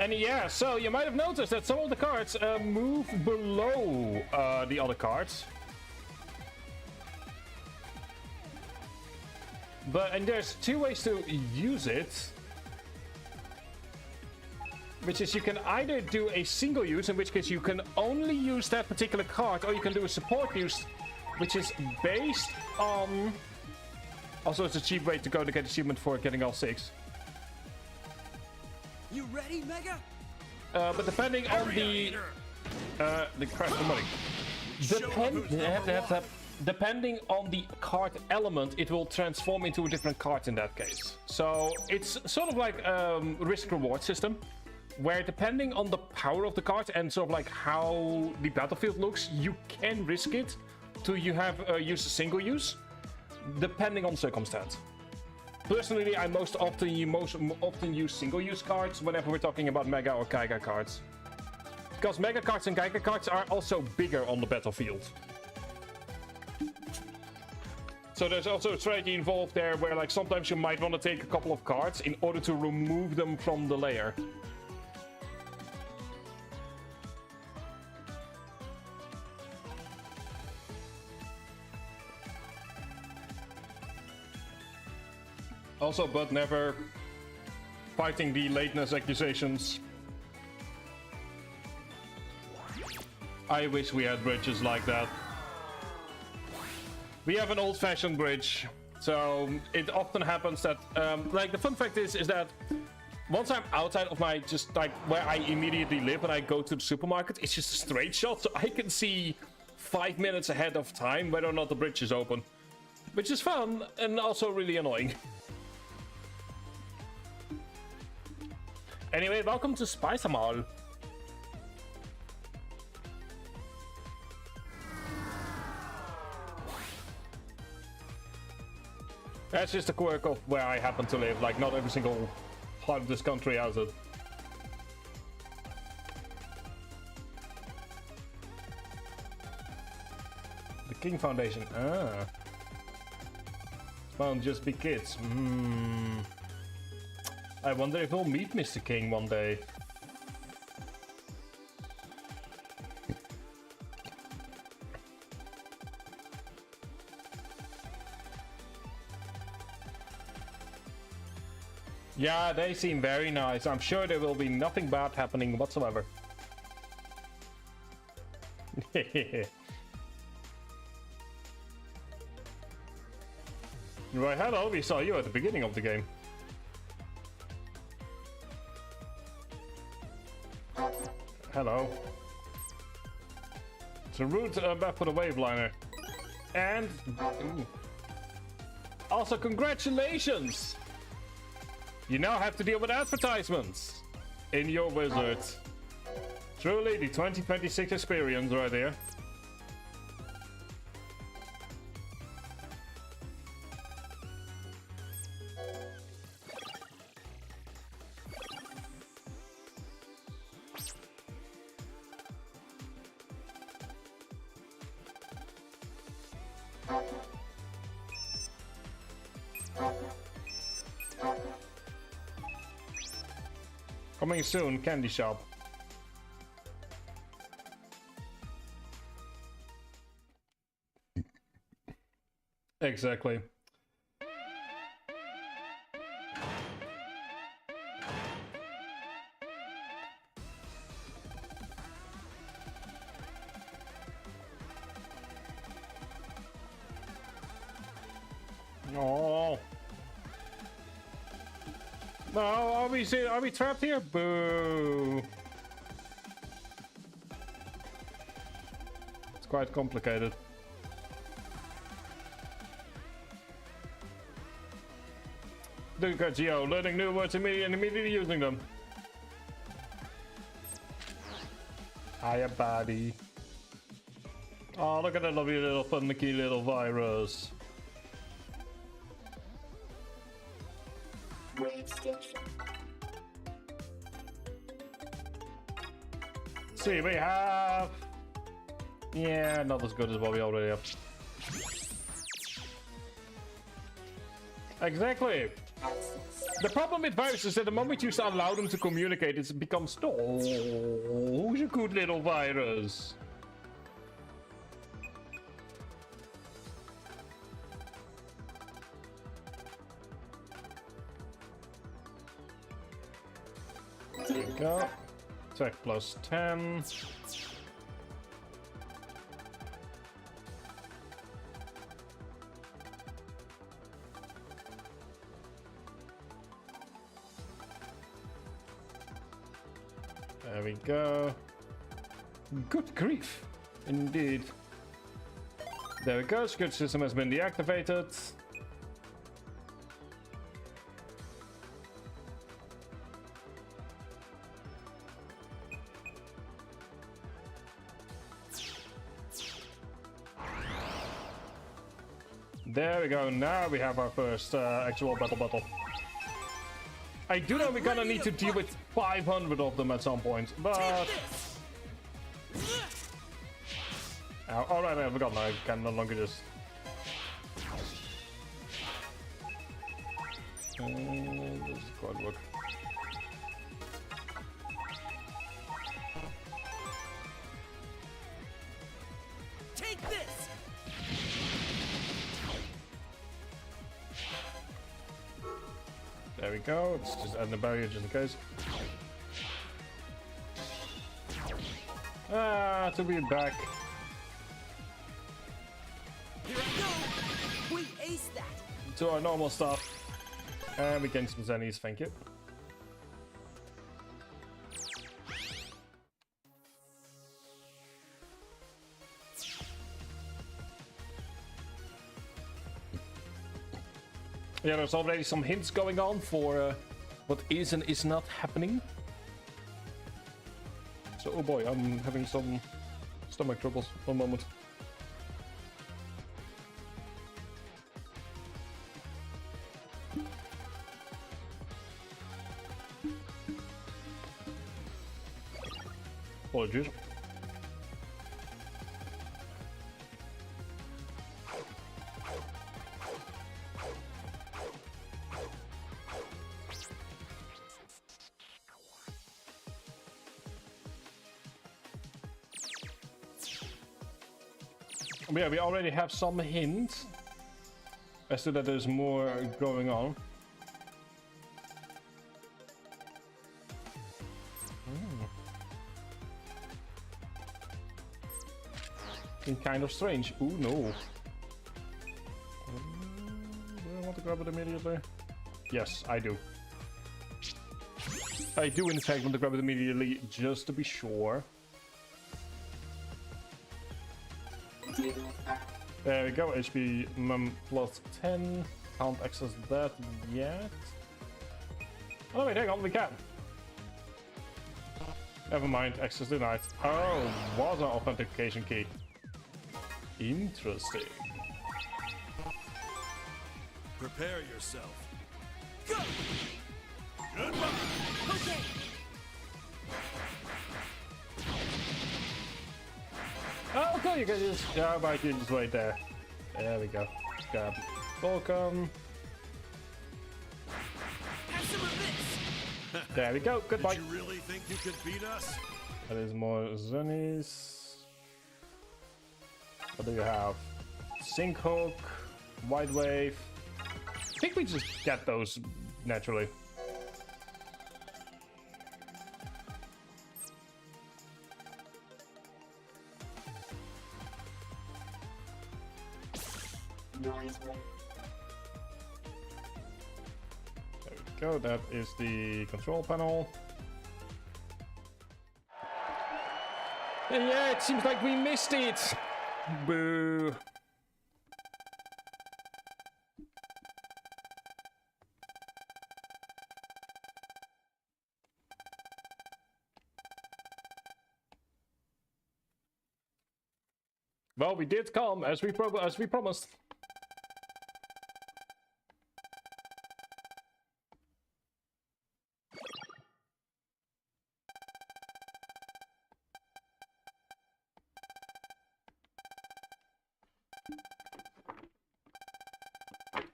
And yeah, so you might have noticed that some of the cards move below the other cards. And there's two ways to use it. Which is, you can either do a single use, in which case you can only use that particular card, or you can do a support use, which is based on... Also, it's a cheap way to go to get achievement for getting all 6. You ready, Mega? But depending on the crash the money. Depending on the card element, it will transform into a different card in that case. So it's sort of like risk-reward system, where depending on the power of the card and sort of like how the battlefield looks, you can risk it to use a single use, depending on circumstance. Personally, I most often use single-use cards whenever we're talking about Mega or Giga cards. Because Mega cards and Giga cards are also bigger on the battlefield. So there's also a strategy involved there where like sometimes you might want to take a couple of cards in order to remove them from the layer. Also, but never fighting the lateness accusations. I wish we had bridges like that. We have an old-fashioned bridge, so it often happens that, like, the fun fact is that once I'm outside of my, just like where I immediately live and I go to the supermarket, it's just a straight shot, so I can see 5 minutes ahead of time whether or not the bridge is open. Which is fun and also really annoying. Anyway, welcome to Spice Mall. That's just a quirk of where I happen to live. Like, not every single part of this country has it. The King Foundation. Ah. Won't just be kids. I wonder if we'll meet Mr. King one day. Yeah, they seem very nice. I'm sure there will be nothing bad happening whatsoever. Right, hello, we saw you at the beginning of the game. Hello. It's a route back for the Waveliner. And... ooh. Also, congratulations! You now have to deal with advertisements in your wizard. Truly the 2026 experience right there. Coming soon, candy shop. Exactly. Oh. No, are we trapped here? Boo. It's quite complicated. Look at Geo, learning new words and immediately using them. Hiya, buddy. Oh, look at that lovely little finicky little virus. See, we have... yeah, not as good as what we already have. Exactly. The problem with viruses is that the moment you allow them to communicate, it becomes... oh, who's a good little virus? There we go. Attack plus 10. There we go. Good grief. Indeed. There we go. Security system has been deactivated. There we go, now we have our first actual battle. I do know we're gonna need to deal with 500 of them at some point, but... oh, alright, I forgot now, I can no longer just... this is quite work. Take this! There we go, let's just add the barrier just in case. Ah, to be back. Here I go! We aced that! To our normal stuff. And we gain some zennies, thank you. Yeah, there's already some hints going on for what is and is not happening. So, oh boy, I'm having some stomach troubles. One moment. Apologies. Yeah, we already have some hints as to that there's more going on. Kind of strange. Ooh, no. Do I want to grab it immediately? Yes, I do. I do, in fact, want to grab it immediately, just to be sure. There we go, HP plus 10. Can't access that yet. Oh wait, hang on, we can. Never mind, access denied. Oh, was an authentication key. Interesting. Prepare yourself. Go! Goodbye! Okay. Oh, okay, you can just... Yeah, but you just wait there. There we go. Grab Volcom. Have some of this. There we go, goodbye. Did you really think you could beat us? That is more Zunnies. What do you have? Sink Hook, Wide Wave. I think we just get those naturally. There we go, that is the control panel. And yeah, it seems like we missed it. Boo. Well, we did come as we promised.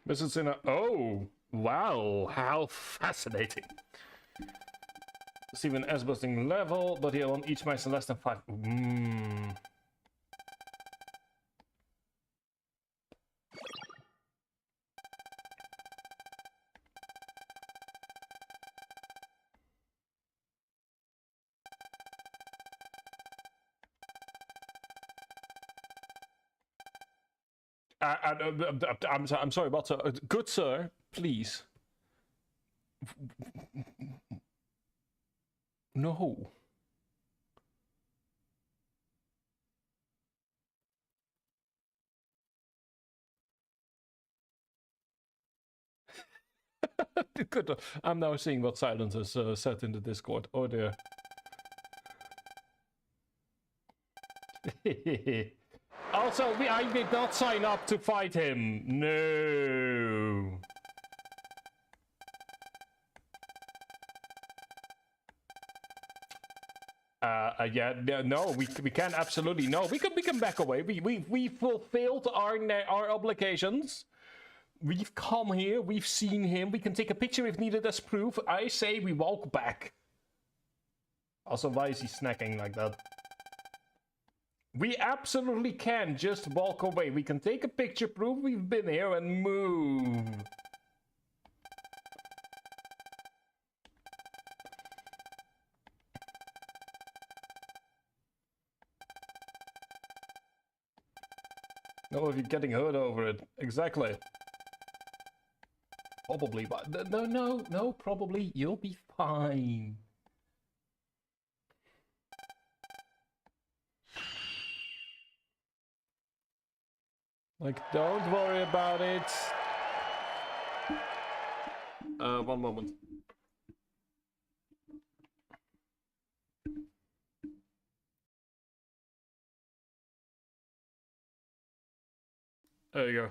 This is in a... Oh, wow, how fascinating. Receive an S-busting level, but heal on each master less than 5. I'm sorry, but good sir, please. No. Good. I'm now seeing what Silence has said in the Discord. Oh dear. Also, I did not sign up to fight him. No. Yeah, no, we can absolutely no. We can back away. We fulfilled our obligations. We've come here. We've seen him. We can take a picture if needed as proof. I say we walk back. Also, why is he snacking like that? We absolutely can just walk away. We can take a picture, prove we've been here, and move. No, if you're getting hurt over it. Exactly. Probably, but no, probably. You'll be fine. Like, don't worry about it. One moment. There you go.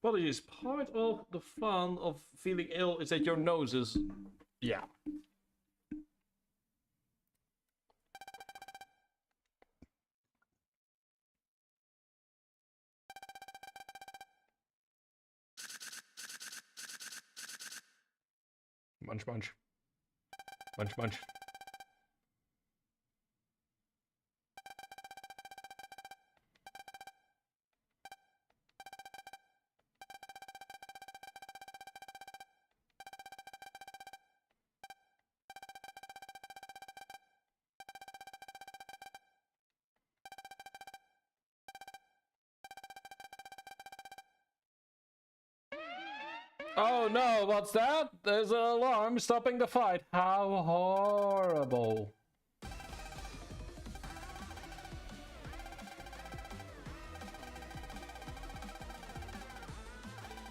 Apologies. Part of the fun of feeling ill is that your nose is... Yeah. Munch, munch. Munch, munch. Oh no, what's that? There's an alarm stopping the fight. How horrible.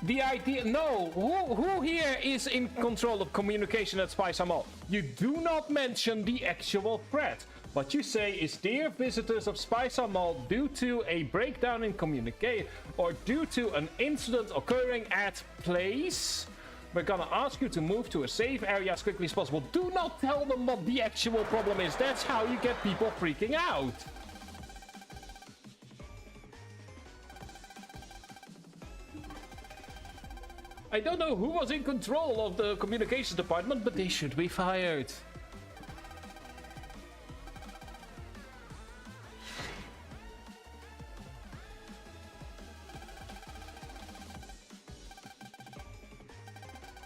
The idea... No! Who here is in control of communication at Spice Mall? You do not mention the actual threat. What you say is, dear visitors of Spice Mall, due to a breakdown in communication or due to an incident occurring at place, we're gonna ask you to move to a safe area as quickly as possible. Do not tell them what the actual problem is. That's how you get people freaking out. I don't know who was in control of the communications department, but they should be fired.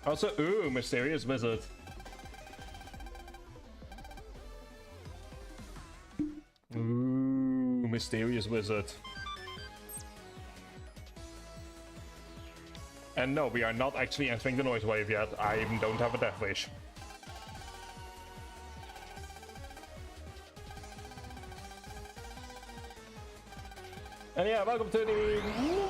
Also, ooh, mysterious wizard. Ooh, mysterious wizard. And no, we are not actually entering the noise wave yet. I even don't have a death wish. And yeah, welcome to the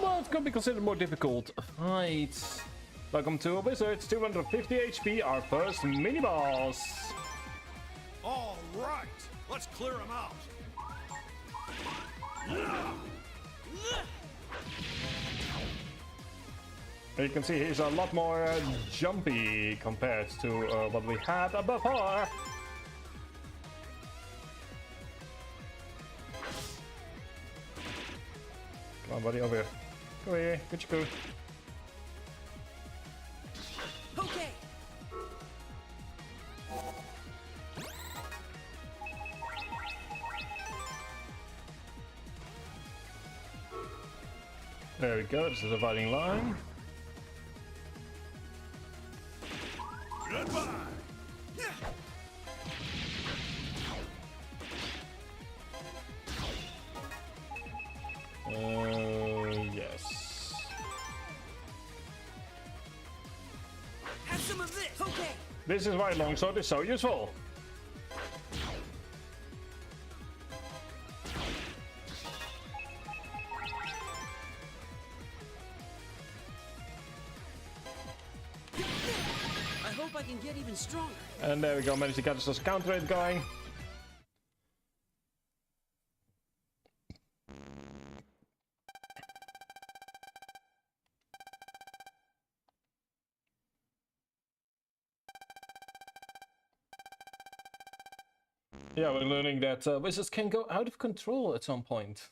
what could be considered more difficult fight. Welcome to Wizards, 250 HP, our first mini boss. All right, let's clear him out. You can see he's a lot more jumpy compared to what we had before. Come on, buddy, over here. Come here, get your food. Okay. There we go, this is a dividing line. Goodbye. Yes. Have some of this. Okay. This is why longsword is so useful. I hope I can get even stronger. And there we go, managed to get us counter rate going. Yeah, we're learning that wizards can go out of control at some point.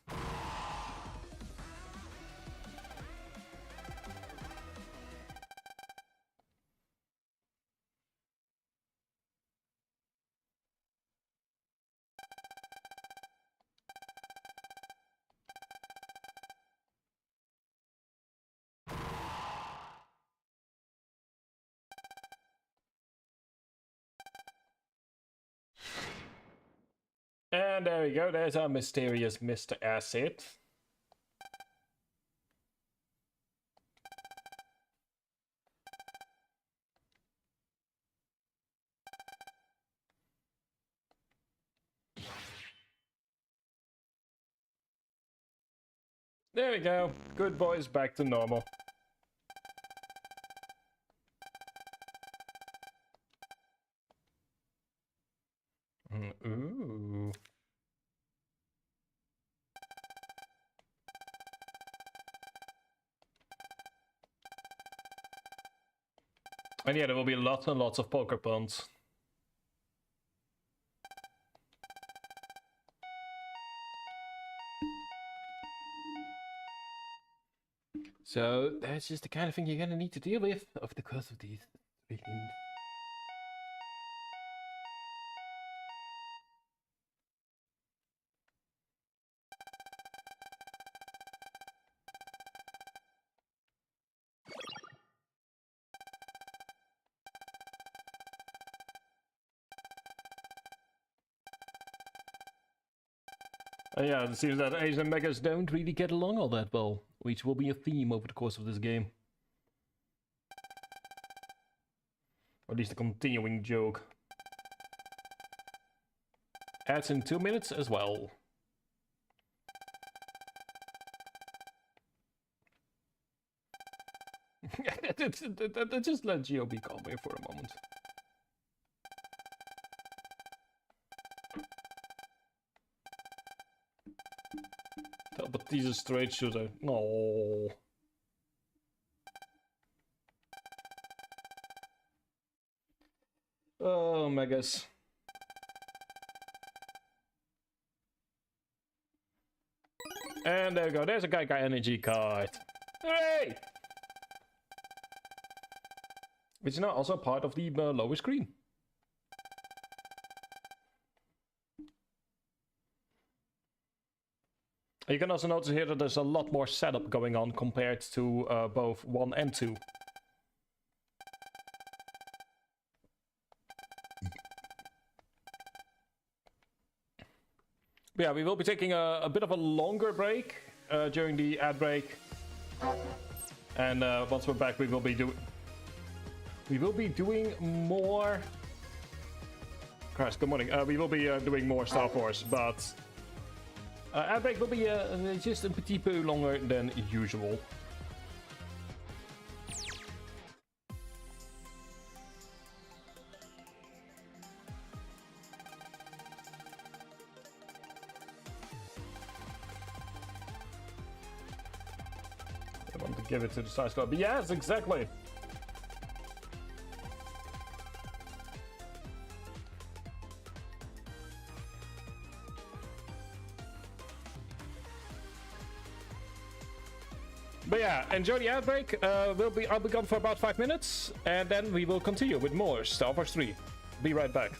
And there we go, there's our mysterious Mr. Acid. There we go, good boys, back to normal. Ooh. And yeah, there will be lots and lots of poker puns. So that's just the kind of thing you're gonna need to deal with over the course of these weekends. Yeah, it seems that Asian megas don't really get along all that well, which will be a theme over the course of this game. Or at least a continuing joke. Ads in 2 minutes as well. Just let Geo be calm here for a moment. But he's a straight shooter. No. Oh, megas. And there we go. There's a Gaikai energy card. Hooray! Which is now also part of the lower screen. You can also notice here that there's a lot more setup going on compared to both 1 and 2. Yeah, we will be taking a bit of a longer break during the ad break. And once we're back, we will be doing more... Christ, good morning. We will be doing more Starforce, but... ad break will be just a petit peu longer than usual. I want to give it to the size club. Yes, exactly. But yeah, enjoy the outbreak. I'll be gone for about 5 minutes, and then we will continue with more Starforce 3. Be right back.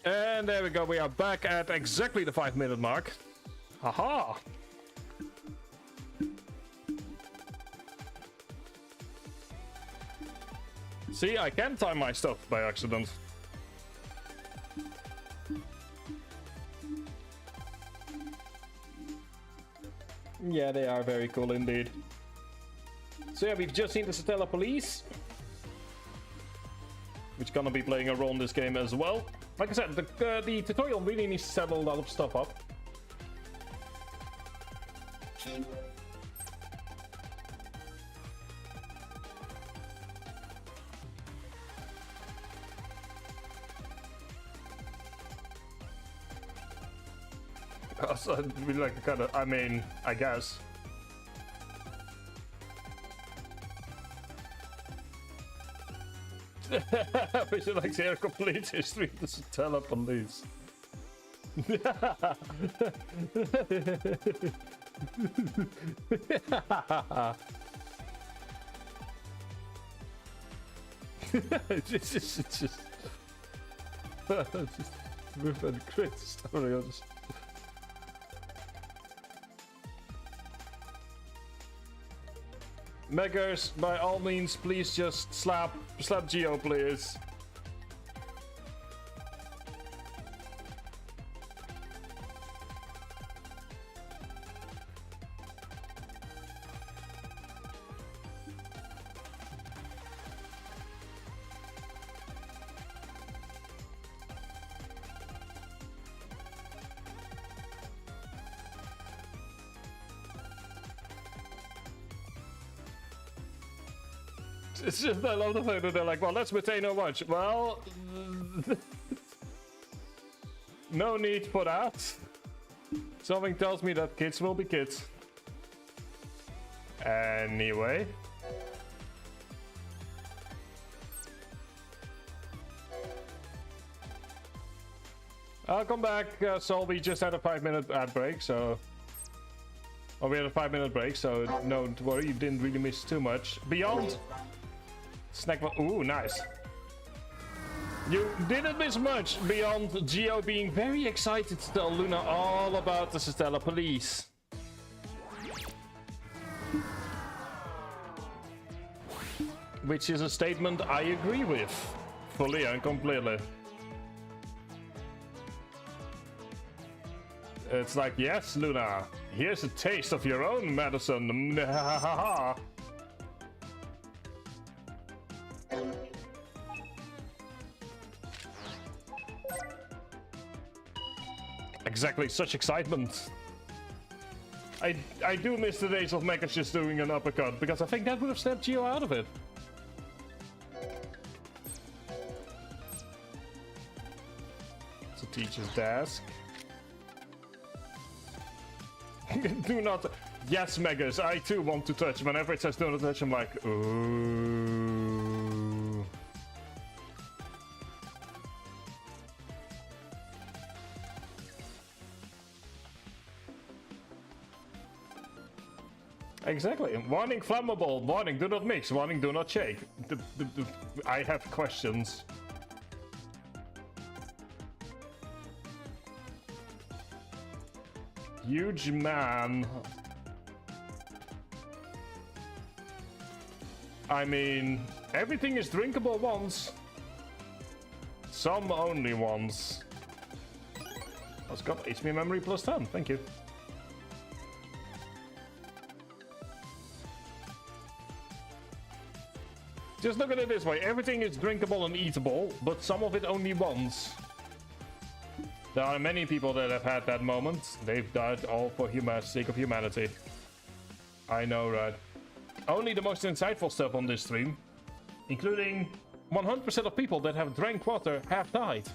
And there we go. We are back at exactly the 5-minute mark. Haha. See, I can time my stuff by accident. Yeah, they are very cool indeed. So yeah, we've just seen the Satella Police, which is gonna be playing a role in this game as well. Like I said, the tutorial really needs to set a lot of stuff up. So I'd really like to kind of, I mean, I guess. We should like to hear a complete history of the Satella Police. It's just with a great story. Meggers, by all means, please just slap Geo, please. It's just, I love the fact that they're like, well, let's retain our watch. Well, no need for that. Something tells me that kids will be kids. Anyway. I'll come back, Sol. We just had a 5-minute ad break, so... Oh, we had a 5-minute break, so no, don't worry, you didn't really miss too much. Beyond... Snack. Ooh, nice. You didn't miss much beyond Geo being very excited to tell Luna all about the Satella Police. Which is a statement I agree with. Fully and completely. It's like, yes, Luna, here's a taste of your own medicine. Exactly, such excitement. I do miss the days of Mecha just doing an uppercut, because I think that would have snapped Geo out of it. It's a teacher's desk. Do not... Yes, Megas, I too want to touch. Whenever it says do not touch, I'm like, ooh. Exactly. Warning flammable. Warning do not mix. Warning do not shake. I have questions. Huge man. I mean, everything is drinkable once. Some only once. I've got HP memory plus 10. Thank you. Just look at it this way. Everything is drinkable and eatable, but some of it only once. There are many people that have had that moment. They've died all for sake of humanity. I know, right? Only the most insightful stuff on this stream, including 100% of people that have drank water, have died.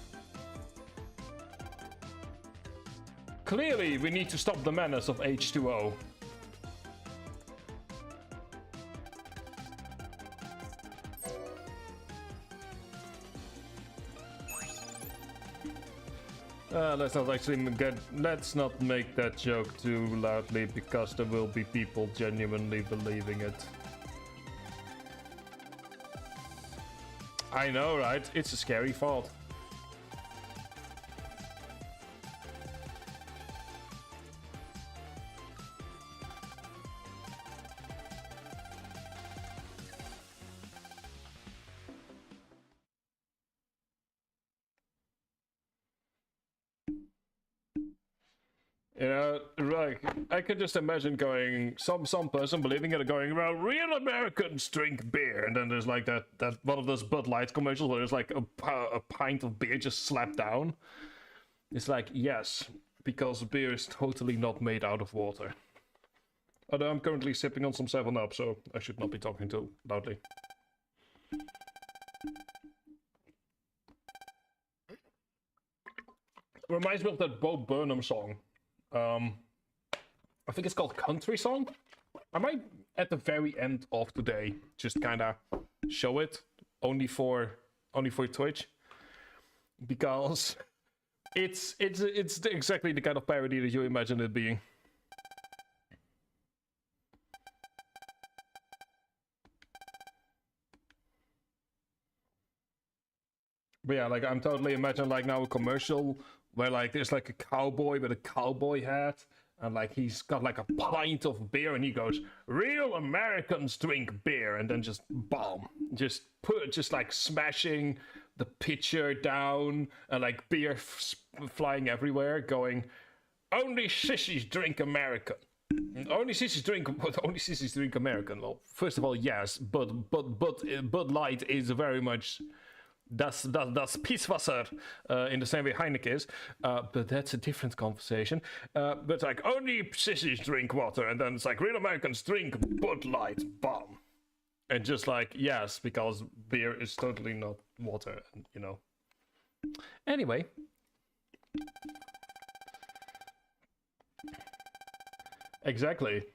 Clearly, we need to stop the menace of H2O. Let's not make that joke too loudly, because there will be people genuinely believing it. I know, right? It's a scary thought. You know, like I could just imagine going some person believing it, going, well, real Americans drink beer, and then there's like that one of those Bud Light commercials where there's like a pint of beer just slapped down. It's like, yes, because beer is totally not made out of water. Although I'm currently sipping on some 7-Up, so I should not be talking too loudly. Reminds me of that Bo Burnham song. I think it's called Country Song. I might, at the very end of today, just kind of show it only for Twitch, because it's exactly the kind of parody that you imagine it being. But yeah, like I'm totally imagining like now a commercial where like there's like a cowboy with a cowboy hat, and like he's got like a pint of beer, and he goes, "Real Americans drink beer," and then just bomb, just like smashing the pitcher down, and like beer flying everywhere, going, "Only sissies drink American. Only sissies drink American." Well, first of all, yes, but Bud Light is very much. Das Pisswasser, in the same way Heineken is, but that's a different conversation. But like, only sissies drink water, and then it's like, real Americans drink Bud Light, bomb. And just like, yes, because beer is totally not water, you know. Anyway. Exactly.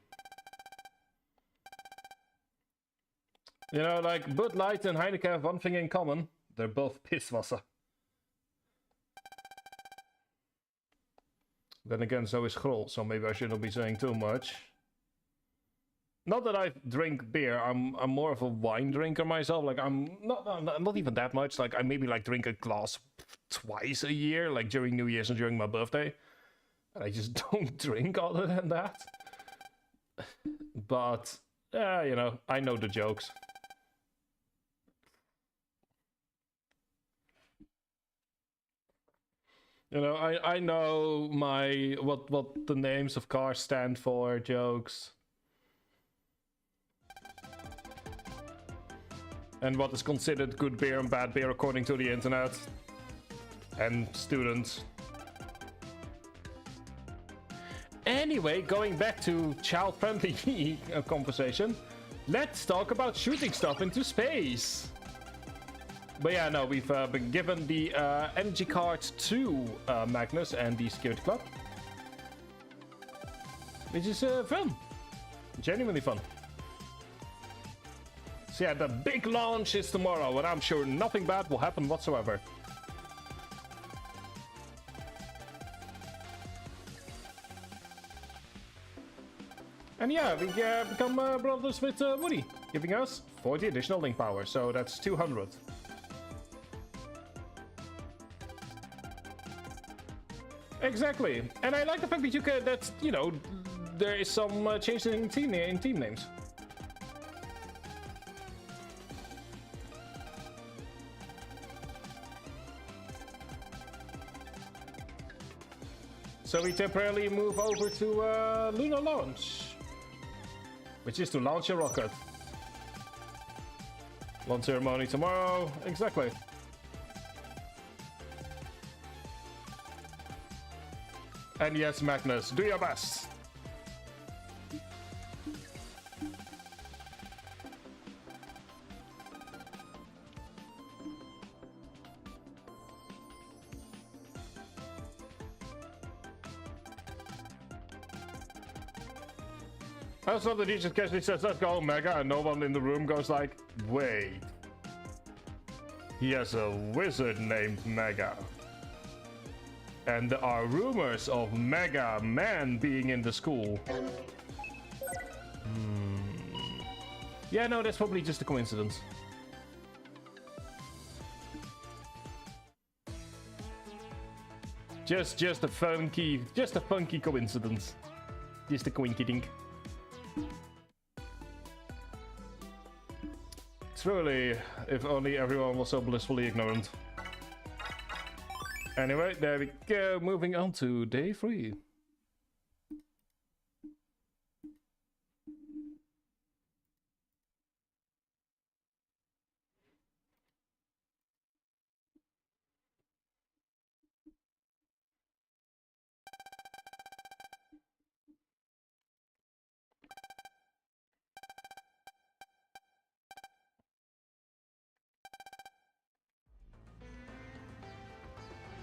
You know, like, Bud Light and Heineken have one thing in common. They're both Pisswasser. Then again, so is Grol, so maybe I shouldn't be saying too much. Not that I drink beer, I'm more of a wine drinker myself. Like, I'm not even that much. Like, I maybe like drink a glass twice a year, like during New Year's and during my birthday. And I just don't drink other than that. But, you know, I know the jokes. You know, I know my what the names of cars stand for jokes. And what is considered good beer and bad beer according to the internet. And students. Anyway, going back to child-friendly conversation, let's talk about shooting stuff into space. But yeah, no, we've been given the energy cards to Magnus and the Security Club. Which is fun. Genuinely fun. So yeah, the big launch is tomorrow, and I'm sure nothing bad will happen whatsoever. And yeah, we become brothers with Woody, giving us 40 additional link power, so that's 200. Exactly, and I like the fact that you can, that, you know, there is some change in team names. So we temporarily move over to lunar launch, which is to launch a rocket. Launch ceremony tomorrow, exactly. And yes, Magnus, do your best. I saw the teacher casually says, "Let's go, Mega," and no one in the room goes like, "Wait. He has a wizard named Mega. And there are rumors of Mega Man being in the school." Yeah, no, that's probably just a coincidence. Just a funky coincidence. Just a coinky-dink. Truly, if only everyone was so blissfully ignorant. Anyway, there we go. Moving on to day 3.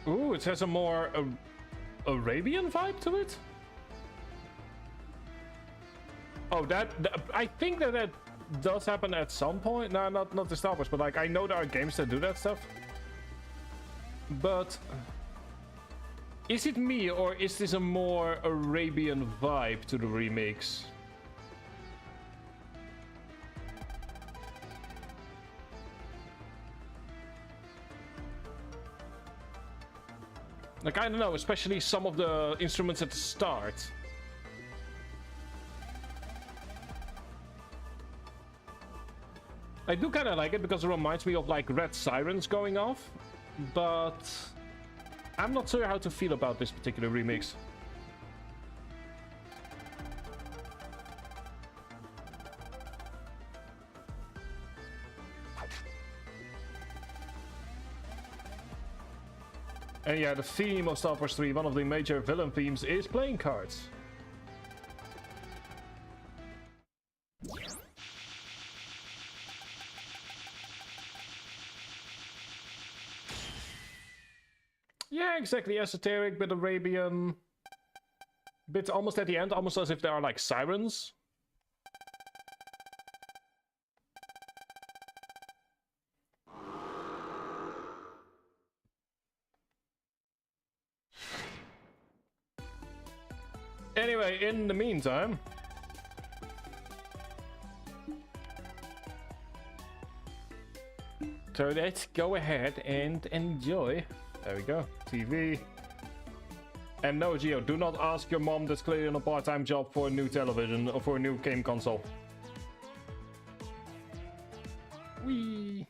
Ooh, it has a more Arabian vibe to it. Oh, I think that does happen at some point. No, not the Starforce, but like I know there are games that do that stuff. But is it me, or is this a more Arabian vibe to the remix? Like, I don't know, especially some of the instruments at the start. I do kind of like it because it reminds me of like red sirens going off, but I'm not sure how to feel about this particular remix. And yeah, the theme of Starforce 3, one of the major villain themes, is playing cards. Yeah, exactly. Esoteric, bit Arabian. Bit almost at the end, almost as if there are like sirens. Anyway, in the meantime, so let's go ahead and enjoy. There we go, TV. And no, Gio, do not ask your mom that's clearly on a part-time job for a new television or for a new game console. Whee!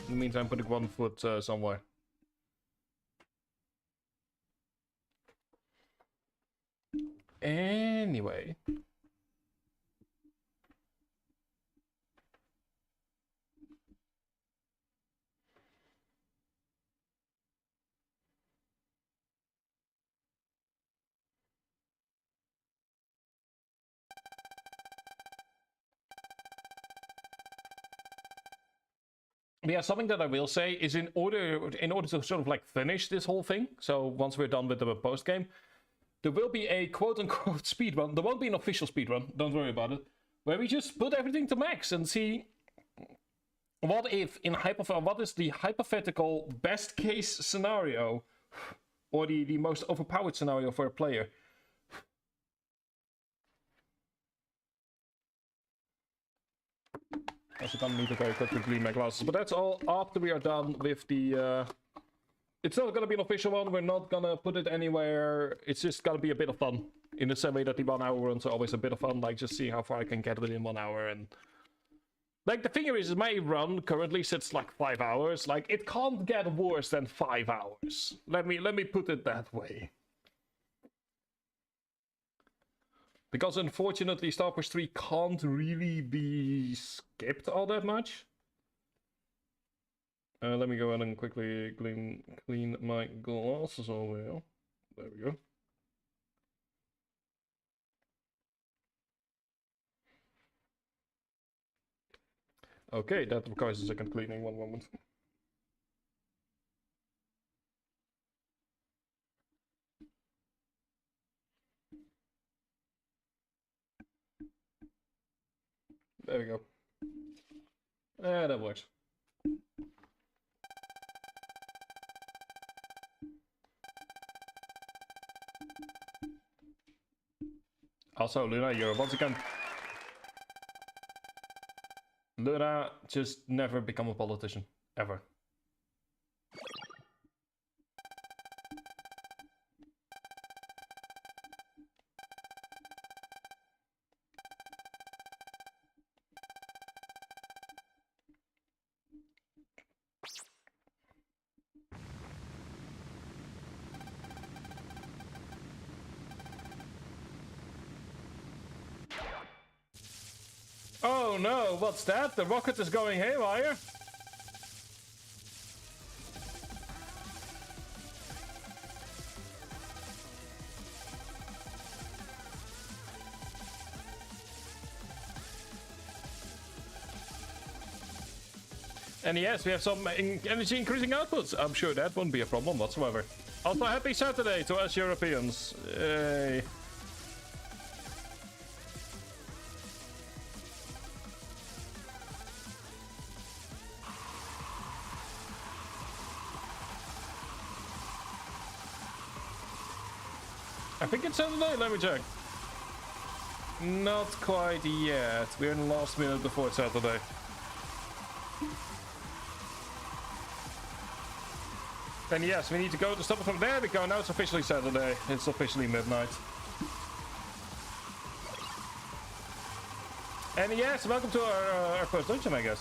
In the meantime, putting one foot somewhere. Anyway. Yeah, something that I will say is in order to sort of like finish this whole thing, so once we're done with the post game, there will be a quote-unquote speedrun. There won't be an official speedrun, don't worry about it, where we just put everything to max and see what if what is the hypothetical best case scenario, or the most overpowered scenario for a player. Also gonna need to very quickly clean my glasses, but that's all after we are done with the it's not gonna be an official one, we're not gonna put it anywhere, it's just gonna be a bit of fun. In the same way that the 1 hour runs are always a bit of fun, like just see how far I can get within 1 hour. And like the thing is my run currently sits like 5 hours, like it can't get worse than 5 hours. Let me put it that way. Because unfortunately Starforce 3 can't really be skipped all that much. Let me go ahead and quickly clean my glasses over here. There we go. Okay, that requires a second cleaning, one moment. There we go. That works. Also, Luna, you're once again... Luna, just never become a politician. Ever. Oh no, what's that? The rocket is going haywire. And yes, we have some energy increasing outputs. I'm sure that won't be a problem whatsoever. Also, happy Saturday to us Europeans. Yay. I think it's Saturday, let me check. Not quite yet. We're in the last minute before it's Saturday. Then yes, we need to go to stop it from there. We go. Now it's officially Saturday. It's officially midnight. And yes, welcome to our first dungeon, I guess.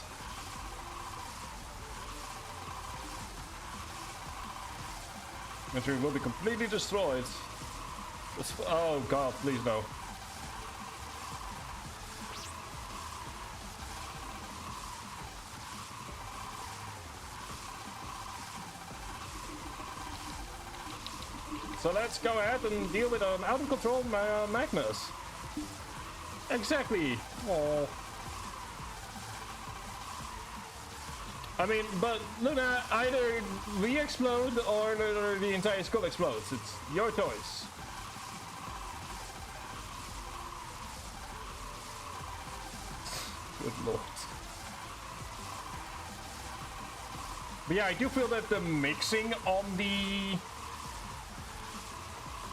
Which we will be completely destroyed. Oh god, please no. So let's go ahead and deal with an out of control Magnus. Exactly. Oh. I mean, but Luna, either we explode or the entire skull explodes. It's your choice. Good lord. But yeah, I do feel that the mixing on the...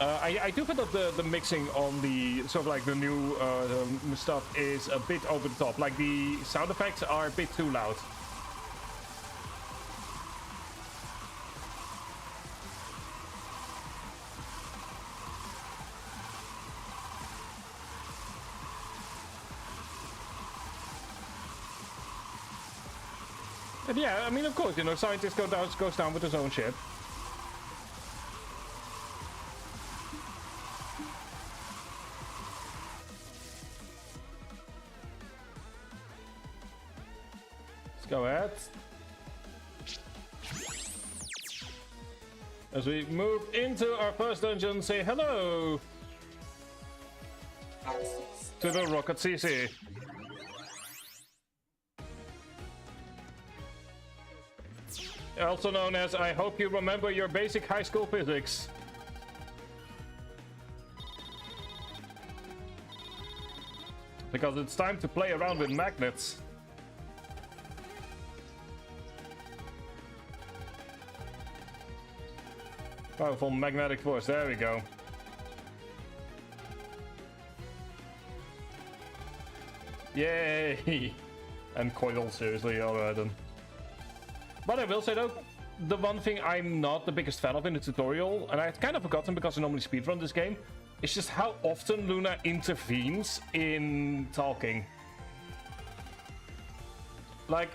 I do feel that the mixing on the sort of like the new stuff is a bit over the top. Like the sound effects are a bit too loud. And yeah, I mean, of course, you know, scientist goes down with his own ship. Go ahead. As we move into our first dungeon, say hello to the Rocket CC. Also known as, I hope you remember your basic high school physics. Because it's time to play around with magnets. Powerful magnetic force, there we go. Yay! And coil, seriously, alright then. But I will say though, the one thing I'm not the biggest fan of in the tutorial, and I had kind of forgotten because I normally speedrun this game, is just how often Luna intervenes in talking. Like,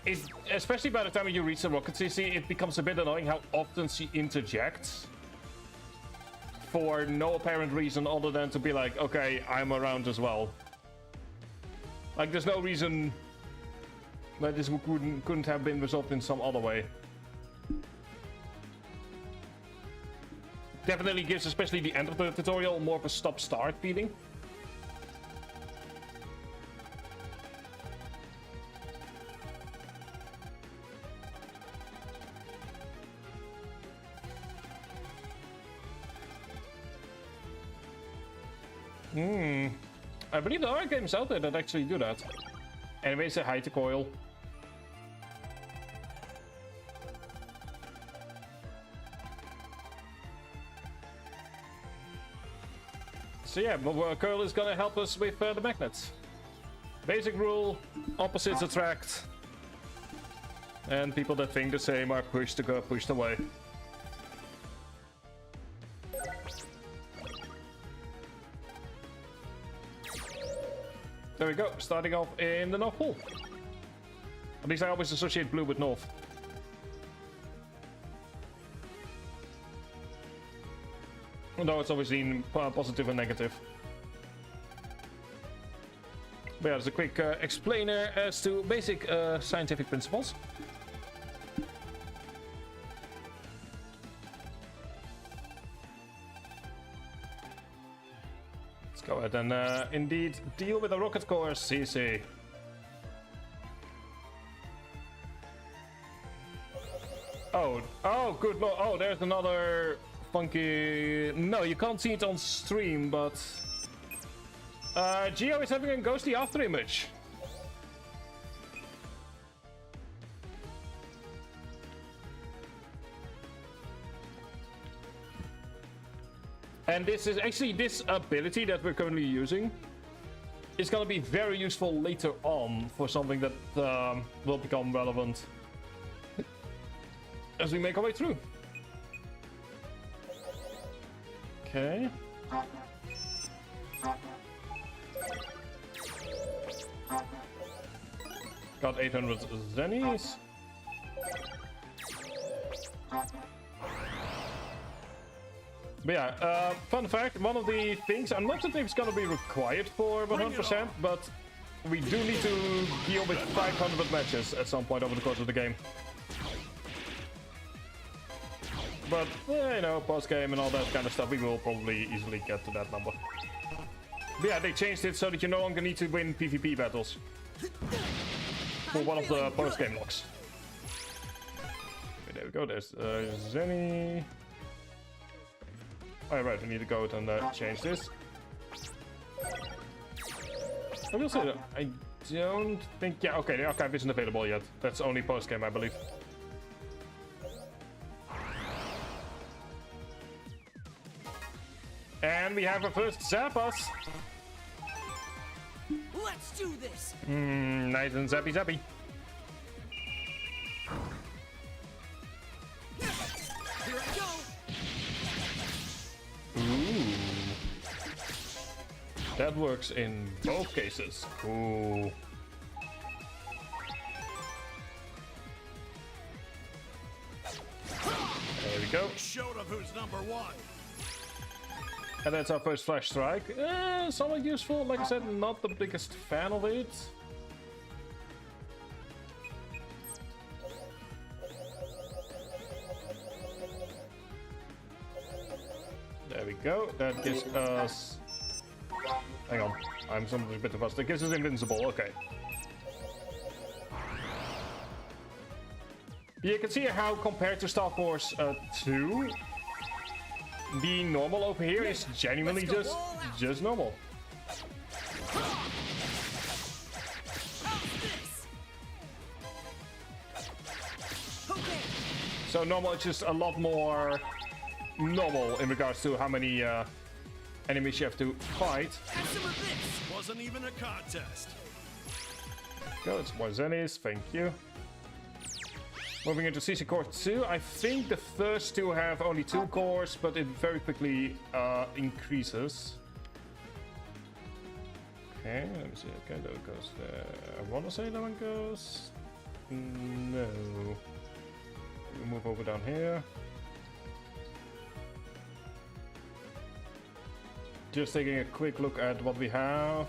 especially by the time you reach the Rocket CC, it becomes a bit annoying how often she interjects. For no apparent reason other than to be like, okay, I'm around as well. Like, there's no reason that this couldn't have been resolved in some other way. Definitely gives, especially the end of the tutorial, more of a stop-start feeling. I believe there are games out there that actually do that. Anyway, say hi to Coil. So yeah, Coil is gonna help us with the magnets. Basic rule, opposites attract. And people that think the same are pushed away. There we go, starting off in the North Pole. At least I always associate blue with North. Although it's obviously in positive and negative. But yeah, there's a quick explainer as to basic scientific principles. Go ahead and indeed deal with the rocket core CC. Oh, good lord. Oh, there's another funky... No, you can't see it on stream, but... Geo is having a ghostly after image. And this is actually this ability that we're currently using is going to be very useful later on for something that will become relevant as we make our way through. Okay. Got 800 zennies. But yeah, fun fact, one of the things, I'm not sure if it's gonna be required for 100%, but we do need to deal with 500 matches at some point over the course of the game. But, you know, post-game and all that kind of stuff, we will probably easily get to that number. But yeah, they changed it so that you no longer need to win PvP battles for one of the post-game locks. Okay, there we go, there's Zenny. Oh, right, we need to go and change this. I will say that I don't think... Yeah, okay, the archive isn't available yet. That's only post-game, I believe. And we have our first Zappas. Let's do this. Nice and zappy zappy. Here I go. Ooh. That works in both cases. Ooh. There we go. Showed of who's number one. And that's our first flash strike. Somewhat useful. Like I said, not the biggest fan of it. There we go. That gives us... Hang on. I'm something a bit of us. That gives us invincible. Okay. You can see how compared to Starforce 2, the normal over here is genuinely just normal. So normal is just a lot more normal in regards to how many enemies you have to fight. Wasn't even a contest. Go, it's more zennies, thank you. Moving into CC Core 2, I think the first two have only 2 cores, but it very quickly increases. Okay, let me see. Okay, that goes there. I want to say that one goes... No. We'll move over down here. Just taking a quick look at what we have.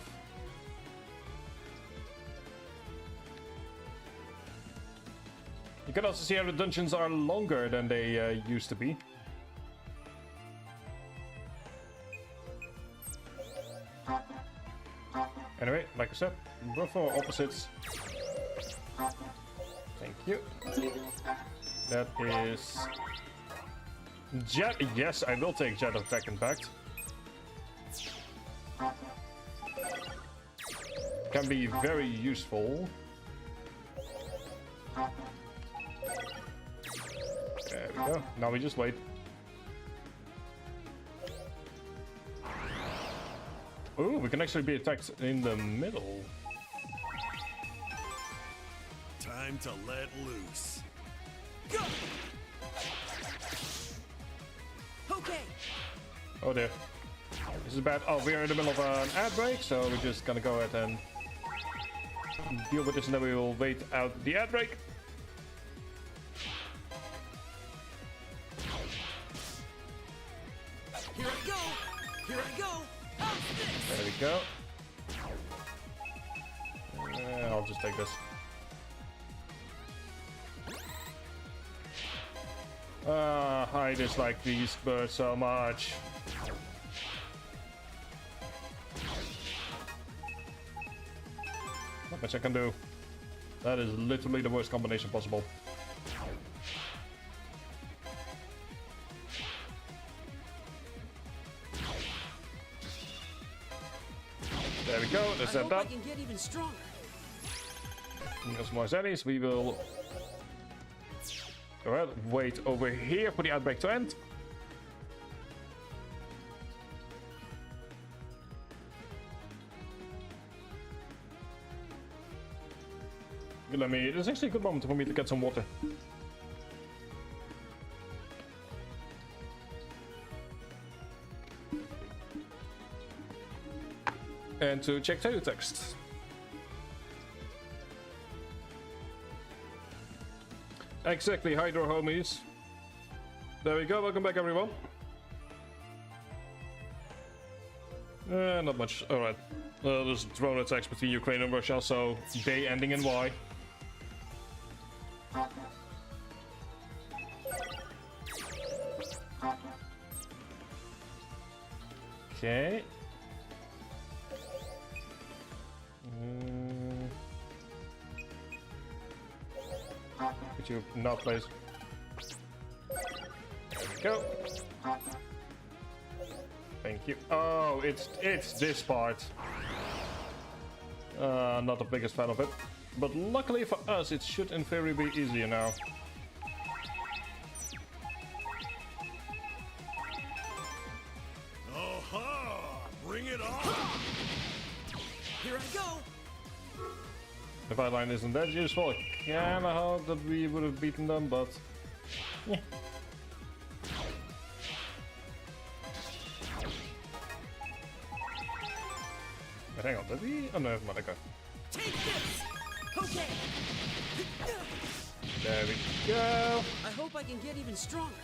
You can also see how the dungeons are longer than they used to be. Anyway, like I said, both are opposites. Thank you. That is... Jet. Yes, I will take Jet Attack Impact. Can be very useful. There we go. Now we just wait. Ooh, we can actually be attacked in the middle. Time to let loose. Go. Okay. Oh dear. This is bad. Oh, we're in the middle of an ad break, so we're just gonna go ahead and deal with this, and then we will wait out the ad break. Here I go. Here I go. There we go. I'll just take this. I dislike these birds so much. Not much I can do. That is literally the worst combination possible. There we go. That's I that hope I done. can get even stronger. There's more zombies. We will. Alright, wait over here for the outbreak to end. Let me. It's actually a good moment for me to get some water. And to check teletext. Exactly, Hydro homies. There we go, welcome back everyone. Not much, alright. There's drone attacks between Ukraine and Russia, so day ending in Y. Okay. Could you not, please? There we go. Thank you. Oh, it's this part. Not the biggest fan of it, but luckily for us, it should in theory be easier now. Aha! Bring it on! Here I go. The fight line isn't that useful. I kinda hope that we would have beaten them, but yeah. But hang on, did we? Oh no, never mind, okay. Take this. Okay. There we go. I hope I can get even stronger.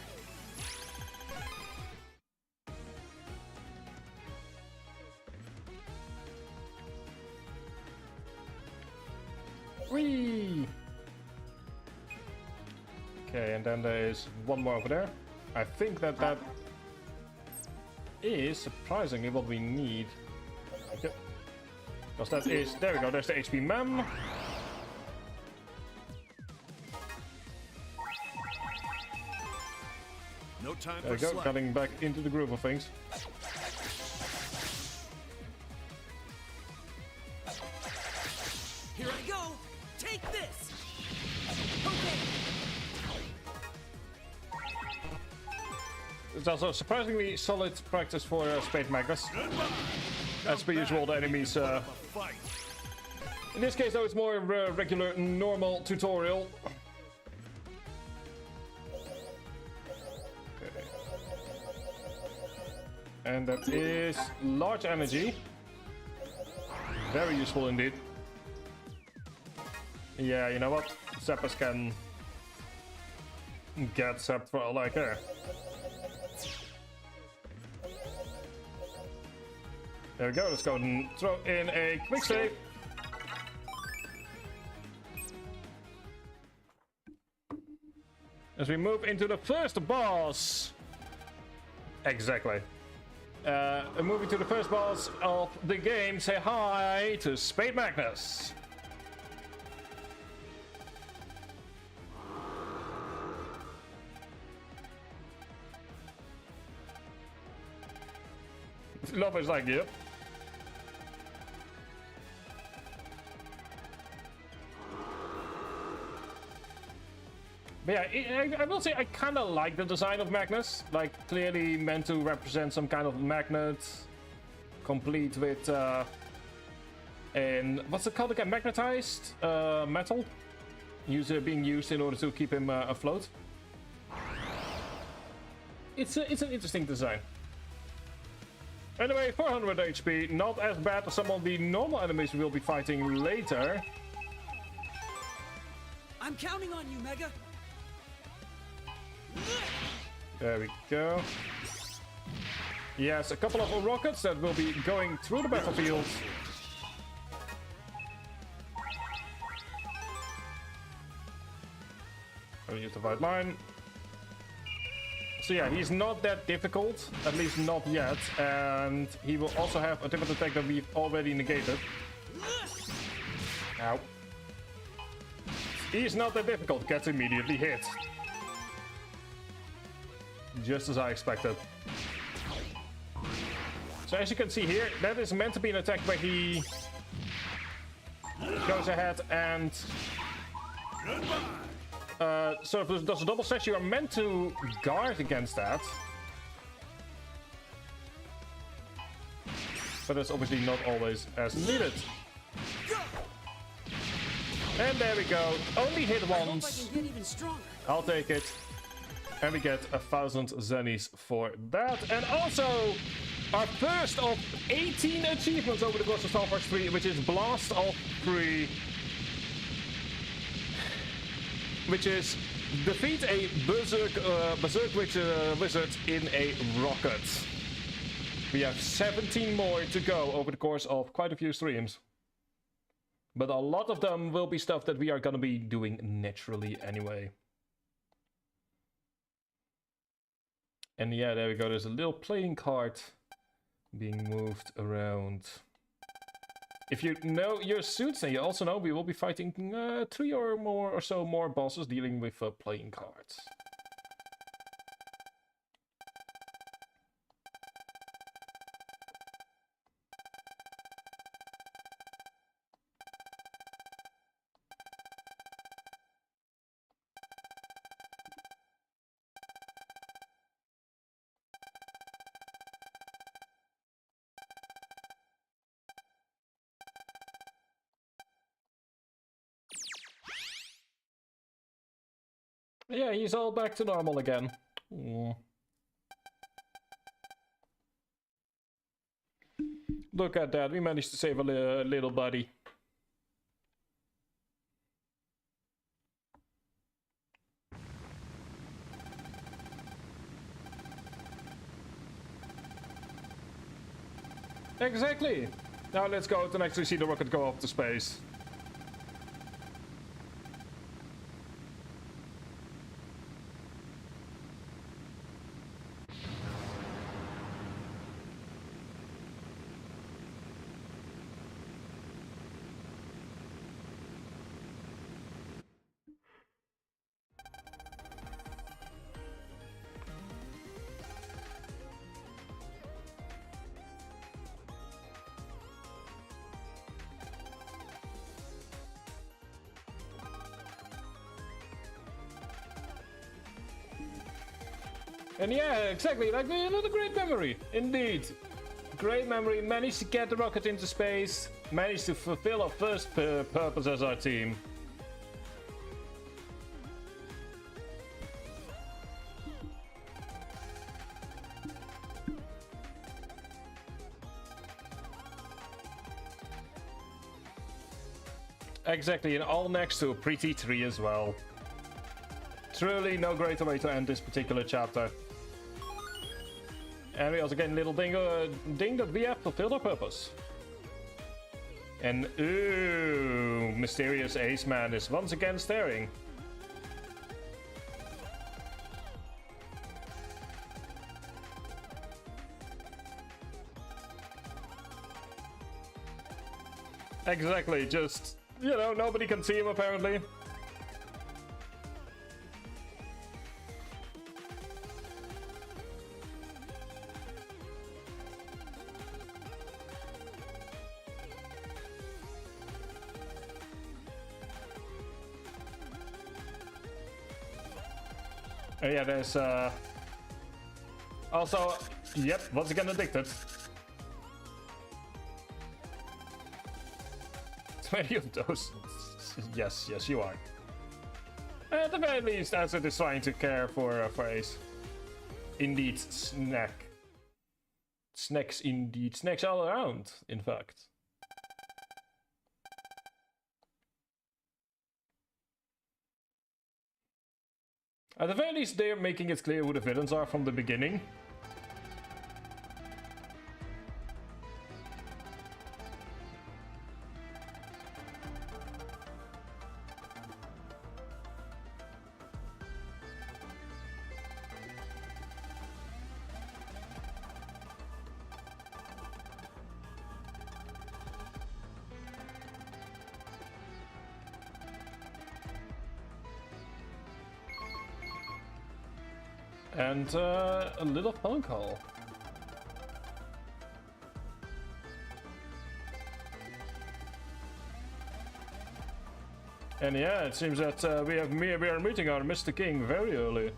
Whee! Okay, and then there is one more over there. I think that is surprisingly what we need. Yep. Because that is, there we go, there's the HP mem. No time There we for go, slack. getting back into the groove of things. Here I go. Take this. Okay. It's also surprisingly solid practice for Spade Magnus. Goodbye. As per usual, the enemies. A fight. In this case, though, it's more regular, normal tutorial. Okay. And that is large energy. Very useful indeed. Yeah, you know what? Zappers can get zapped for all I care. There we go, let's go and throw in a quick save. As we move into the first boss. Exactly. Moving to the first boss of the game, say hi to Spade Magnus. Love is like, yep. But yeah, I will say I kind of like the design of Magnus. Like, clearly meant to represent some kind of magnet, complete with, and what's it called again? Magnetized metal, being used in order to keep him afloat. It's an interesting design. Anyway, 400 HP, not as bad as some of the normal enemies we will be fighting later. I'm counting on you, Mega. There we go. Yes, a couple of rockets that will be going through the battlefield. I'll use the white line. So yeah, he's not that difficult, at least not yet, and he will also have a different attack that we've already negated. Ow. He's not that difficult, gets immediately hit. Just as I expected. So as you can see here, that is meant to be an attack where he goes ahead and sort of does a double slash. You are meant to guard against that. But that's obviously not always as needed. And there we go. Only hit once. I can get even stronger. I'll take it. And we get 1,000 zennies for that. And also, our first of 18 achievements over the course of Starforce 3, which is Blast Off 3. Which is defeat a berserk wizard in a rocket. We have 17 more to go over the course of quite a few streams. But a lot of them will be stuff that we are gonna be doing naturally anyway. And yeah, there we go. There's a little playing card being moved around. If you know your suits, then you also know we will be fighting 3 or so more bosses dealing with playing cards. Yeah, he's all back to normal again. Aww. Look at that, we managed to save a little buddy. Exactly! Now let's go out and actually see the rocket go up to space. And yeah, exactly, like another great memory, indeed. Great memory, managed to get the rocket into space, managed to fulfill our first purpose as our team. Exactly, and all next to a pretty tree as well. Truly no greater way to end this particular chapter. And we also get a little ding that we have fulfilled our purpose. And ooh, mysterious Ace Man is once again staring. Exactly, just, you know, nobody can see him apparently. Yeah, there's also, yep, once again addicted. Many of those. Yes, you are. At the very least, Acid is trying to care for Ace. Indeed, snack. Snacks indeed. Snacks all around, in fact. At the very least, they're making it clear who the villains are from the beginning. And a little phone call. And yeah, it seems that we are meeting our Mr. King very early.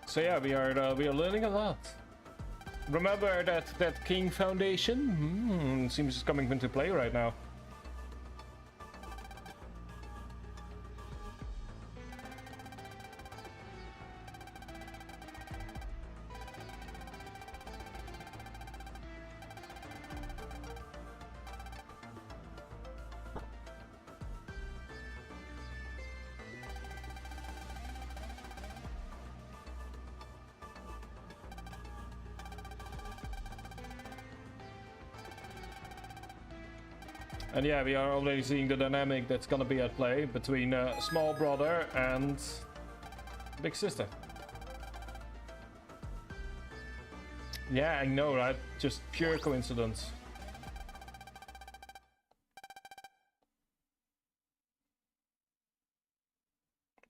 So yeah, we are learning a lot. Remember that King Foundation? Seems it's coming into play right now. And yeah, we are already seeing the dynamic that's gonna be at play between small brother and big sister. Yeah, I know, right? Just pure coincidence.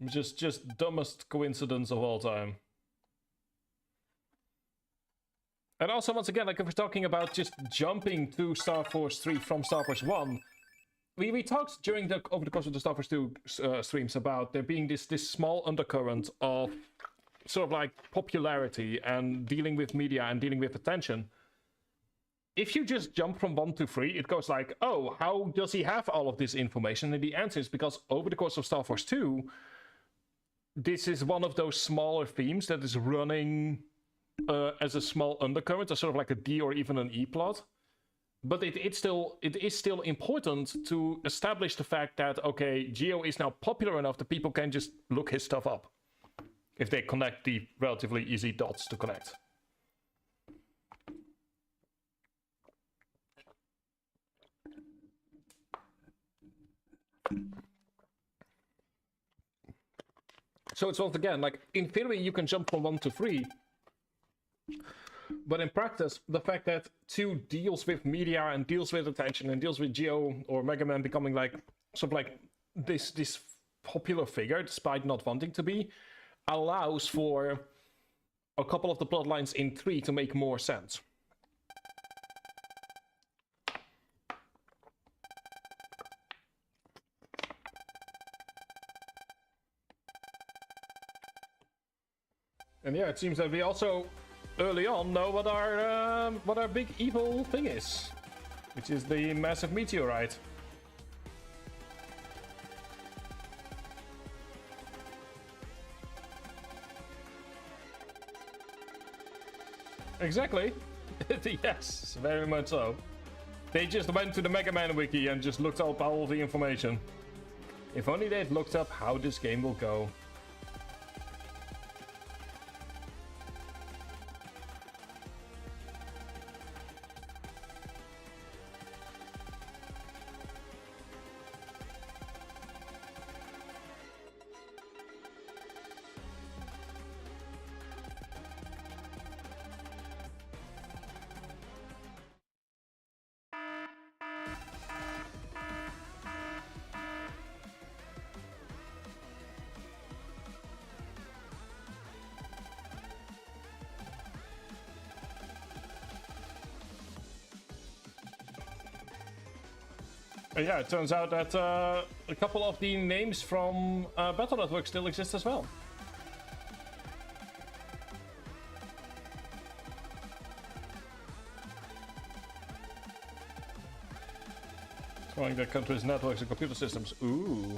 Just dumbest coincidence of all time. And also, once again, like if we're talking about just jumping to Starforce 3 from Starforce 1, we talked over the course of the Starforce 2 streams about there being this small undercurrent of sort of like popularity and dealing with media and dealing with attention. If you just jump from 1 to 3, it goes like, oh, how does he have all of this information? And the answer is because over the course of Starforce 2, this is one of those smaller themes that is running as a small undercurrent, a sort of like a D or even an E plot. But it is still important to establish the fact that, okay, Geo is now popular enough that people can just look his stuff up if they connect the relatively easy dots to connect. So it's once again, like, in theory you can jump from 1 to 3, but in practice, the fact that 2 deals with media and deals with attention and deals with Geo or Mega Man becoming like sort of like this popular figure, despite not wanting to be, allows for a couple of the plot lines in 3 to make more sense. And yeah, it seems that we also early on know what our big evil thing is, which is the massive meteorite. Exactly. Yes, very much so. They just went to the Mega Man wiki and just looked up all the information. If only they'd looked up how this game will go. Yeah, it turns out that a couple of the names from Battle Network still exist as well. Calling their countries, networks, and computer systems. Ooh.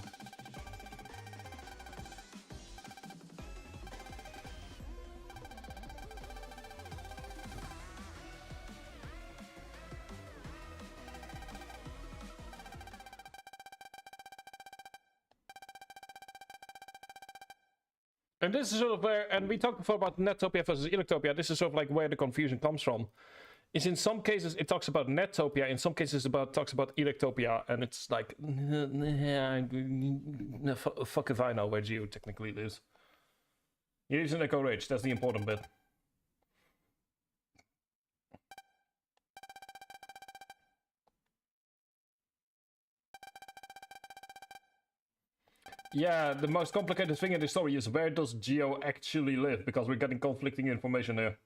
And this is sort of where, and we talked before about Netopia versus Electopia, this is sort of like where the confusion comes from. is in some cases it talks about Nettopia, in some cases talks about Electopia, and it's like, fuck if I know where Geo technically lives. He lives in Echo Ridge, that's the important bit. Yeah, the most complicated thing in this story is where does Geo actually live, because we're getting conflicting information here.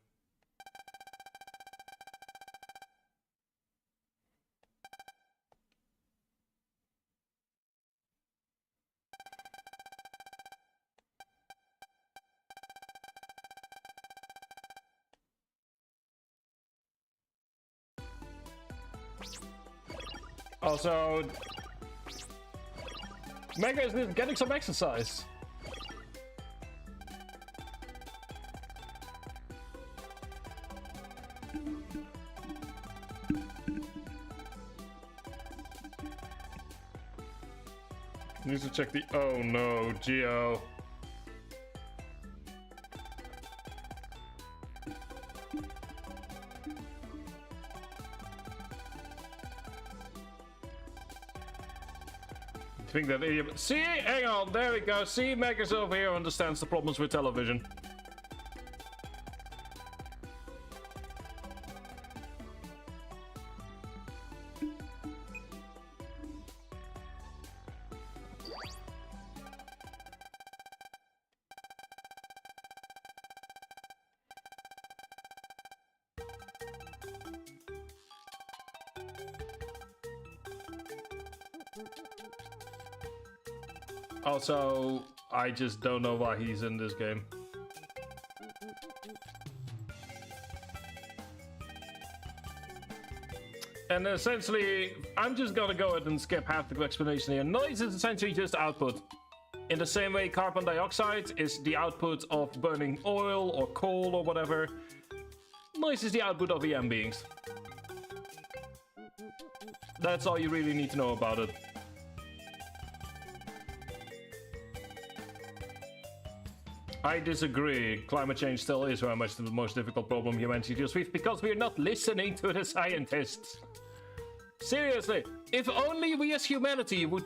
Also, Mega is getting some exercise. Needs to check the. Oh no, Geo. I think that idiot. See, hang on, there we go. See, Megas over here understands the problems with television. Also, I just don't know why he's in this game. And essentially, I'm just gonna go ahead and skip half the explanation here. Noise is essentially just output. In the same way carbon dioxide is the output of burning oil or coal or whatever, noise is the output of EM beings. That's all you really need to know about it. I disagree. Climate change still is very much the most difficult problem humanity deals with because we're not listening to the scientists. Seriously, if only we as humanity would...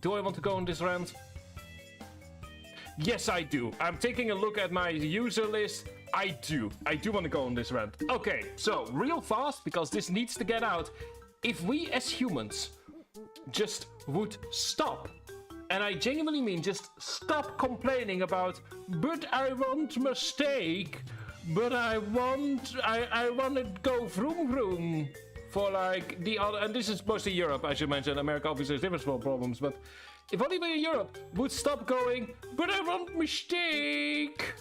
Do I want to go on this rant? Yes, I do. I'm taking a look at my user list. I do want to go on this rant. Okay, so real fast, because this needs to get out. If we as humans just would stop, and I genuinely mean just stop complaining about, but I want mistake, but I want to go vroom vroom for like the other, and this is mostly Europe, as you mentioned. America obviously has different problems, but if only we in Europe would stop going, but I want mistake.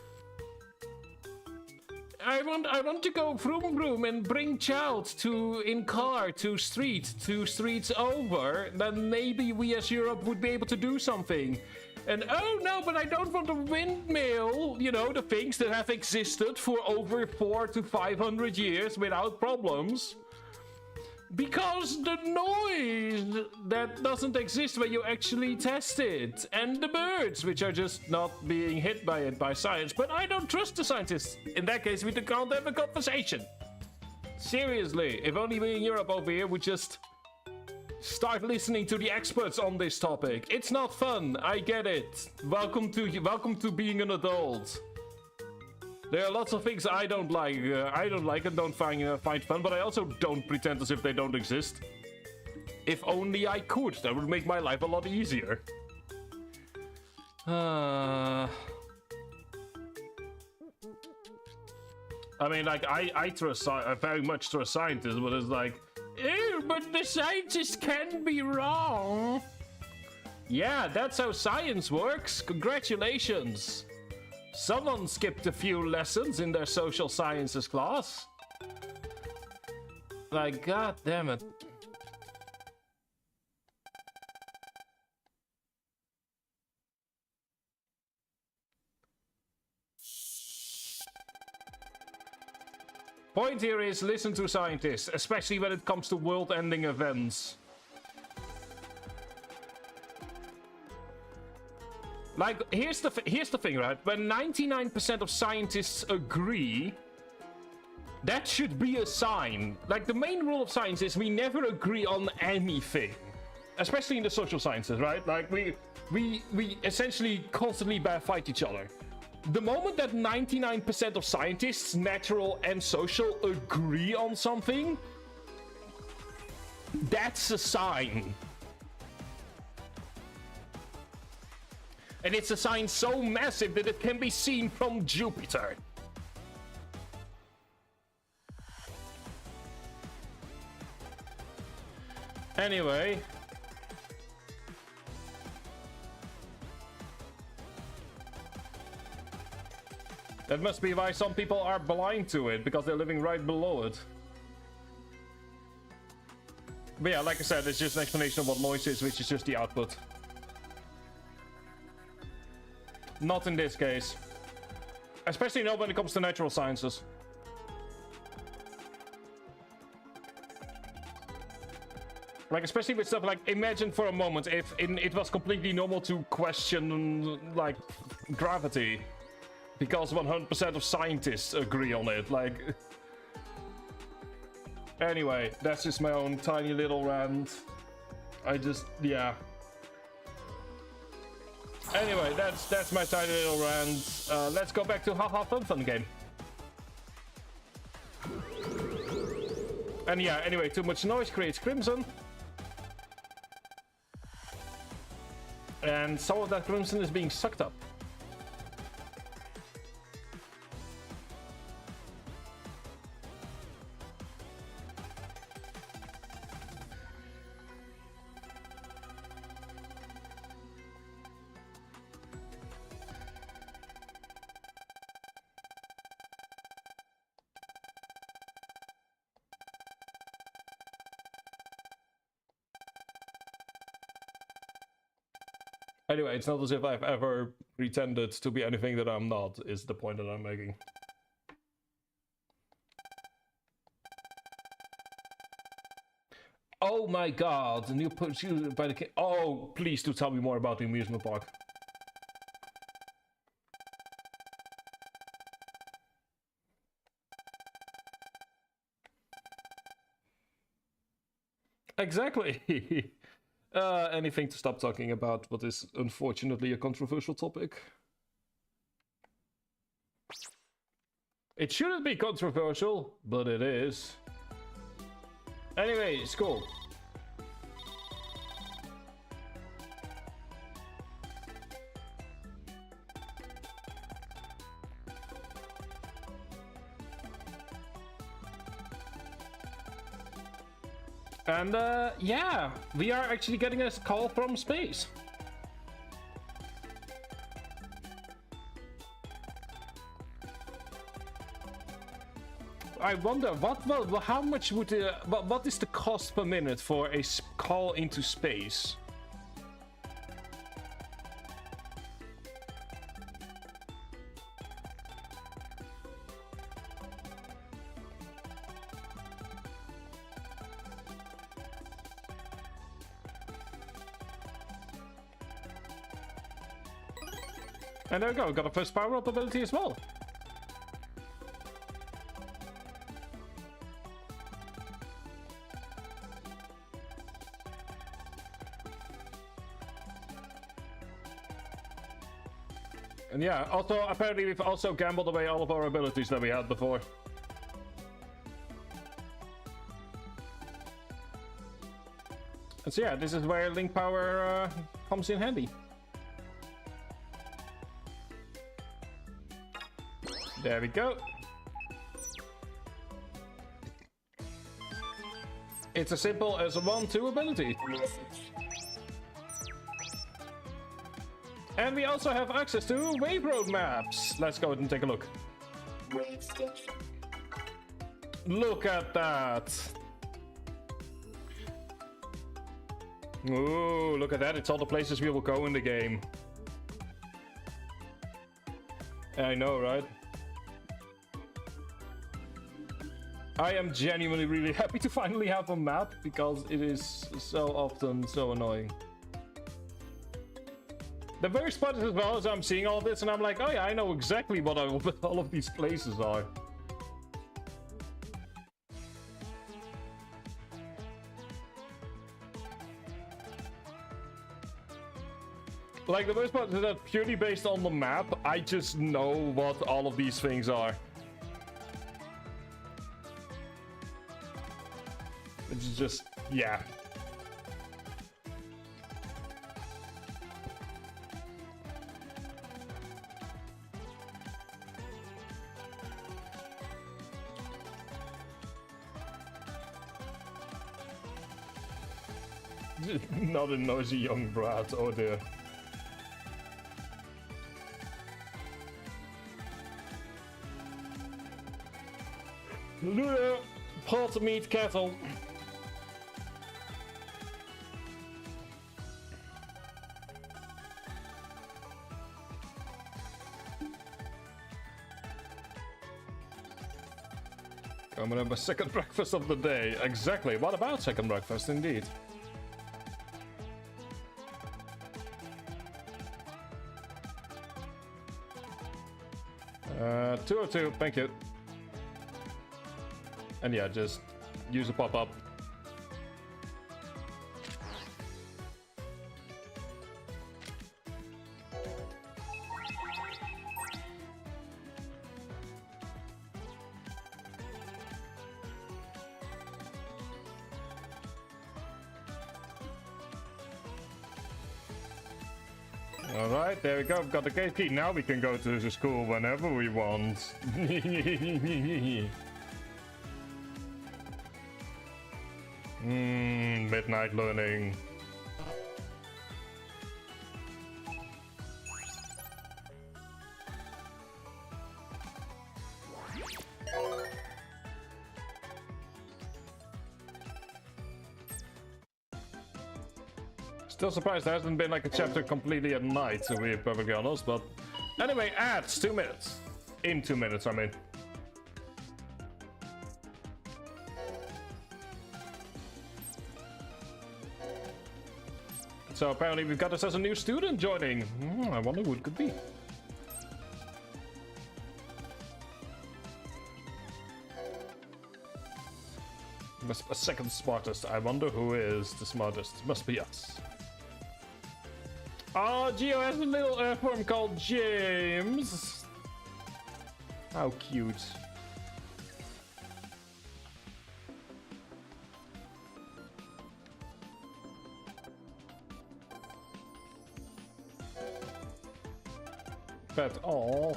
I want to go vroom vroom and bring child in car to streets over, then maybe we as Europe would be able to do something. And oh no, but I don't want a windmill, you know, the things that have existed for over 400 to 500 years without problems. Because the noise that doesn't exist when you actually test it, and the birds which are just not being hit by it by science. But I don't trust the scientists. In that case, we can't have a conversation. Seriously, if only we in Europe over here would just start listening to the experts on this topic. It's not fun, I get it. Welcome to being an adult. There are lots of things I don't like. And don't find fun, but I also don't pretend as if they don't exist. If only I could, that would make my life a lot easier. I mean, like, I very much trust scientists, but it's like, ew, but the scientists can be wrong. Yeah, that's how science works. Congratulations. Someone skipped a few lessons in their social sciences class. Like, god damn it. Point here is listen to scientists, especially when it comes to world-ending events. Like, here's the thing, right? When 99% of scientists agree, That should be a sign. Like, the main rule of science is we never agree on anything. Especially in the social sciences, right? Like, we essentially constantly fight each other. The moment that 99% of scientists, natural and social, agree on something, that's a sign. And it's a sign so massive that it can be seen from Jupiter. Anyway. That must be why some people are blind to it, because they're living right below it. But yeah, like I said, it's just an explanation of what noise is, which is just the output. Not in this case. Especially not when it comes to natural sciences. Like, especially with stuff like, imagine for a moment if it was completely normal to question, like, gravity. Because 100% of scientists agree on it, like... Anyway, that's just my own tiny little rant. Yeah. Anyway, that's my tiny little rant. Let's go back to haha fun game. And yeah, anyway, too much noise creates crimson. And some of that crimson is being sucked up. Anyway, it's not as if I've ever pretended to be anything that I'm not, is the point that I'm making. Oh my god, the new pursuit by the kid. Oh, please do tell me more about the amusement park. Exactly. Anything to stop talking about what is unfortunately a controversial topic. It shouldn't be controversial, but it is. Anyway, school. And yeah, we are actually getting a call from space. I wonder how much would what is the cost per minute for a call into space? And there we go, got a first power-up ability as well. And yeah, also apparently we've also gambled away all of our abilities that we had before. And so yeah, this is where link power comes in handy. There we go. It's as simple as a 1-2 ability. And we also have access to wave road maps. Let's go and take a look. Wave station. Look at that. Ooh, look at that. It's all the places we will go in the game. I know, right? I am genuinely really happy to finally have a map, because it is so often so annoying. The worst part is as well as I'm seeing all this and I'm like, oh yeah, I know exactly what all of these places are. Like, the most part is that purely based on the map, I just know what all of these things are. It's just, yeah. Not a noisy young brat, oh dear. Luna, pot meat kettle. I'm gonna have a second breakfast of the day. Exactly. What about second breakfast, indeed? 202, thank you. And yeah, just use a pop-up. Alright, there we go. We've got the gate key. Now we can go to the school whenever we want. Midnight learning. Still surprised there hasn't been like a chapter completely at night, to be perfectly honest, but... Anyway, ads, 2 minutes. In 2 minutes, I mean. So apparently we've got us as a new student joining. I wonder who it could be. A second smartest. I wonder who is the smartest. Must be us. Oh, Geo has a little earthworm called James. How cute. Pet, oh.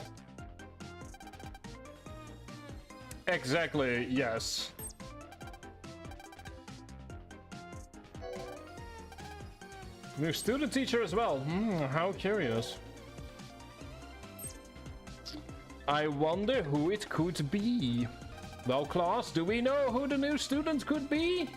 Exactly, yes. New student teacher as well. How curious. I wonder who it could be. Well, class, do we know who the new student could be?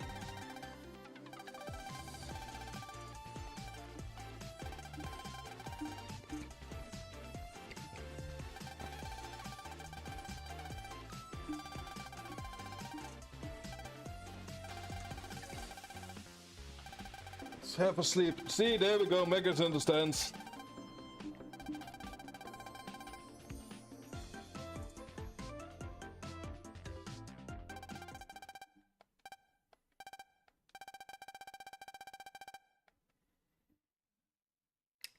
Have a sleep. See, there we go. Megas understands.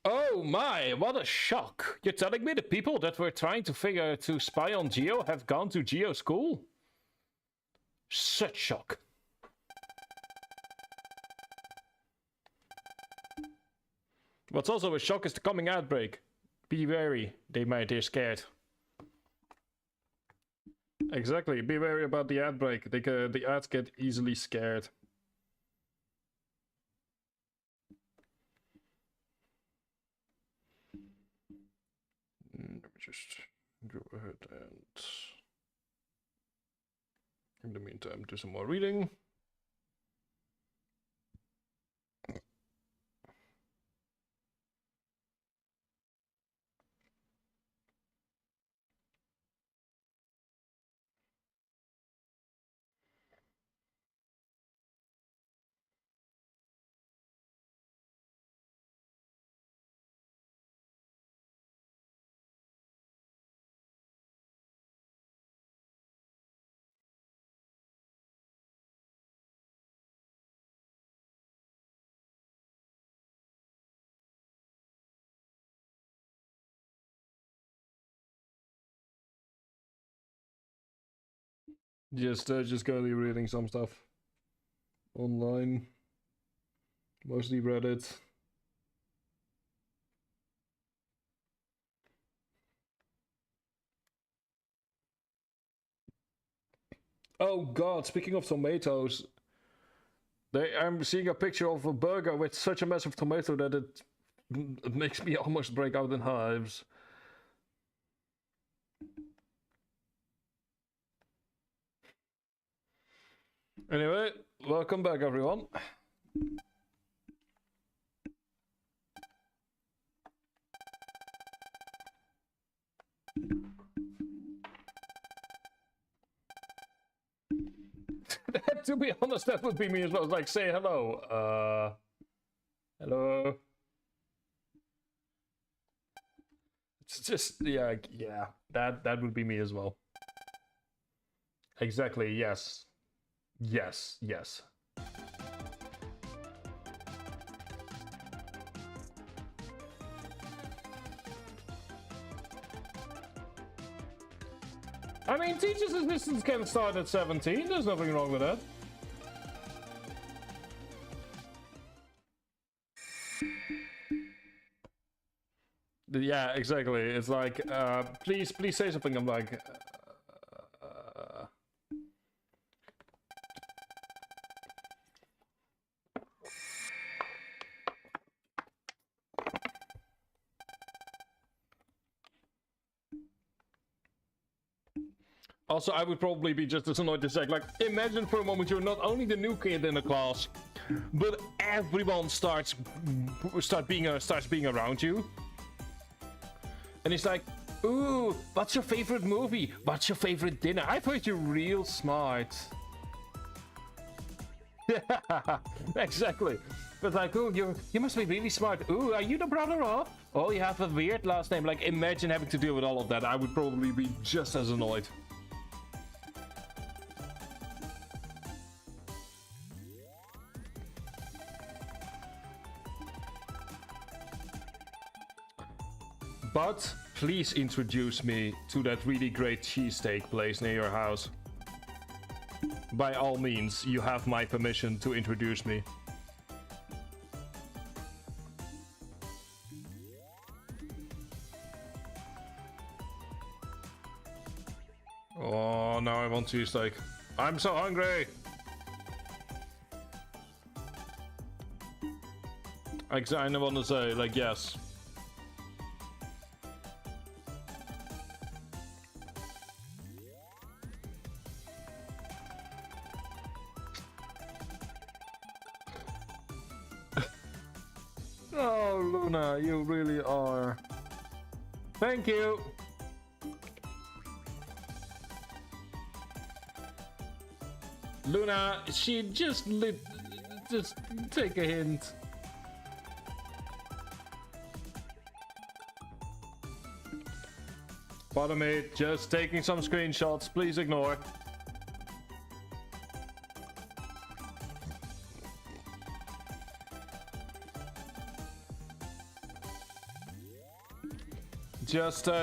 Oh my, what a shock. You're telling me the people that were trying to spy on Geo have gone to Geo school? Such shock. What's also a shock is the coming outbreak. Be wary, they're scared. Exactly, be wary about the outbreak. The ads get easily scared. Let me just go ahead and, in the meantime, do some more reading. Just currently reading some stuff online, mostly Reddit. Oh God! Speaking of tomatoes, I'm seeing a picture of a burger with such a massive tomato that it makes me almost break out in hives. Anyway, welcome back, everyone. To be honest, that would be me as well. Like, say hello. Hello. It's just, yeah. That would be me as well. Exactly. Yes. Yes. I mean, teacher's assistants can start at 17. There's nothing wrong with that. Yeah, exactly. It's like, please say something. I'm like, Also, I would probably be just as annoyed to say, like, imagine for a moment you're not only the new kid in the class, but everyone starts being around you, and it's like, ooh, what's your favorite movie? What's your favorite dinner? I've heard you're real smart. Yeah, exactly. But like, ooh, you must be really smart. Ooh, are you the brother of? Oh, you have a weird last name. Like, imagine having to deal with all of that. I would probably be just as annoyed. But please introduce me to that really great cheesesteak place near your house. By all means, you have my permission to introduce me. Oh, now I want cheesesteak. I'm so hungry! I kinda want to say, like, yes. Oh, Luna, you really are. Thank you. Luna, she just take a hint. Pardon me, just taking some screenshots. Please ignore.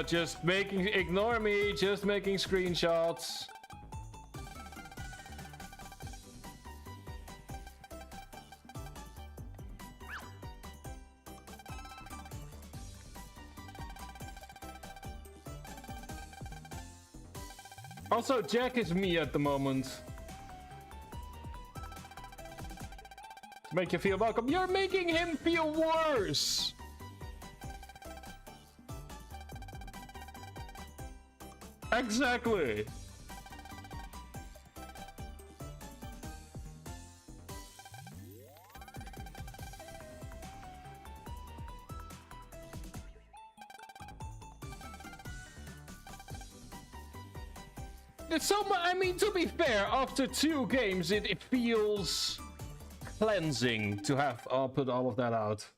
Just making, ignore me, just making screenshots. Also, Jack is me at the moment. To make you feel welcome. You're making him feel worse! Exactly! It's so much, I mean, to be fair, after 2 games, it feels cleansing to have put all of that out.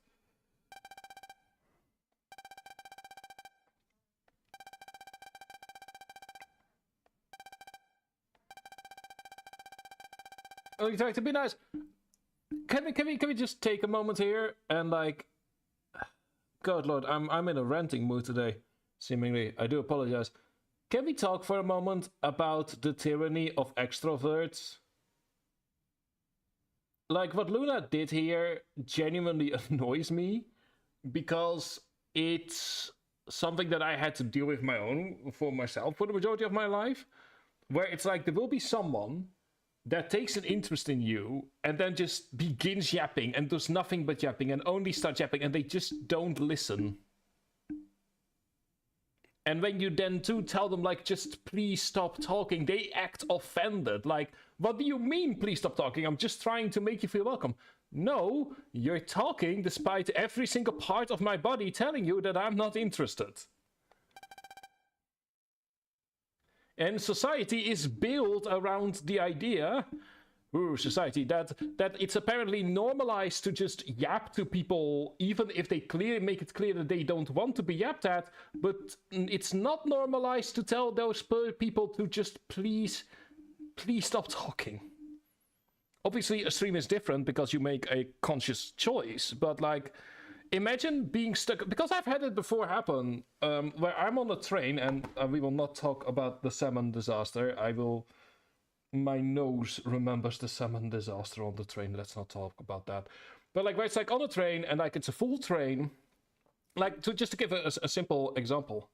Oh, you try to be nice. Can we just take a moment here and like, God Lord, I'm in a ranting mood today. Seemingly, I do apologize. Can we talk for a moment about the tyranny of extroverts? Like, what Luna did here genuinely annoys me, because it's something that I had to deal with for myself for the majority of my life, where it's like there will be someone that takes an interest in you and then just begins yapping and does nothing but yapping and only starts yapping, and they just don't listen. And when you then tell them, like, just please stop talking, they act offended. Like, what do you mean, please stop talking? I'm just trying to make you feel welcome. No, you're talking despite every single part of my body telling you that I'm not interested. And society is built around the idea, society, that it's apparently normalized to just yap to people, even if they make it clear that they don't want to be yapped at, but it's not normalized to tell those people to just please stop talking. Obviously, a stream is different because you make a conscious choice, but like, imagine being stuck, because I've had it before happen, where I'm on a train, and we will not talk about the salmon disaster. My nose remembers the salmon disaster on the train. Let's not talk about that. But like, where it's like on a train, and like it's a full train, like just to give a simple example.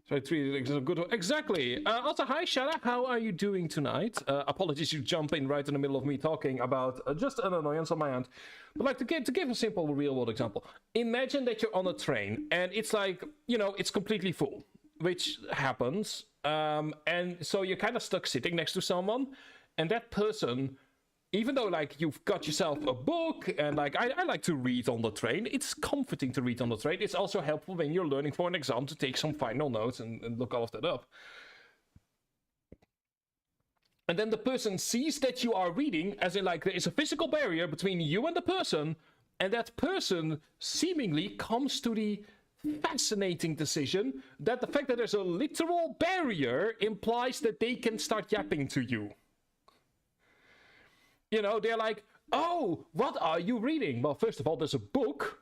So exactly. Also, hi Shara, how are you doing tonight? Apologies, you jump in right in the middle of me talking about just an annoyance on my end. But like, to give a simple real world example, imagine that you're on a train and it's like, it's completely full, which happens. And so you're kind of stuck sitting next to someone, and that person, even though like you've got yourself a book, and like I like to read on the train, it's comforting to read on the train. It's also helpful when you're learning for an exam to take some final notes and look all of that up. And then the person sees that you are reading, as in like there is a physical barrier between you and the person, and that person seemingly comes to the fascinating decision that the fact that there's a literal barrier implies that they can start yapping to you. They're like, oh, what are you reading? Well, first of all, there's a book,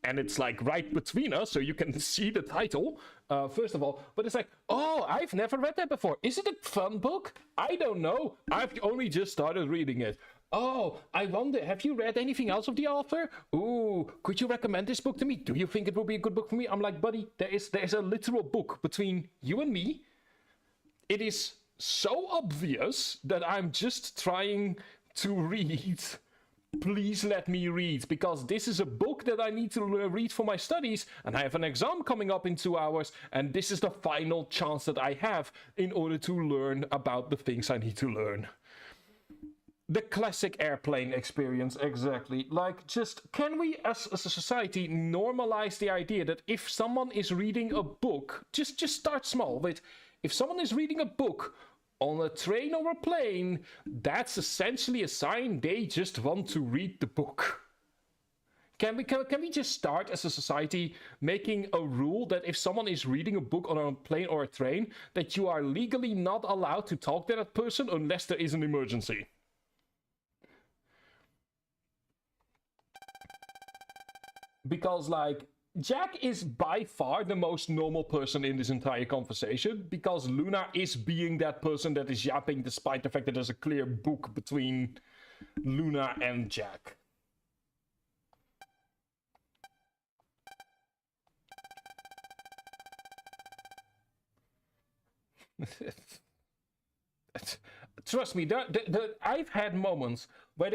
and it's like right between us, so you can see the title, first of all. But it's like, oh, I've never read that before. Is it a fun book? I don't know. I've only just started reading it. Oh, I wonder, have you read anything else of the author? Ooh, could you recommend this book to me? Do you think it will be a good book for me? I'm like, buddy, there's a literal book between you and me. It is so obvious that I'm just trying to read. Please let me read, because this is a book that I need to read for my studies, and I have an exam coming up in 2 hours, and this is the final chance that I have in order to learn about the things I need to learn. The classic airplane experience, exactly. Like, just, can we as a society normalize the idea that if someone is reading a book, just start small with, if someone is reading a book on a train or a plane, that's essentially a sign they just want to read the book. Can we just start as a society making a rule that if someone is reading a book on a plane or a train, that you are legally not allowed to talk to that person unless there is an emergency? Because, like, Jack is by far the most normal person in this entire conversation, because Luna is being that person that is yapping despite the fact that there's a clear book between Luna and Jack. Trust me, I've had moments where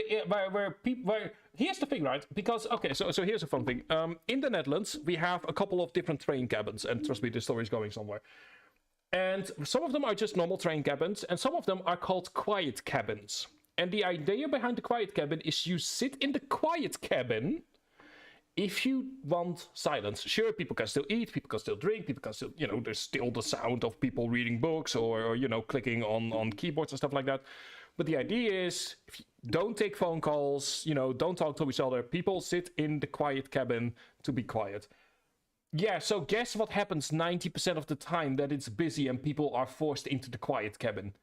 here's the thing, right? Because, okay, so here's a fun thing. In the Netherlands, we have a couple of different train cabins, and trust me, this story is going somewhere. And some of them are just normal train cabins, and some of them are called quiet cabins. And the idea behind the quiet cabin is you sit in the quiet cabin if you want silence. Sure, people can still eat, people can still drink, people can still, there's still the sound of people reading books or clicking on keyboards and stuff like that. But the idea is, if you don't take phone calls, don't talk to each other. People sit in the quiet cabin to be quiet. Yeah, so guess what happens 90% of the time that it's busy and people are forced into the quiet cabin?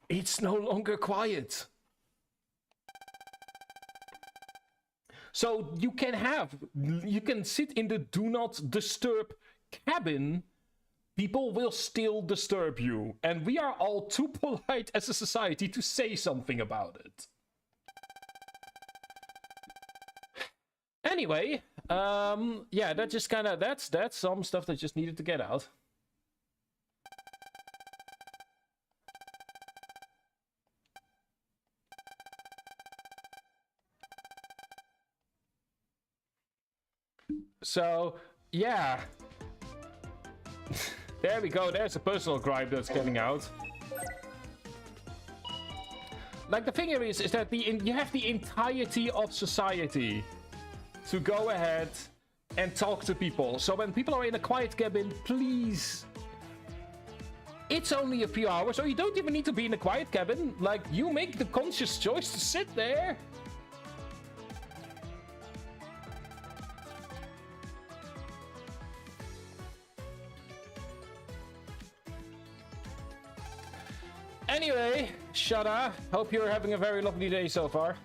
It's no longer quiet. So you can sit in the do not disturb cabin people will still disturb you, and we are all too polite as a society to say something about it. Anyway, yeah, that just kind of, that's some stuff that just needed to get out. So, yeah. There we go, there's a personal gripe that's getting out. Like, the thing here is that you have the entirety of society to go ahead and talk to people. So when people are in a quiet cabin, please. It's only a few hours, or you don't even need to be in a quiet cabin. Like, you make the conscious choice to sit there. Anyway, Shada, hope you're having a very lovely day so far.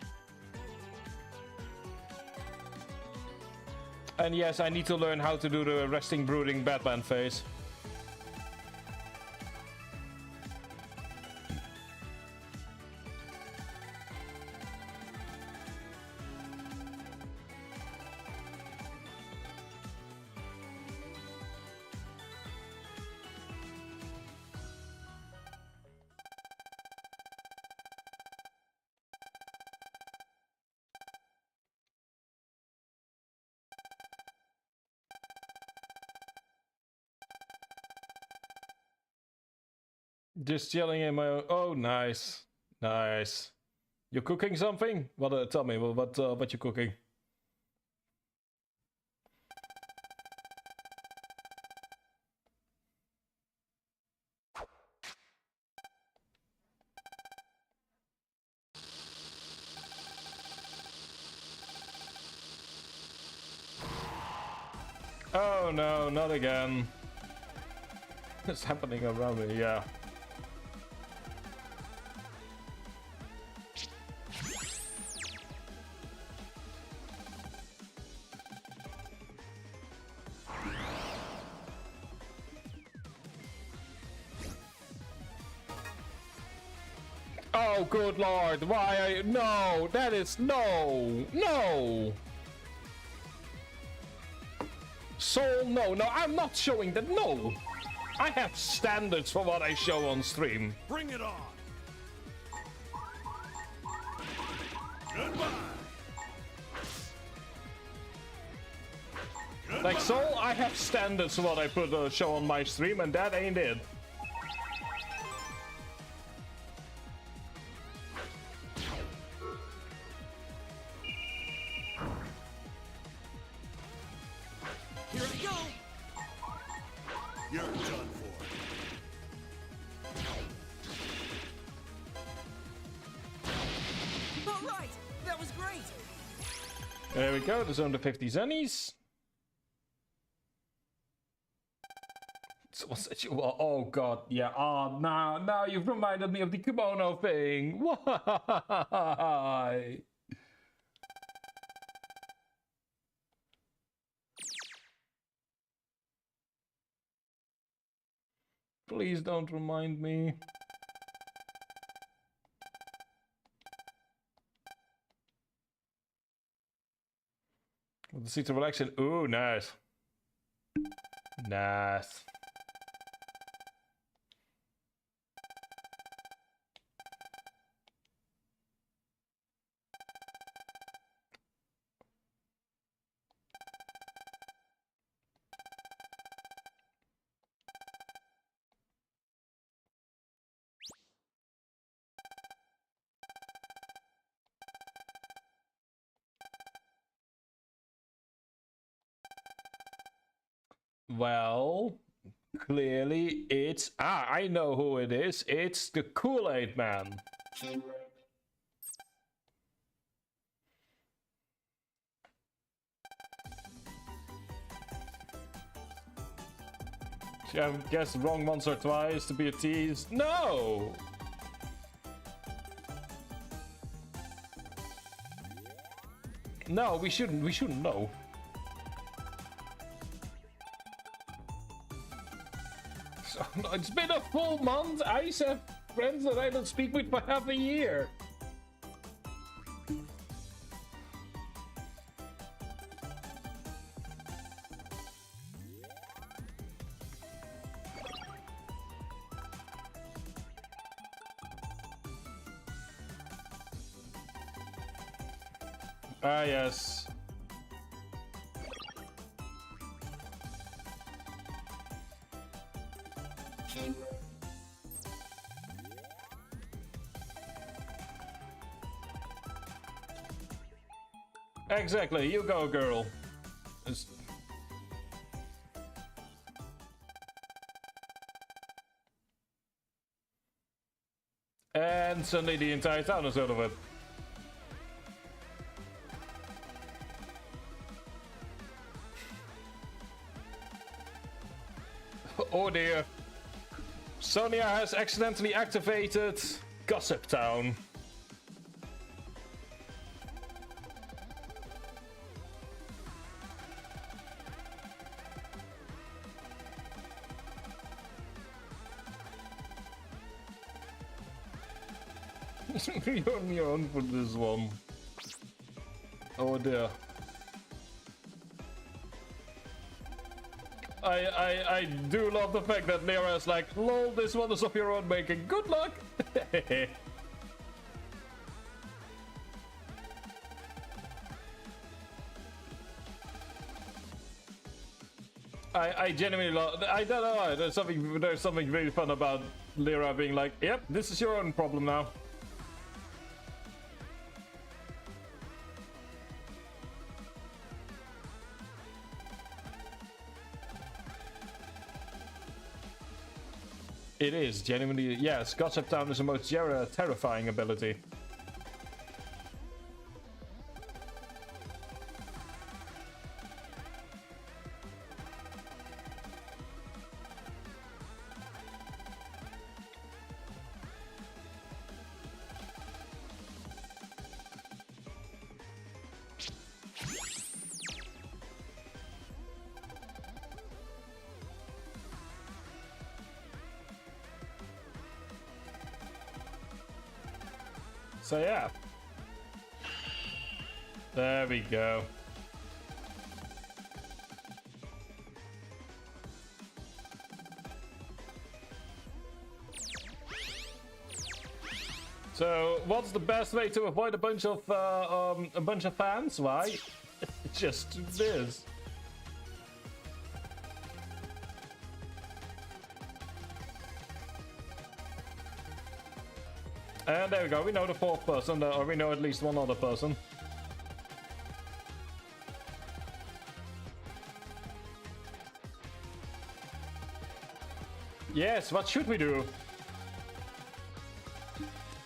And yes, I need to learn how to do the resting, brooding Batman face. Just chilling in my own. Oh, nice, nice. You cooking something? What? Tell me what you cooking? Oh no, not again. It's happening around me, yeah. Oh, good lord, why are you... No, that is... No, no! Soul, no, I'm not showing that, no! I have standards for what I show on stream. Bring it on. Goodbye. Like, Soul, I have standards for what I put show on my stream, and that ain't it. Here I go. You're done for. All right, that was great. There we go, there's only 50 zennies. Oh god, yeah. Oh, now you've reminded me of the kimono thing. Why? Please don't remind me. With the seat of relaxation. Ooh, nice. Nice. Well, clearly it's... I know who it is. It's the Kool-Aid Man. I guessed wrong once or twice to be a tease. No! No, we shouldn't know. It's been a full month. I have friends that I don't speak with for half a year. Ah, yes. Exactly, you go, girl. And suddenly the entire town is out of it. Oh dear. Sonia has accidentally activated Gossip Town. You're on your own for this one. Oh dear. I do love the fact that Lyra is like, lol, this one is of your own making. Good luck! I genuinely love. I don't know. There's something really fun about Lyra being like, yep, this is your own problem now. It is genuinely, yes. Gossip Town is the most terrifying ability. So yeah, there we go. So what's the best way to avoid a bunch of fans? Why? Just this. And there we go, we know the fourth person, or we know at least one other person. Yes, what should we do?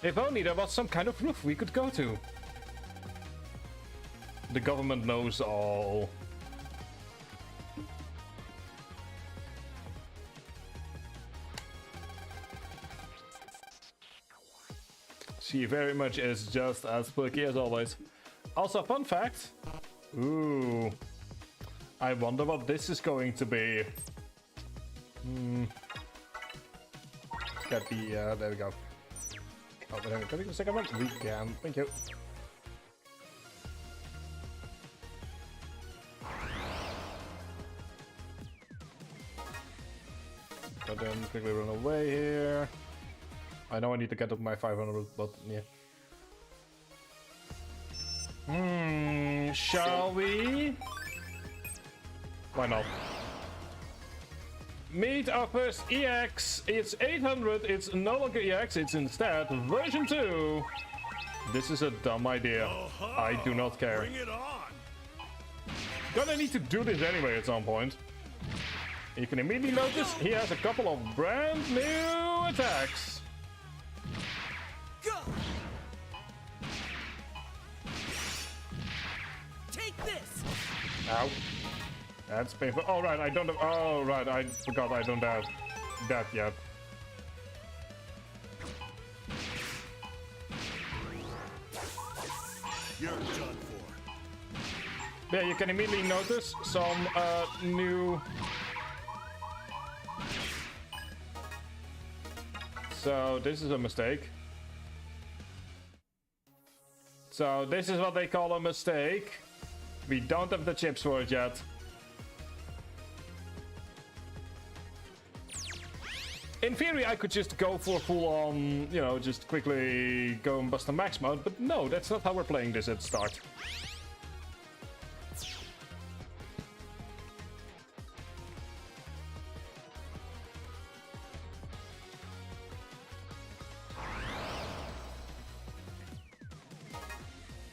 If only there was some kind of roof we could go to. The government knows all. She very much is just as spooky as always. Also, fun fact. Ooh. I wonder what this is going to be. Got the, there we go. Oh, but can we take a second one? We can, thank you. But then quickly run away here. I know I need to get up my 500, but yeah. Shall we? Why not? Meet our first EX. It's 800. It's no longer EX. It's instead version 2. This is a dumb idea. I do not care. Bring it on. Gonna need to do this anyway at some point. You can immediately notice he has a couple of brand new attacks. Go! Take this! Ow. That's painful. Oh, right, I don't have... Oh, right, I forgot I don't have that yet. You're done for. Yeah, you can immediately notice some new So this is a mistake. So this is what they call a mistake. We don't have the chips for it yet. In theory, I could just go for full on, you know, just quickly go and bust a max mode, but no, that's not how we're playing this at the start.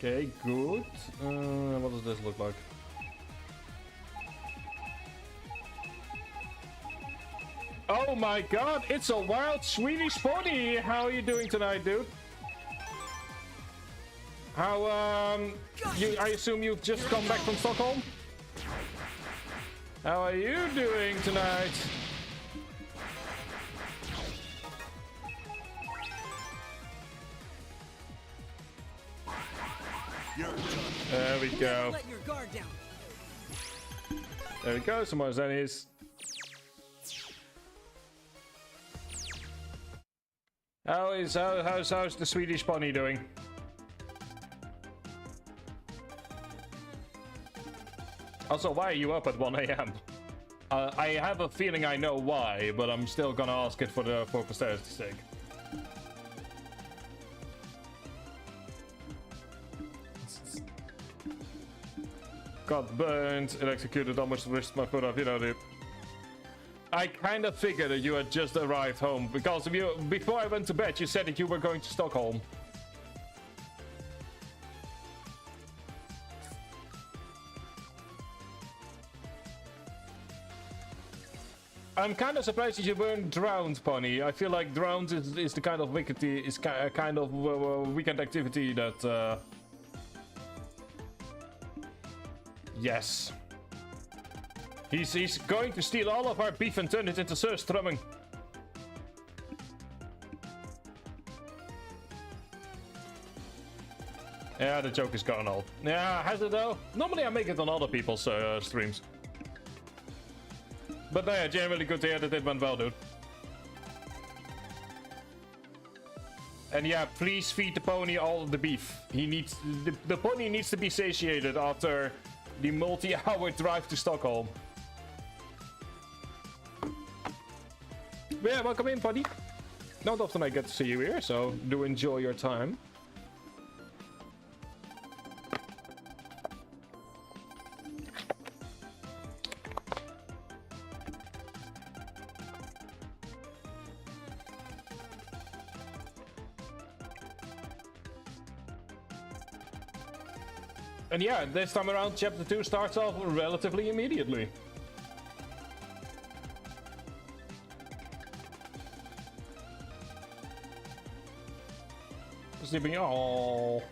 Okay, good. What does this look like? Oh my god, it's a wild Swedish pony! How are you doing tonight, dude? How, I assume you've just come back from Stockholm? How are you doing tonight? There we go. Let your guard down. There we go, some more Zennies. How's the Swedish pony doing? Also, why are you up at 1 AM? I have a feeling I know why, but I'm still gonna ask it for posterity's sake. Got burned, electrocuted, almost risked my foot off, you know, dude. I kind of figured that you had just arrived home, because before I went to bed, you said that you were going to Stockholm. I'm kind of surprised that you weren't drowned, Pony. I feel like drowned is the kind of weekend activity that. Yes. He's going to steal all of our beef and turn it into surstrumming. Yeah, the joke is gone old. Yeah, has it though? Normally I make it on other people's streams. But yeah, generally good to hear that it went well, dude. And yeah, please feed the pony all of the beef. He needs the pony needs to be satiated after the multi-hour drive to Stockholm. But yeah, welcome in, buddy. Not often I get to see you here, so do enjoy your time. And yeah, this time around, Chapter 2 starts off relatively immediately. Sleeping, oh.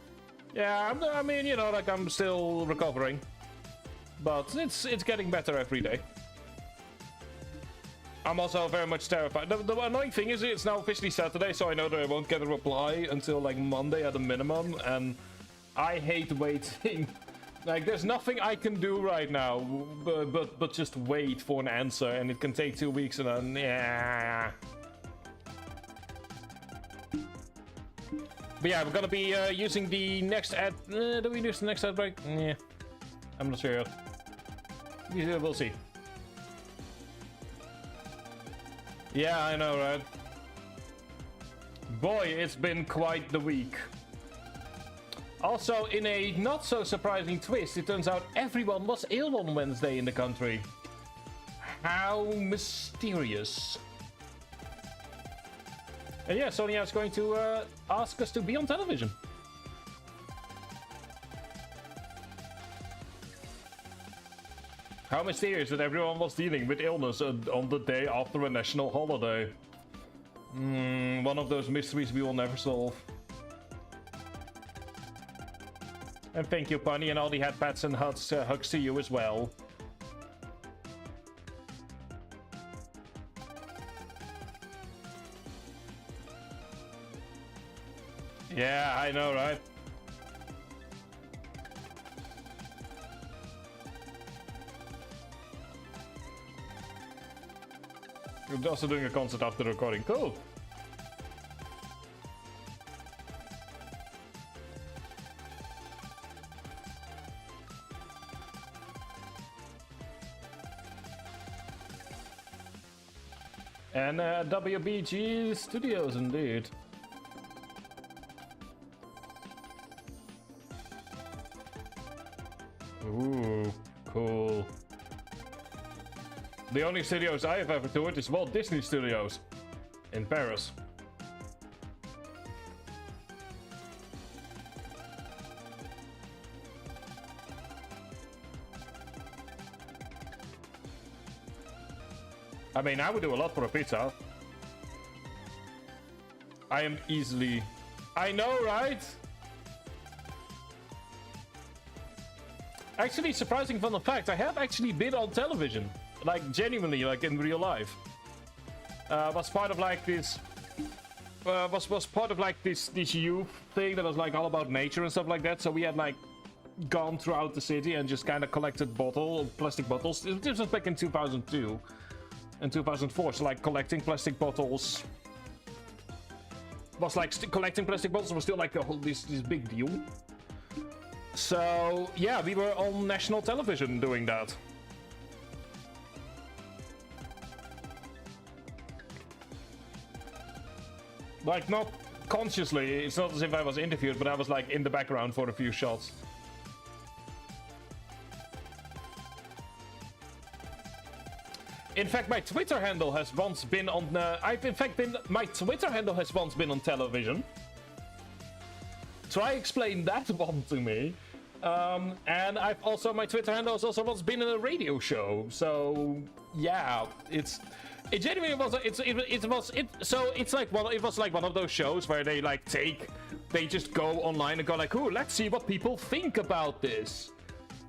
Yeah, I mean, you know, like I'm still recovering. But it's getting better every day. I'm also very much terrified. The annoying thing is it's now officially Saturday, so I know that I won't get a reply until like Monday at a minimum, and I hate waiting. Like, there's nothing I can do right now, but just wait for an answer, and it can take 2 weeks, and then yeah. But yeah, we're gonna be using the next ad. Do we use the next ad break? Yeah, I'm not sure yet. We'll see. Yeah, I know, right? Boy, it's been quite the week. Also, in a not so surprising twist, it turns out everyone was ill on Wednesday in the country. How mysterious. And yeah, Sonia is going to ask us to be on television. How mysterious that everyone was dealing with illness on the day after a national holiday. One of those mysteries we will never solve. And thank you, Bunny, and all the headpats and hugs to you as well. Yeah, I know, right? You're also doing a concert after the recording. Cool. And WBG Studios, indeed. Ooh, cool. The only studios I have ever toured is Walt Disney Studios in Paris. I mean, I would do a lot for a pizza. I am easily... I know, right? Actually, surprising fun fact, I have actually been on television. Like, genuinely, like in real life. Was part of like this... was part of like this youth thing that was like all about nature and stuff like that. So we had like gone throughout the city and just kind of collected plastic bottles. This was back in 2002 and 2004. So like collecting plastic bottles was like collecting plastic bottles was still like a whole this big deal. So yeah, we were on national television doing that. Like, not consciously, it's not as if I was interviewed, but I was like in the background for a few shots. In fact, my Twitter handle has once been on my Twitter handle has once been on television. Try explain that one to me. And I've also, my Twitter handle has also once been in a radio show. So yeah, it genuinely was. It was like one of those shows where they like they just go online and go like, "Ooh, let's see what people think about this."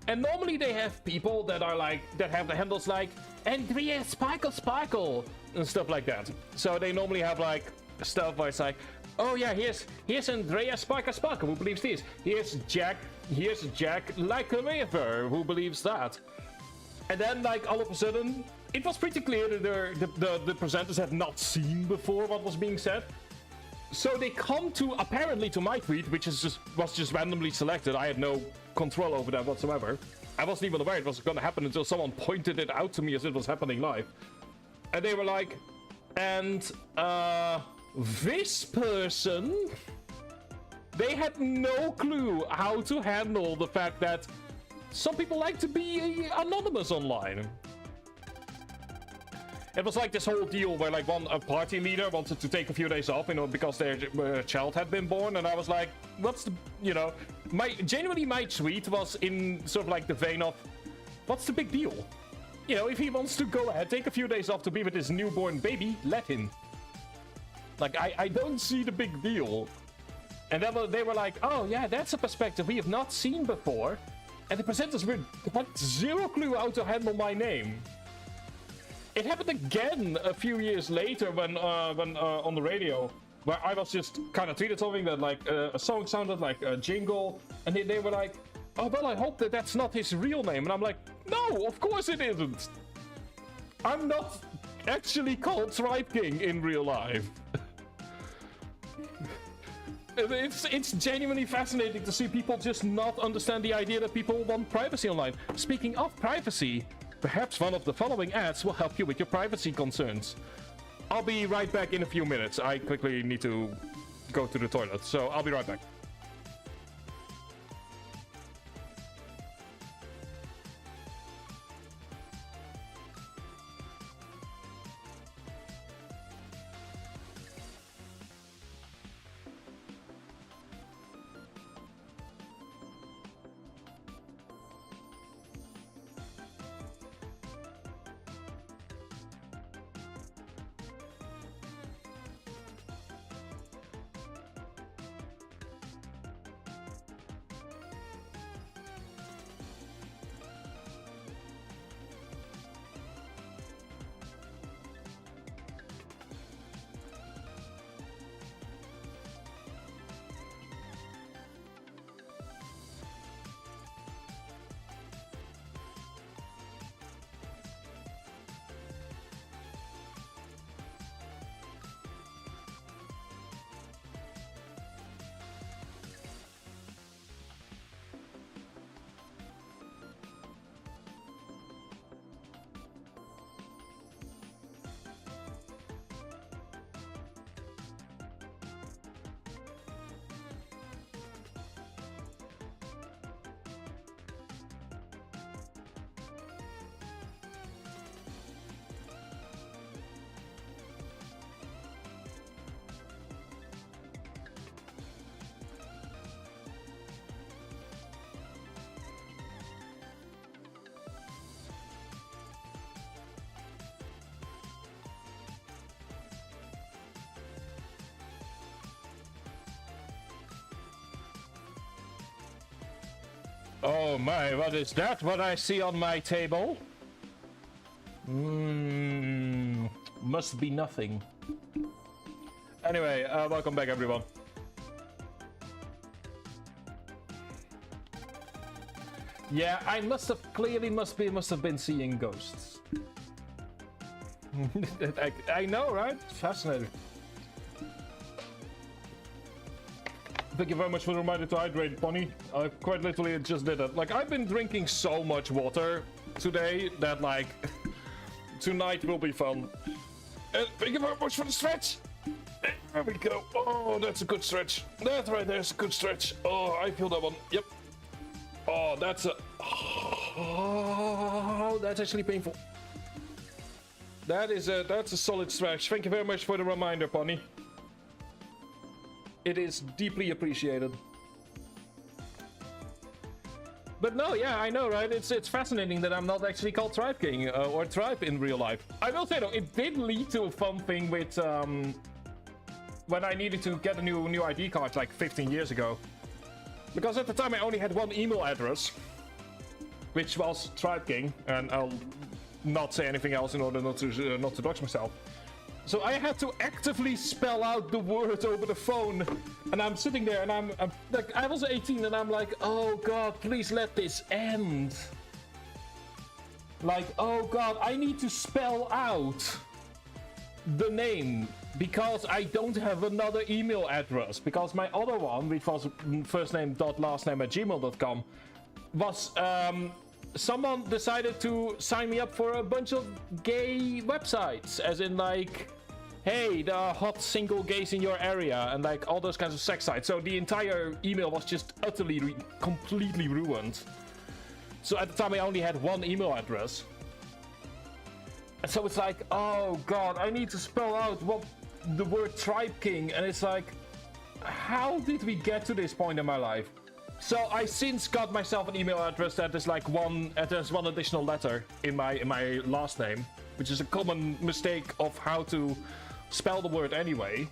And normally they have people that are like that have the handles like Andrea Sparkle and stuff like that. So they normally have like stuff where it's like, "Oh yeah, here's Andrea Sparkle who believes this. Here's Jack like a river who believes that." And then like all of a sudden, it was pretty clear that the presenters had not seen before what was being said. So they come to apparently to my tweet, which was just randomly selected. I had no control over that whatsoever. I wasn't even aware it was going to happen until someone pointed it out to me as it was happening live. And they were like, and this person, they had no clue how to handle the fact that some people like to be anonymous online. It was like this whole deal where like a party leader wanted to take a few days off, you know, because their child had been born, and I was like, what's the, you know, my tweet was in sort of like the vein of, what's the big deal? You know, if he wants to go ahead, take a few days off to be with his newborn baby, let him. Like, I don't see the big deal. And then they were like, oh yeah, that's a perspective we have not seen before. And the presenters had zero clue how to handle my name. It happened again a few years later when on the radio, where I was just kind of tweeted something that like a song sounded like a jingle, and they were like, "Oh well, I hope that that's not his real name." And I'm like, "No, of course it isn't. I'm not actually called Tribe King in real life." It's genuinely fascinating to see people just not understand the idea that people want privacy online. Speaking of privacy, perhaps one of the following ads will help you with your privacy concerns. I'll be right back in a few minutes. I quickly need to go to the toilet, so I'll be right back. Oh my, what is that? What I see on my table? Must be nothing. Anyway, welcome back, everyone. Yeah, I must have been seeing ghosts. I know, right? Fascinating. Thank you very much for the reminder to hydrate, Bonnie. Quite literally, it just did it. Like, I've been drinking so much water today that, like, tonight will be fun. And thank you very much for the stretch. There we go. Oh, that's a good stretch. That right there is a good stretch. Oh, I feel that one. Yep. Oh, that's a... Oh, that's actually painful. That's a solid stretch. Thank you very much for the reminder, Bonnie. It is deeply appreciated. But no, yeah, I know, right? It's fascinating that I'm not actually called Tribe King or Tribe in real life. I will say though, it did lead to a fun thing with when I needed to get a new ID card like 15 years ago. Because at the time I only had one email address, which was Tribe King, and I'll not say anything else in order not to dox myself. So I had to actively spell out the word over the phone, and I'm sitting there, and I'm like, I was 18, and I'm like, oh god, please let this end. Like, oh god, I need to spell out the name because I don't have another email address. Because my other one, which was firstname.lastname@gmail.com, was someone decided to sign me up for a bunch of gay websites, as in like, hey, there are hot single gays in your area, and like all those kinds of sex sites. So the entire email was just utterly, completely ruined. So at the time I only had one email address. And so it's like, oh god, I need to spell out what the word Tribe King, and it's like, how did we get to this point in my life? So I since got myself an email address that is like there's one additional letter in my last name, which is a common mistake of how to spell the word anyway.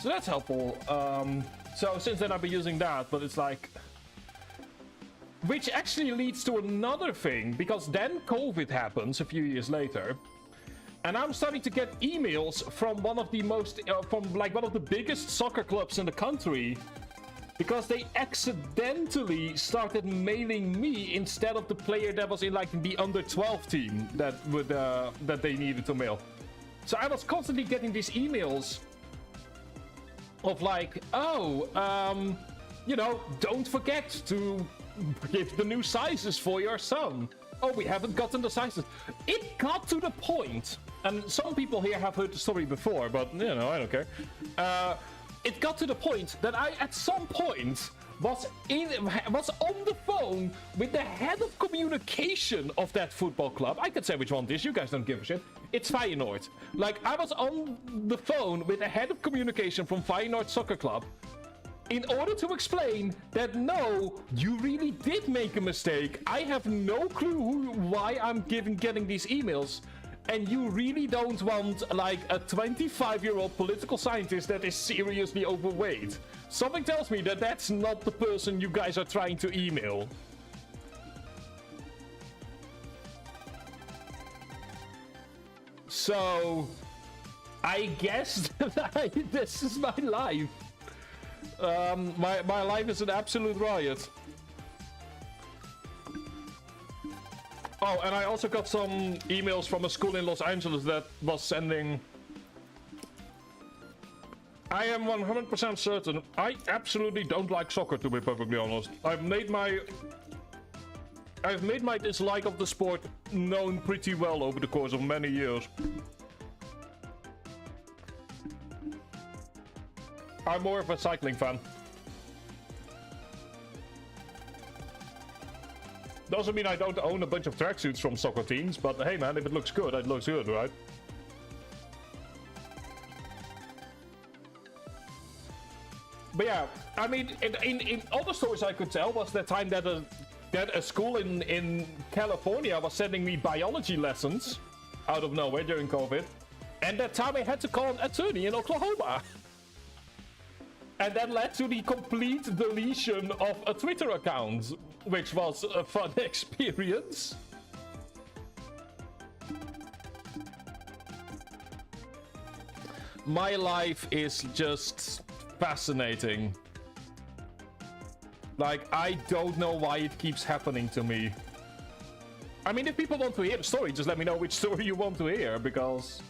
So that's helpful. So since then I've been using that, but it's like, which actually leads to another thing, because then COVID happens a few years later, and I'm starting to get emails from one of the one of the biggest soccer clubs in the country, because they accidentally started mailing me instead of the player that was in like the under 12 team that they needed to mail. So I was constantly getting these emails of like, oh, you know, don't forget to give the new sizes for your son. Oh, we haven't gotten the sizes. It got to the point, and some people here have heard the story before, but you know, I don't care. It got to the point that I, at some point, was on the phone with the head of communication of that football club. I can say which one it is, you guys don't give a shit. It's Feyenoord. Like, I was on the phone with the head of communication from Feyenoord Soccer Club in order to explain that no, you really did make a mistake. I have no clue why I'm getting these emails. And you really don't want, like, a 25-year-old political scientist that is seriously overweight. Something tells me that that's not the person you guys are trying to email. So, I guess that this is my life. My life is an absolute riot. Oh, and I also got some emails from a school in Los Angeles that was sending... I am 100% certain. I absolutely don't like soccer, to be perfectly honest. I've made my dislike of the sport known pretty well over the course of many years. I'm more of a cycling fan. Doesn't mean I don't own a bunch of tracksuits from soccer teams, but hey man, if it looks good, it looks good, right? But yeah, I mean, in other stories I could tell was the time that a school in California was sending me biology lessons out of nowhere during COVID, and that time I had to call an attorney in Oklahoma. And that led to the complete deletion of a Twitter account, which was a fun experience. My life is just fascinating. Like, I don't know why it keeps happening to me. I mean, if people want to hear the story, just let me know which story you want to hear, because...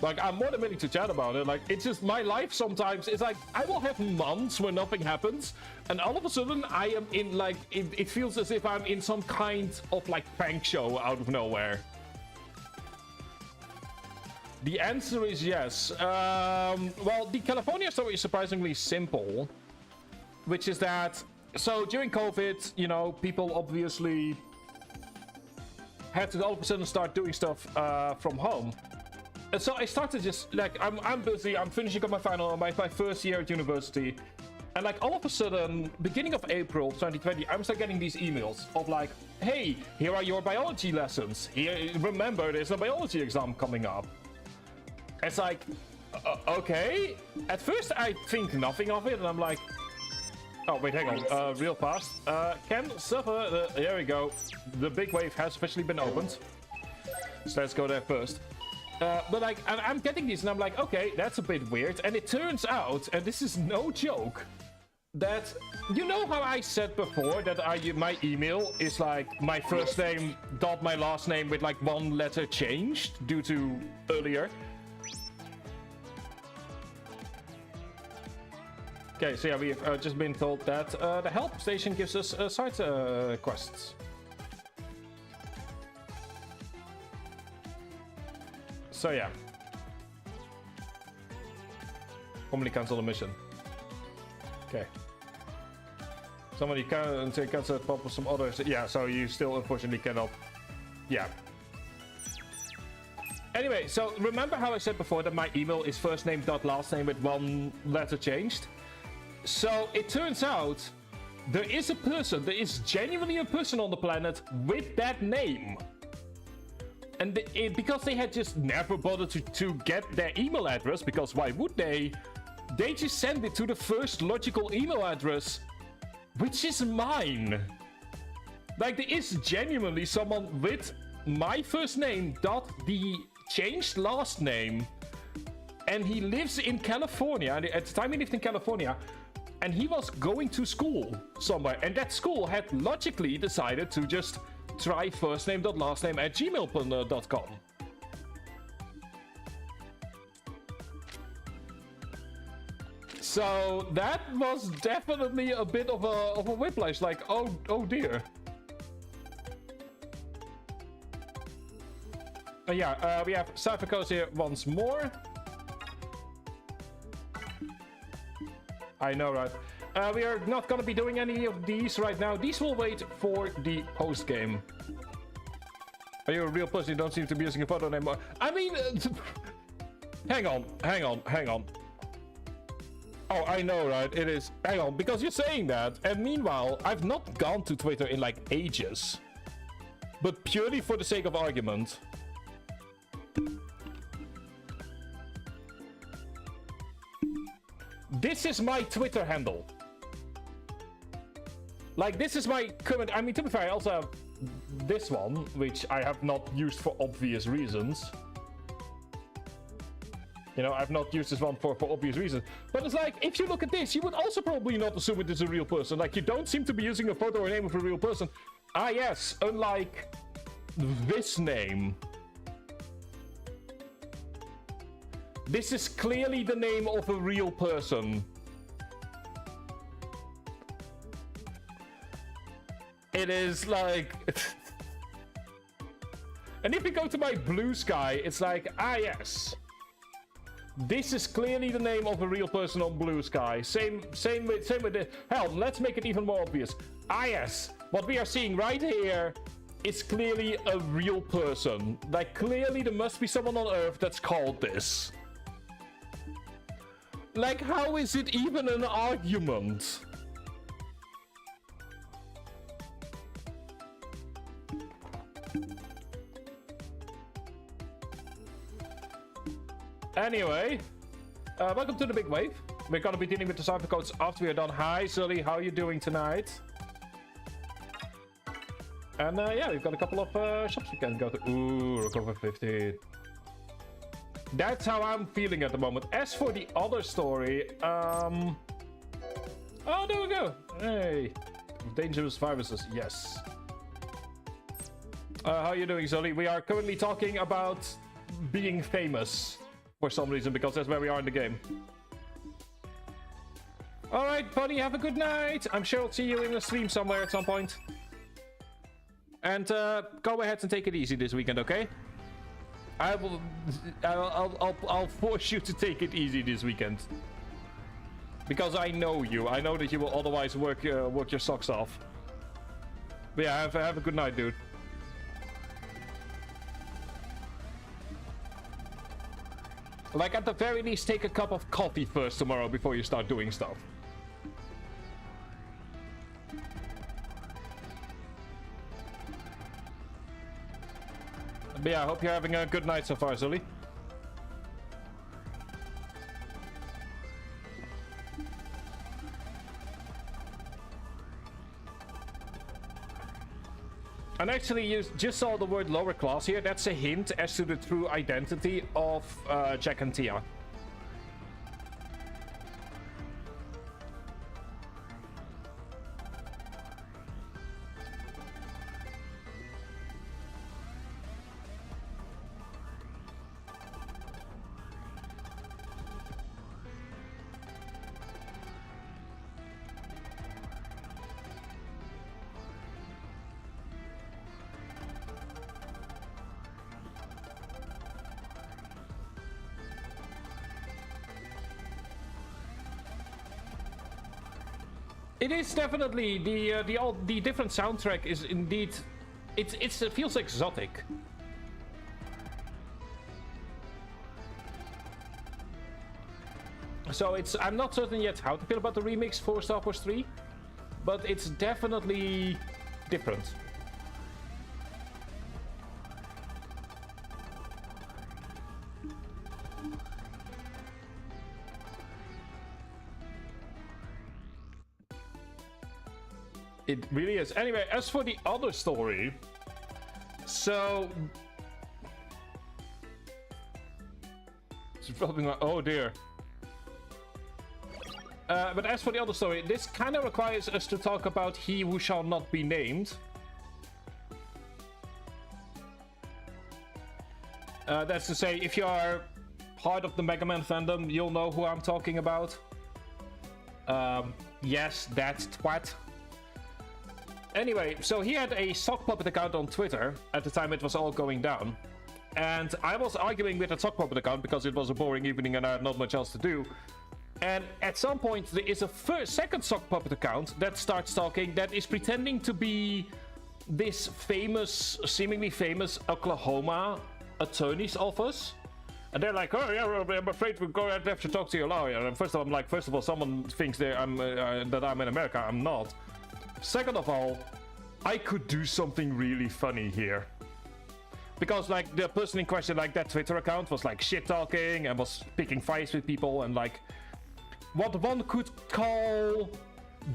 Like, I'm more than willing to chat about it. Like, it's just my life sometimes. It's like, I will have months where nothing happens, and all of a sudden, I am in, like, it feels as if I'm in some kind of, like, prank show out of nowhere. The answer is yes. Well, the California story is surprisingly simple, which is that, so during COVID, you know, people obviously had to all of a sudden start doing stuff from home. And so I started just, like, I'm busy, I'm finishing up my first year at university. And like all of a sudden, beginning of April 2020, I'm start getting these emails of like, hey, here are your biology lessons. Here, remember, there's a biology exam coming up. It's like, okay. At first I think nothing of it, and I'm like, oh wait, hang on, real fast. Can suffer, there we go. The big wave has officially been opened. So let's go there first. But like, I'm getting these and I'm like, okay, that's a bit weird. And it turns out, and this is no joke, that, you know how I said before that my email is like my first name dot my last name with like one letter changed due to earlier. Okay, so yeah, we've just been told that the help station gives us side quests. So yeah. Formally cancel the mission. Okay. Somebody can cancel pop with some others. Yeah, so you still unfortunately cannot. Yeah. Anyway, so remember how I said before that my email is first name dot last name with one letter changed? So it turns out there is genuinely a person on the planet with that name. And because they had just never bothered to get their email address, because why would they? They just send it to the first logical email address, which is mine. Like, there is genuinely someone with my first name dot the changed last name, and he lives in California. And at the time he lived in California, and he was going to school somewhere, and that school had logically decided to just try firstname.lastname@gmail.com. So that was definitely a bit of a whiplash. Like, oh dear. Yeah, we have cipher codes here once more. I know, right? We are not gonna be doing any of these right now. These will wait for the post game. Are you a real person? You don't seem to be using a photo anymore. I mean, hang on. Oh, I know, right? It is. Hang on, because you're saying that, and meanwhile, I've not gone to Twitter in like ages, but purely for the sake of argument. This is my Twitter handle. Like, this is my current... I mean, to be fair, I also have this one, which I have not used for obvious reasons. You know, I've not used this one for obvious reasons. But it's like, if you look at this, you would also probably not assume it is a real person. Like, you don't seem to be using a photo or name of a real person. Ah, yes, unlike this name. This is clearly the name of a real person. It is like... And if you go to my Blue Sky, it's like, ah yes. This is clearly the name of a real person on Blue Sky. Same with the... Hell, let's make it even more obvious. Ah yes, what we are seeing right here is clearly a real person. Like, clearly there must be someone on Earth that's called this. Like, how is it even an argument? Anyway, welcome to the big wave. We're gonna be dealing with the cipher codes after we are done. Hi, Sully, how are you doing tonight? And yeah, we've got a couple of shops we can go to. Ooh, recover 50. That's how I'm feeling at the moment. As for the other story, oh, there we go. Hey, dangerous viruses. Yes. How are you doing, Sully? We are currently talking about being famous for some reason because that's where we are in the game. All right, buddy. Have a good night. I'm sure I'll see you in a stream somewhere at some point. And go ahead and take it easy this weekend, okay? I'll force you to take it easy this weekend. Because I know you. I know that you will otherwise work your socks off. But yeah, have a good night, dude. Like, at the very least, take a cup of coffee first tomorrow before you start doing stuff. But yeah, I hope you're having a good night so far, Zully. And actually, you just saw the word lower class here. That's a hint as to the true identity of Jack and Tia. It is definitely the different soundtrack is indeed it feels exotic. So I'm not certain yet how to feel about the remix for Starforce 3, but it's definitely different. It really is. Anyway, as for the other story, so it's probably not, oh dear. But as for the other story, this kind of requires us to talk about He Who Shall Not Be Named. That's to say, if you are part of the Mega Man fandom, you'll know who I'm talking about. Yes, that's twat. Anyway, so he had a sock puppet account on Twitter at the time it was all going down. And I was arguing with that sock puppet account because it was a boring evening and I had not much else to do. And at some point there is a second sock puppet account that starts talking, that is pretending to be this famous, seemingly famous Oklahoma attorney's office. And they're like, oh yeah, I'm afraid we're going to have to talk to your lawyer. And first of all, someone thinks that I'm in America. I'm not. Second of all, I could do something really funny here. Because like the person in question, like that Twitter account was like shit talking and was picking fights with people and like what one could call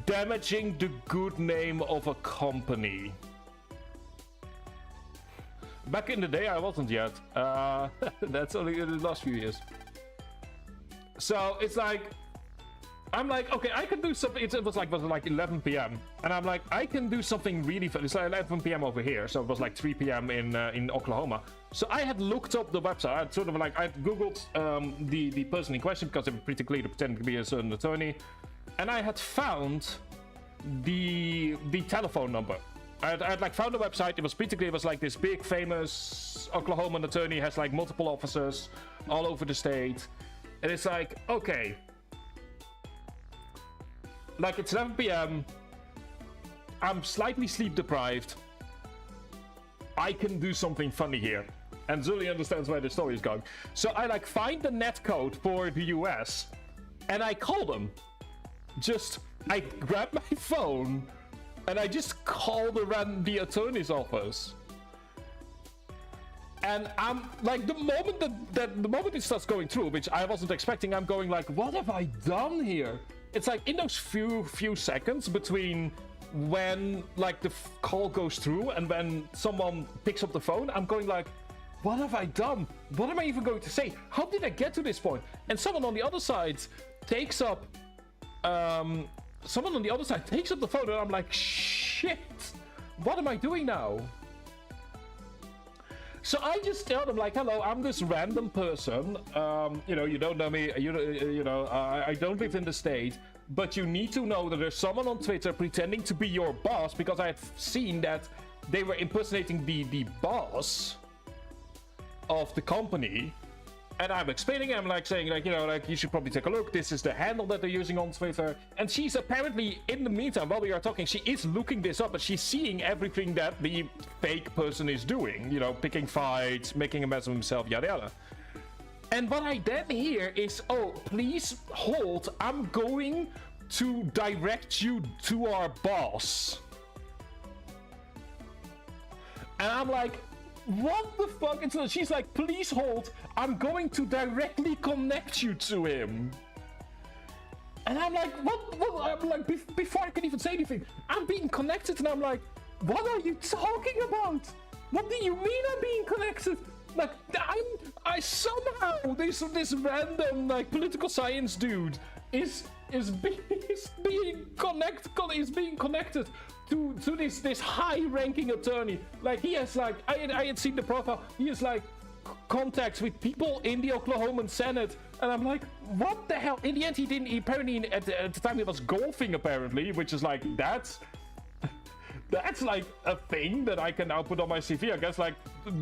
damaging the good name of a company. Back in the day I wasn't yet. That's only in the last few years. So it's like, I'm like, okay, I can do something. It was like 11 p.m. And I'm like, I can do something really fun. It's like 11 p.m. over here, so it was like 3 p.m. in Oklahoma. So I had looked up the website. I sort of like I googled the person in question because they were pretty clear to pretend to be a certain attorney, and I had found the telephone number. I'd like found the website. It was pretty clear. It was like this big famous Oklahoman attorney, has like multiple offices all over the state, and it's like, okay. Like, it's 11 p.m. I'm slightly sleep deprived. I can do something funny here. And Zully understands where the story is going. So I like find the net code for the US and I call them. I grab my phone and I just call the attorney's office. And I'm like, the moment the moment it starts going through, which I wasn't expecting, I'm going like, what have I done here? It's like in those few seconds between when like the call goes through and when someone picks up the phone, I'm going like, what have I done? What am I even going to say? How did I get to this point? And someone on the other side takes up the phone, and I'm like, shit, what am I doing now? So I just tell them like, hello, I'm this random person. You don't know me. I don't live in the state, but you need to know that there's someone on Twitter pretending to be your boss, because I've seen that they were impersonating the boss of the company. And I'm explaining, I'm like saying like, you should probably take a look. This is the handle that they're using on Twitter. And she's apparently, in the meantime, while we are talking, she is looking this up, and she's seeing everything that the fake person is doing. Picking fights, making a mess of himself, yada yada. And what I then hear is, oh, please hold, I'm going to direct you to our boss. And I'm like, what the fuck? And so she's like, please hold, I'm going to directly connect you to him. And I'm like, what? I'm like, before I can even say anything, I'm being connected, and I'm like, what are you talking about? What do you mean I'm being connected? Like, I somehow, this random, like, political science dude is being connected to this high-ranking attorney. Like, he has, like, I had seen the profile, he has, like, contacts with people in the Oklahoman Senate, and I'm like, what the hell? In the end, apparently at the time he was golfing, apparently, which is like, that's like a thing that I can now put on my CV, I guess. Like,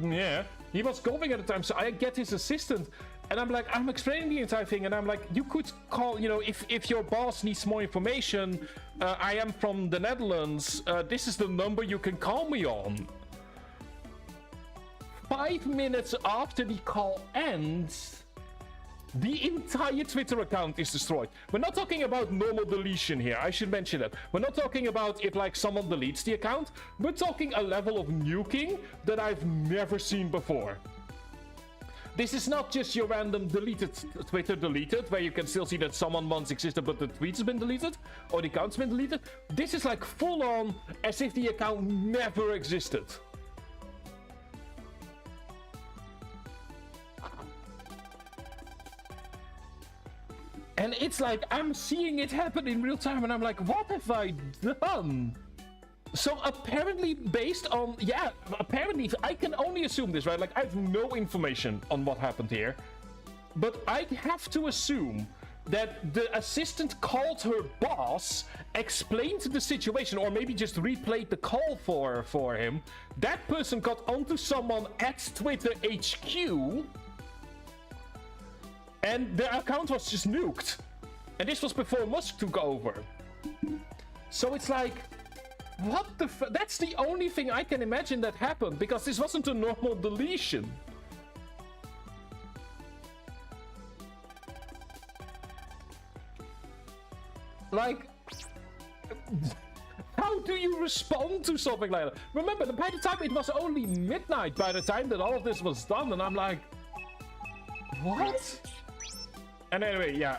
yeah, he was golfing at the time, so I get his assistant, and I'm like, I'm explaining the entire thing, and I'm like, you could call, if your boss needs more information, I am from the Netherlands, this is the number you can call me on. 5 minutes after the call ends, the entire Twitter account is destroyed. We're not talking about normal deletion here, I should mention that. We're not talking about if like someone deletes the account. We're talking a level of nuking that I've never seen before. This is not just your random Twitter deleted, where you can still see that someone once existed but the tweet has been deleted, or the account's been deleted. This is like full on, as if the account never existed. And it's like, I'm seeing it happen in real time, and I'm like, what have I done? So apparently, based on, apparently, I can only assume this, right? Like, I have no information on what happened here. But I have to assume that the assistant called her boss, explained the situation, or maybe just replayed the call for him. That person got onto someone at Twitter HQ, and the account was just nuked. And this was before Musk took over. So it's like, what the that's the only thing I can imagine that happened, because this wasn't a normal deletion. Like, how do you respond to something like that? Remember, by the time it was only midnight by the time that all of this was done, and I'm like, what? And anyway, yeah,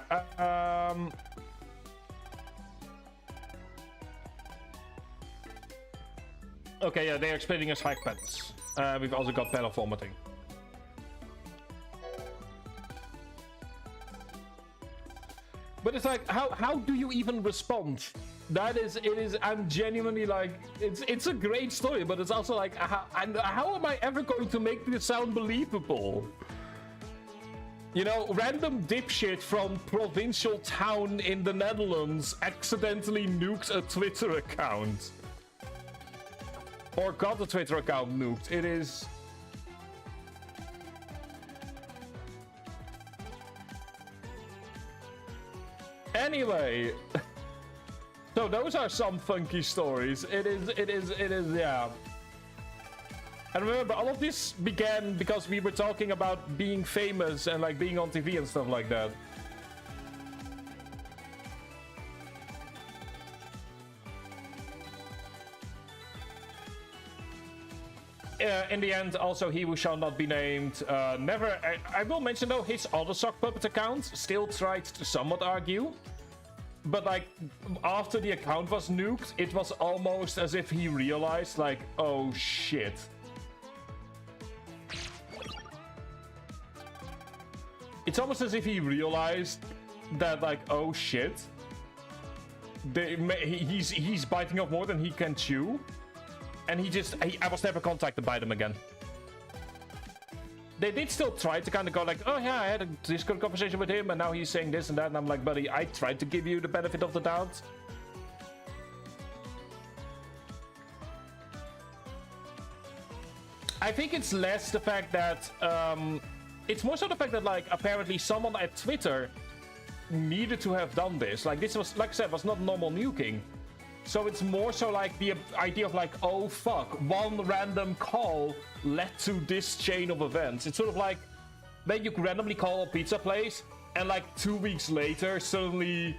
okay, yeah, they're explaining us hack patterns. We've also got panel formatting. But it's like, how do you even respond? I'm genuinely like, it's a great story, but it's also like, how am I ever going to make this sound believable? Random dipshit from provincial town in the Netherlands accidentally nukes a Twitter account. Or got a Twitter account nuked. It is... Anyway. So those are some funky stories. It is, yeah. And remember, all of this began because we were talking about being famous and like being on TV and stuff like that. in the end, also he who shall not be named never. I will mention though, his other sock puppet account still tried to somewhat argue, but like after the account was nuked, it was almost as if he realized, like, oh shit. It's almost as if he realized that, like, oh shit, he's biting off more than he can chew, and I was never contacted by them again. They did still try to kind of go like, oh yeah, I had a Discord conversation with him, and now he's saying this and that, and I'm like, buddy, I tried to give you the benefit of the doubt. I think it's less the fact that, it's more so the fact that, like, apparently someone at Twitter needed to have done this. Like, this was, like I said, was not normal nuking. So it's more so like the idea of like, oh fuck, one random call led to this chain of events. It's sort of like when you randomly call a pizza place and like 2 weeks later, suddenly,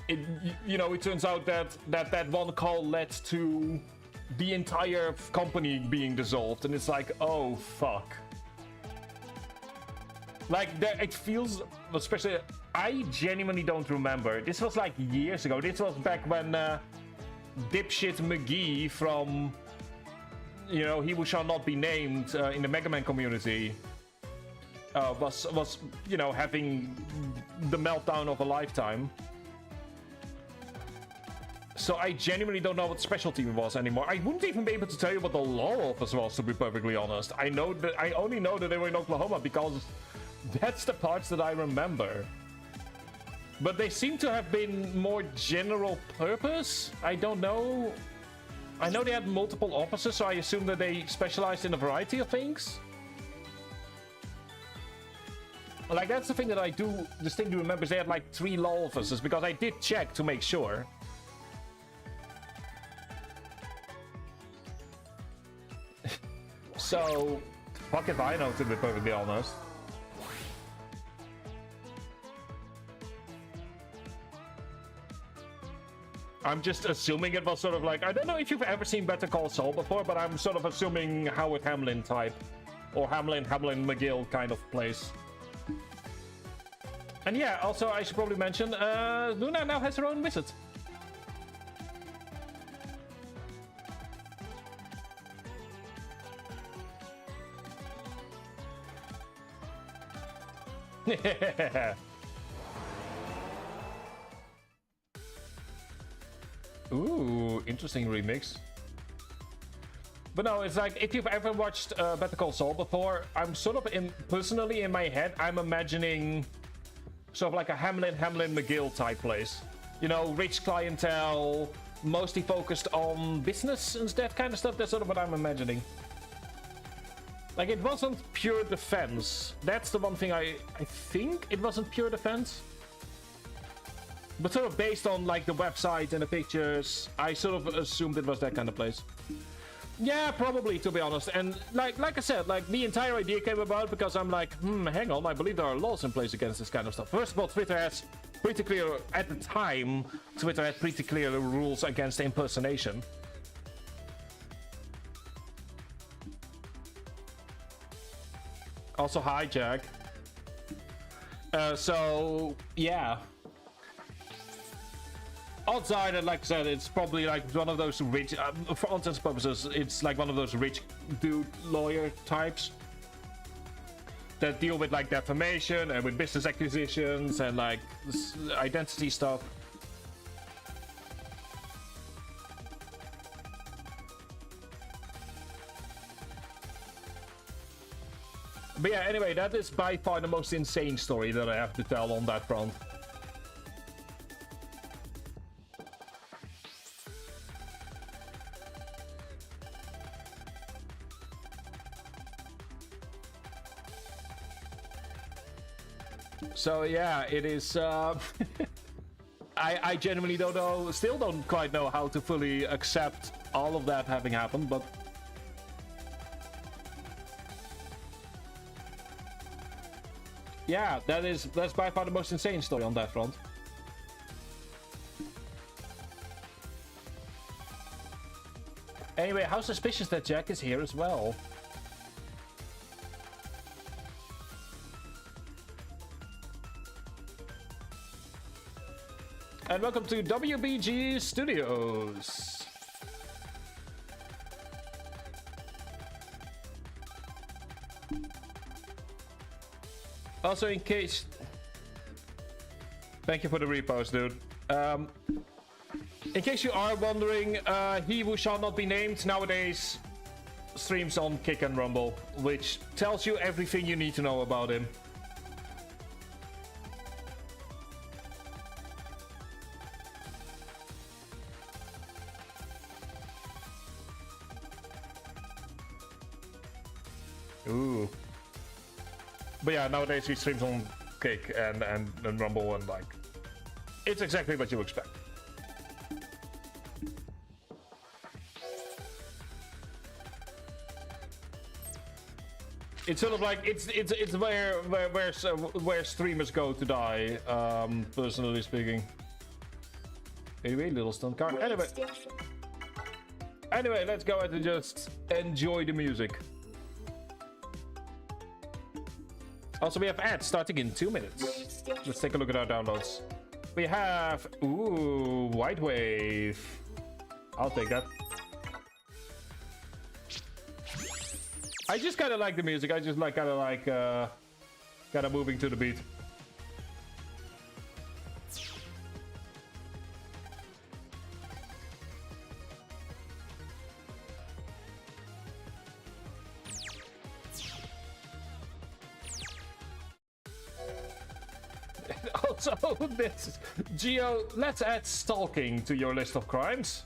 it turns out that one call led to the entire company being dissolved. And it's like, oh fuck. Like, it feels, especially, I genuinely don't remember. This was like years ago. This was back when dipshit McGee from, He Who Shall Not Be Named in the Mega Man community was having the meltdown of a lifetime. So I genuinely don't know what specialty it was anymore. I wouldn't even be able to tell you what the law office was, to be perfectly honest. I only know that they were in Oklahoma because that's the parts that I remember. But they seem to have been more general purpose. I don't know. I know they had multiple offices, so I assume that they specialized in a variety of things. Like, that's the thing that I do distinctly remember, is they had like 3 law offices, because I did check to make sure. So, fuck if I know, to be perfectly honest. I'm just assuming it was sort of like, I don't know if you've ever seen Better Call Saul before, but I'm sort of assuming Howard Hamlin type. Or Hamlin McGill kind of place. And yeah, also I should probably mention, Luna now has her own wizard. Ooh, interesting remix. But no, it's like, if you've ever watched Better Call Saul before, I'm sort of personally in my head, I'm imagining sort of like a Hamlin McGill type place. Rich clientele, mostly focused on business and that kind of stuff. That's sort of what I'm imagining. Like, it wasn't pure defense. That's the one thing I think it wasn't pure defense. But sort of based on like the website and the pictures, I sort of assumed it was that kind of place. Yeah, probably, to be honest. And like I said, like the entire idea came about because I'm like, hang on, I believe there are laws in place against this kind of stuff. First of all, Twitter has pretty clear, at the time, Twitter had pretty clear rules against impersonation. Also, hi, Jack. So, yeah. Odds are that, like I said, it's probably like one of those rich, for all intents and purposes, it's like one of those rich dude lawyer types that deal with like defamation and with business acquisitions and like identity stuff. But yeah, anyway, that is by far the most insane story that I have to tell on that front. So yeah, it is. I genuinely don't know, still don't quite know how to fully accept all of that having happened, but yeah, that's by far the most insane story on that front. Anyway, how suspicious that Jack is here as well. and welcome to WBG Studios. Also, in case... Thank you for the repost, dude. In case you are wondering, he who shall not be named nowadays streams on Kick and Rumble, which tells you everything you need to know about him. Ooh. But yeah, nowadays he streams on Kick and Rumble, and like, it's exactly what you expect. It's sort of like it's where streamers go to die, personally speaking. Anyway, little stunt car. Anyway, let's go ahead and just enjoy the music. Also, we have ads starting in 2 minutes. Let's take a look at our downloads. We have White Wave. I'll take that. I just kind of like the music. I just like kind of moving to the beat. Also, this Geo, let's add stalking to your list of crimes.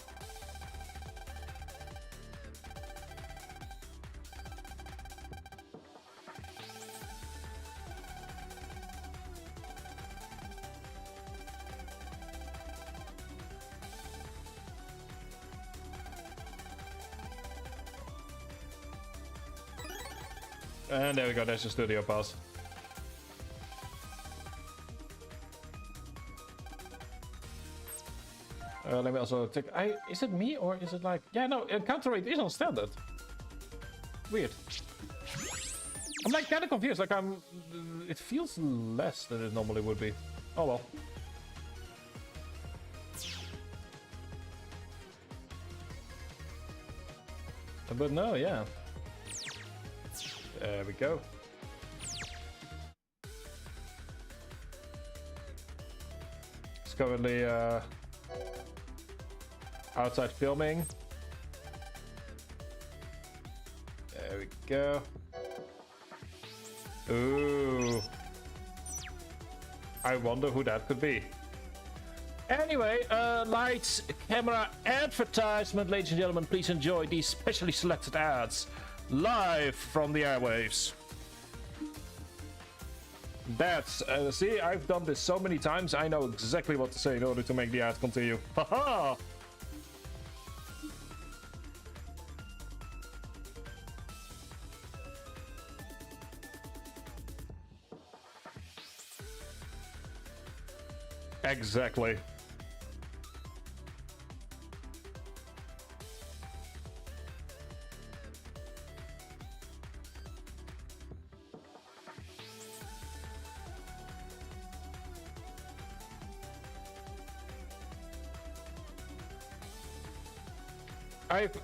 And there we go, there's the studio pass. Let me also take... is it me or is it like... Yeah, no, encounter rate is on standard. Weird. I'm like kind of confused, like I'm... It feels less than it normally would be. Oh well. But no, yeah. There we go. It's currently outside filming. There we go. Ooh. I wonder who that could be. Anyway, lights, camera, advertisement, ladies and gentlemen. Please enjoy these specially selected ads live from the airwaves. That's see, I've done this so many times. I know exactly what to say in order to make the ad continue. Haha. Exactly.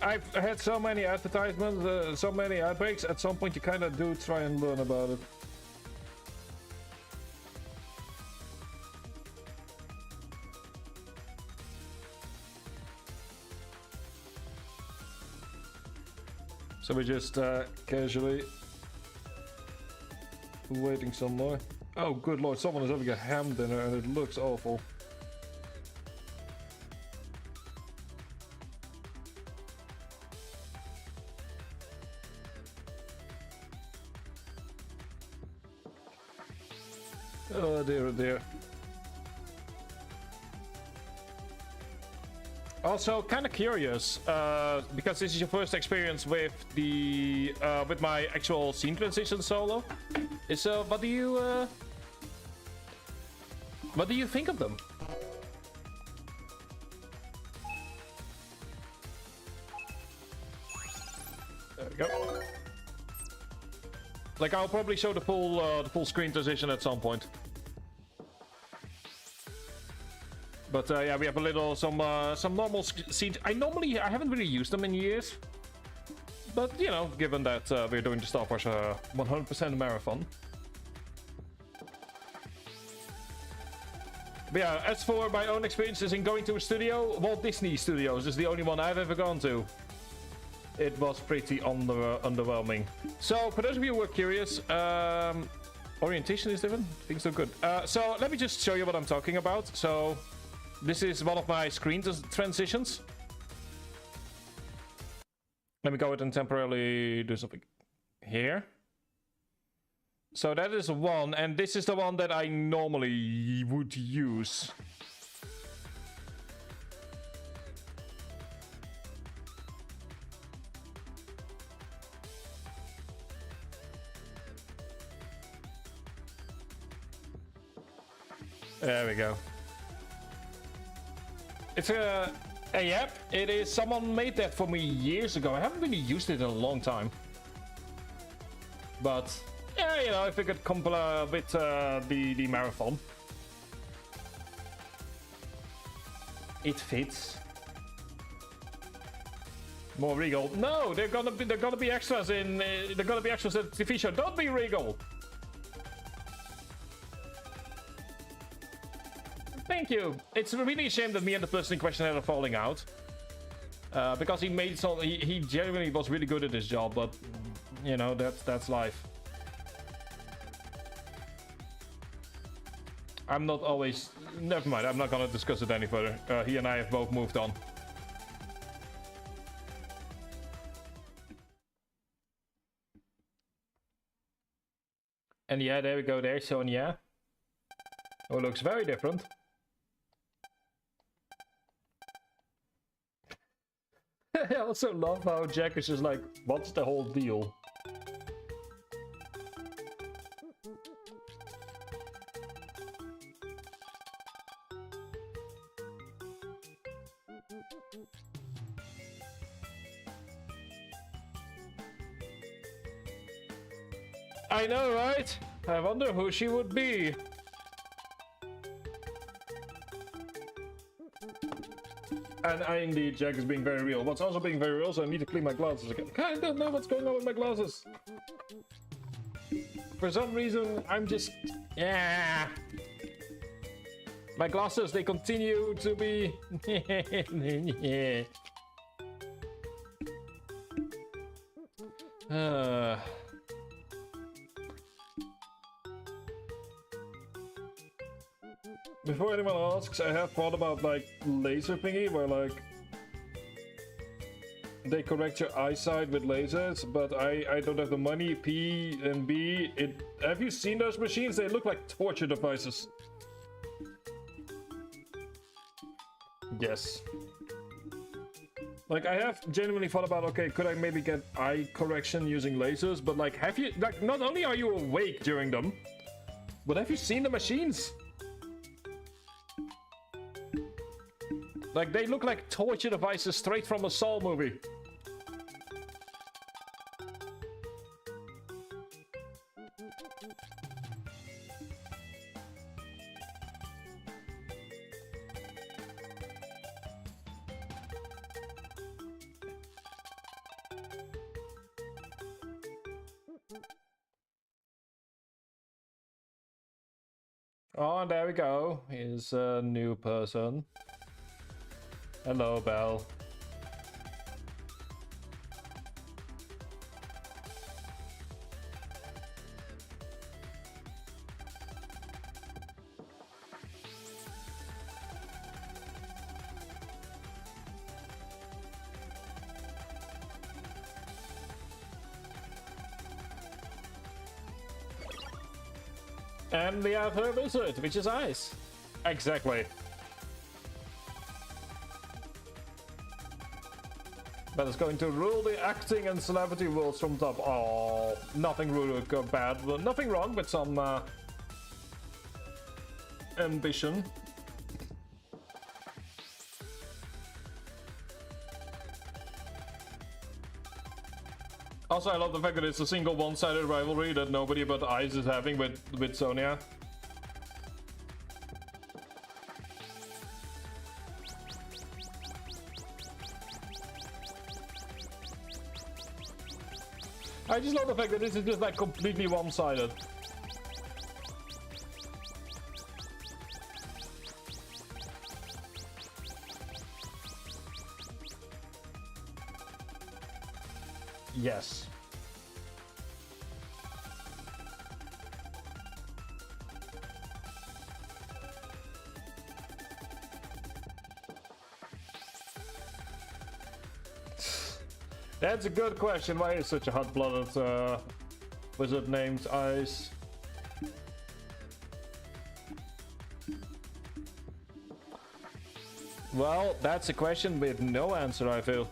I've had so many advertisements, so many outbreaks. At some point, you kind of do try and learn about it. So we're just casually waiting some more. Oh, good lord! Someone is having a ham dinner, and it looks awful. Oh dear, oh dear. Also, kind of curious, because this is your first experience with the with my actual scene transition solo. Is what do you think of them? There we go. Like, I'll probably show the full screen transition at some point. But yeah, we have a little some normal scenes. I haven't really used them in years, but you know, given that we're doing the Starforce 100% marathon. But yeah, as for my own experiences in going to a studio, Walt Disney Studios is the only one I've ever gone to. It was pretty underwhelming. So for those of you who are curious, orientation is different. Things are good. So let me just show you what I'm talking about. So this is one of my screen transitions. Let me go ahead and temporarily do something here. So that is one, and this is the one that I normally would use. There we go. It's yep, it is. Someone made that for me years ago. I haven't really used it in a long time. But yeah, you know, if I could compare with the marathon, it fits. More Regal? No, they're gonna be extras in. They're gonna be extras at the TV show. Don't be Regal. Thank you. It's really a shame that me and the person in question had a falling out. Because he made some. He genuinely was really good at his job, but you know, that's life. I'm not always. Never mind. I'm not gonna discuss it any further. He and I have both moved on. And yeah, there we go. There's Sonia. Oh, looks very different. I also love how Jack is just like, what's the whole deal? I know, right? I wonder who she would be. And indeed, Jack is being very real. What's also being very real, so I need to clean my glasses again. I don't know what's going on with my glasses. For some reason, I'm just... Yeah. My glasses, they continue to be... Before anyone asks, I have thought about like laser thingy where like they correct your eyesight with lasers, but I don't have the money. P and B. Have you seen those machines? They look like torture devices. Yes. Like I have genuinely thought about, okay, could I maybe get eye correction using lasers? But like, have you like not only are you awake during them, but have you seen the machines? Like, they look like torture devices straight from a Saw movie. Oh, there we go. Here's a new person. Hello, Belle. And we have her wizard, which is Ice. Exactly. That is going to rule the acting and celebrity worlds from top. Oh, nothing really bad, but nothing wrong with some ambition. Also, I love the fact that it's a single one-sided rivalry that nobody but Ice is having with Sonia. I just love the fact that this is just like completely one-sided. Yes. That's a good question. Why is such a hot-blooded wizard named Ice? Well, that's a question with no answer, I feel.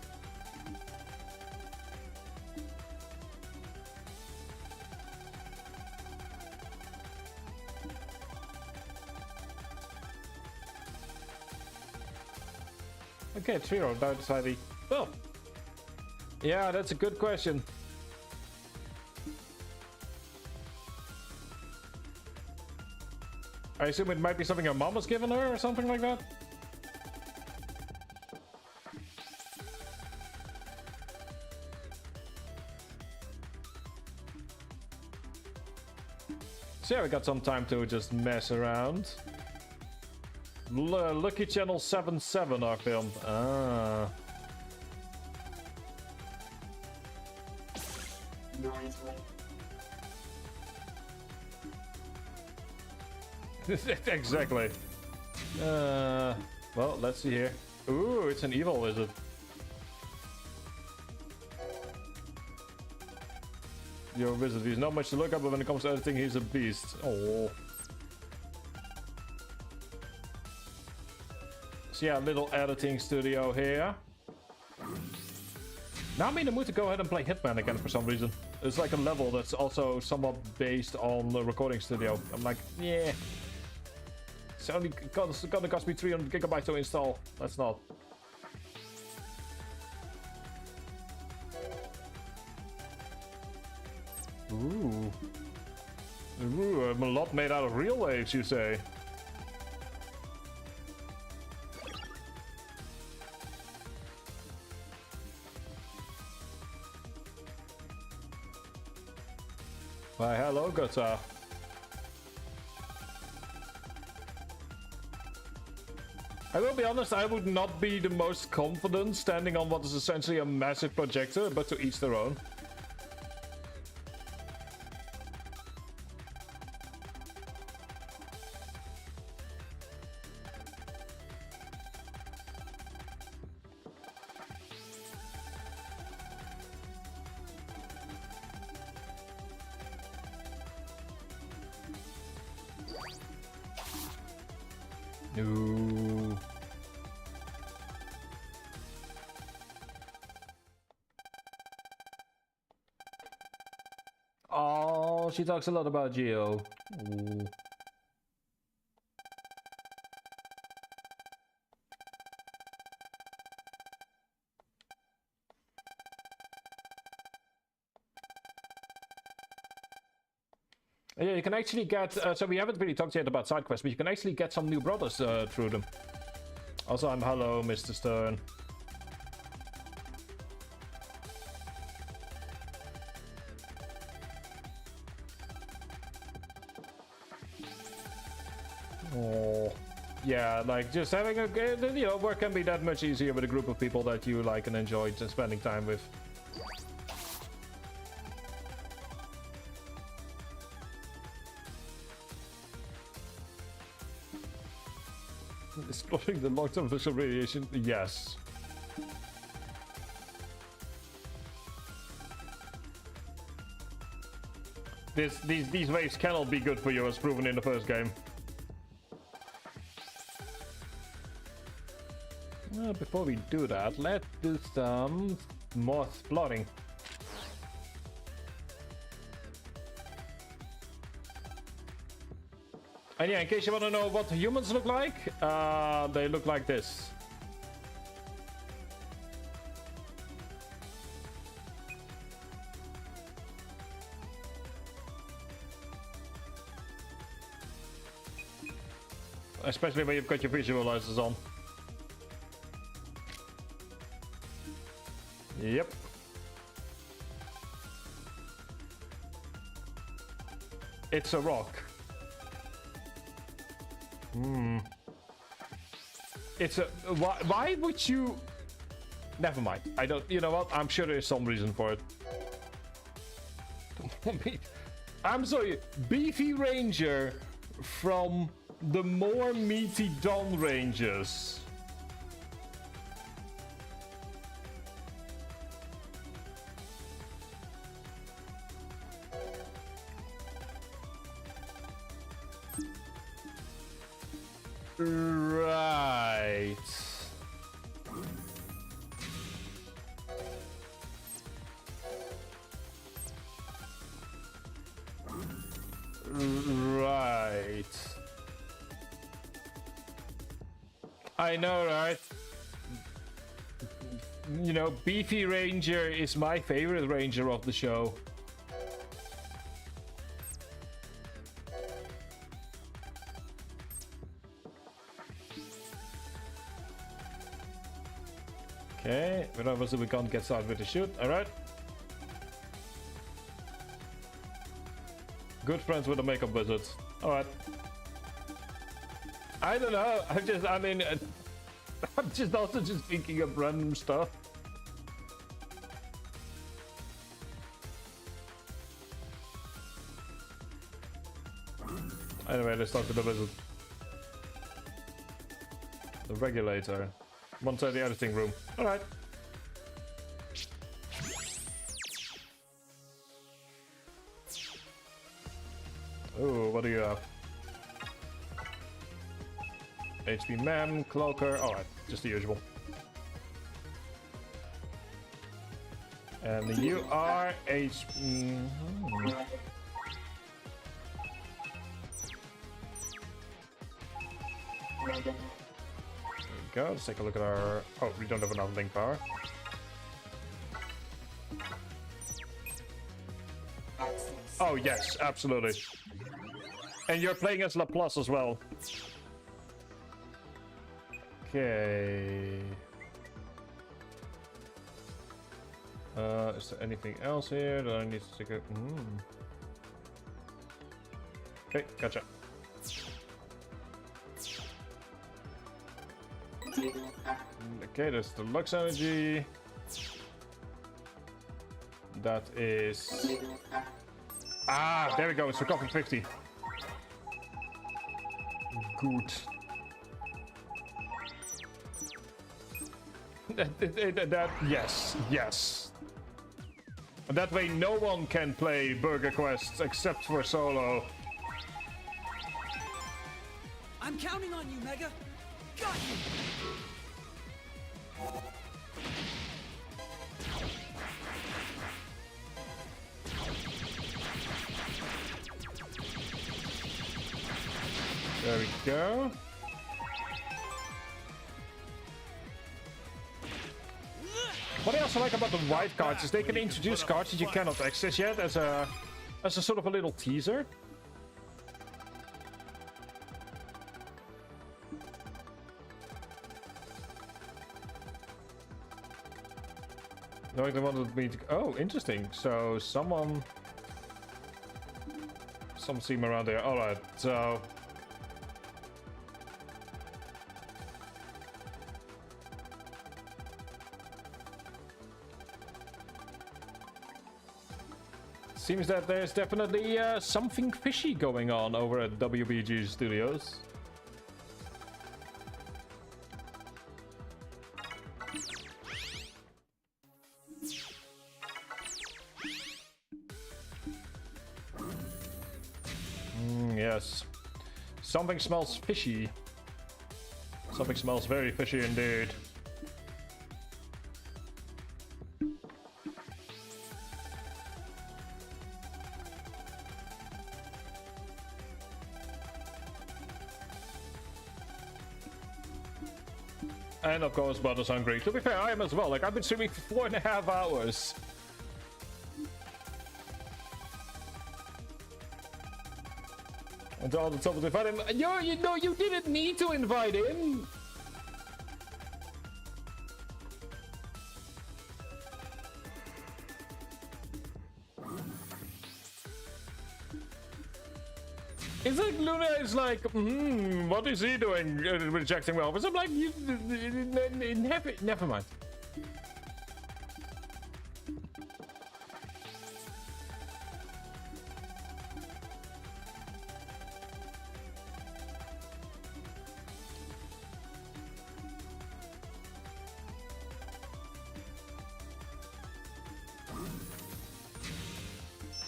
Okay, Trio, down to the... Well, yeah, that's a good question. I assume it might be something her mom was giving her or something like that? So yeah, we got some time to just mess around. Lucky Channel 77 our film. Ah. Exactly. Well, let's see here. Ooh, it's an evil wizard. Your wizard, he's not much to look at, but when it comes to editing, he's a beast. Oh. So yeah, little editing studio here. Now I'm in the mood to go ahead and play Hitman again for some reason. It's like a level that's also somewhat based on the recording studio. I'm like, yeah. It's only gonna cost me 300 gigabytes to install. Let's not. Ooh. Ooh, a lot made out of real waves, you say? Why, hello, Gutta. I will be honest, I would not be the most confident standing on what is essentially a massive projector, but to each their own. Ooh. Oh, she talks a lot about Geo. Ooh. Yeah, you can actually get, so we haven't really talked yet about side quests, but you can actually get some new brothers through them. Also, I'm hello, Mr. Stern. Oh, yeah, like just having a, you know, work can be that much easier with a group of people that you like and enjoy spending time with. Exploring the long-term visual radiation, yes. These waves cannot be good for you, as proven in the first game. Before we do that, let's do some more exploring. And yeah, in case you want to know what humans look like, they look like this. Especially when you've got your visualizers on. Yep. It's a rock. It's a... Why would you... Never mind. I don't... You know what? I'm sure there's some reason for it. I'm sorry. Beefy Ranger from the more meaty Dawn Rangers. Right. Right. I know, right? You know, Beefy Ranger is my favorite ranger of the show. Okay, but obviously we can't get started with the shoot. Alright. Good friends with the makeup wizard. Alright. I don't know. I mean, I'm just also just thinking of random stuff. Anyway, let's talk to the wizard. The regulator. One side of the editing room. Alright. Oh, what do you have? HP Mem, Cloaker. Alright, just the usual. And you are H. There we go. Let's take a look at our... Oh, we don't have enough link power. Oh, yes, absolutely. And you're playing as Laplace as well. Okay. Is there anything else here that I need to take a... Okay, gotcha. Okay, that's the Lux Energy. That is... Ah, there we go, it's recovering 50. Good. Yes, yes. That way no one can play Burger Quest except for solo. I'm counting on you, Mega. Got you. There we go. What I also like about the white cards is they can introduce cards that you cannot access yet as a sort of a little teaser. No, they wanted me to... Oh, interesting. So some seem around there. All right, so. Seems that there's definitely something fishy going on over at WBG Studios. Yes. Something smells fishy. Something smells very fishy indeed. And of course, Bud is hungry. To be fair, I am as well. Like, I've been streaming for 4.5 hours. And all the trouble to invite him. You know, you didn't need to invite him. It's like Luna is like, what is he doing rejecting Welvers? I'm like, never mind.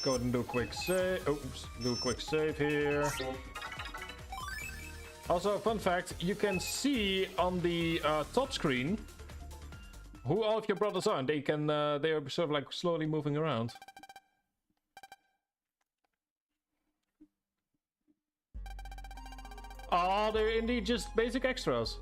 Go ahead and do a quick save. Oops, do a quick save here. Also, fun fact, you can see on the top screen who all of your brothers are. And they can, they are sort of like slowly moving around. Oh, they're indeed just basic extras.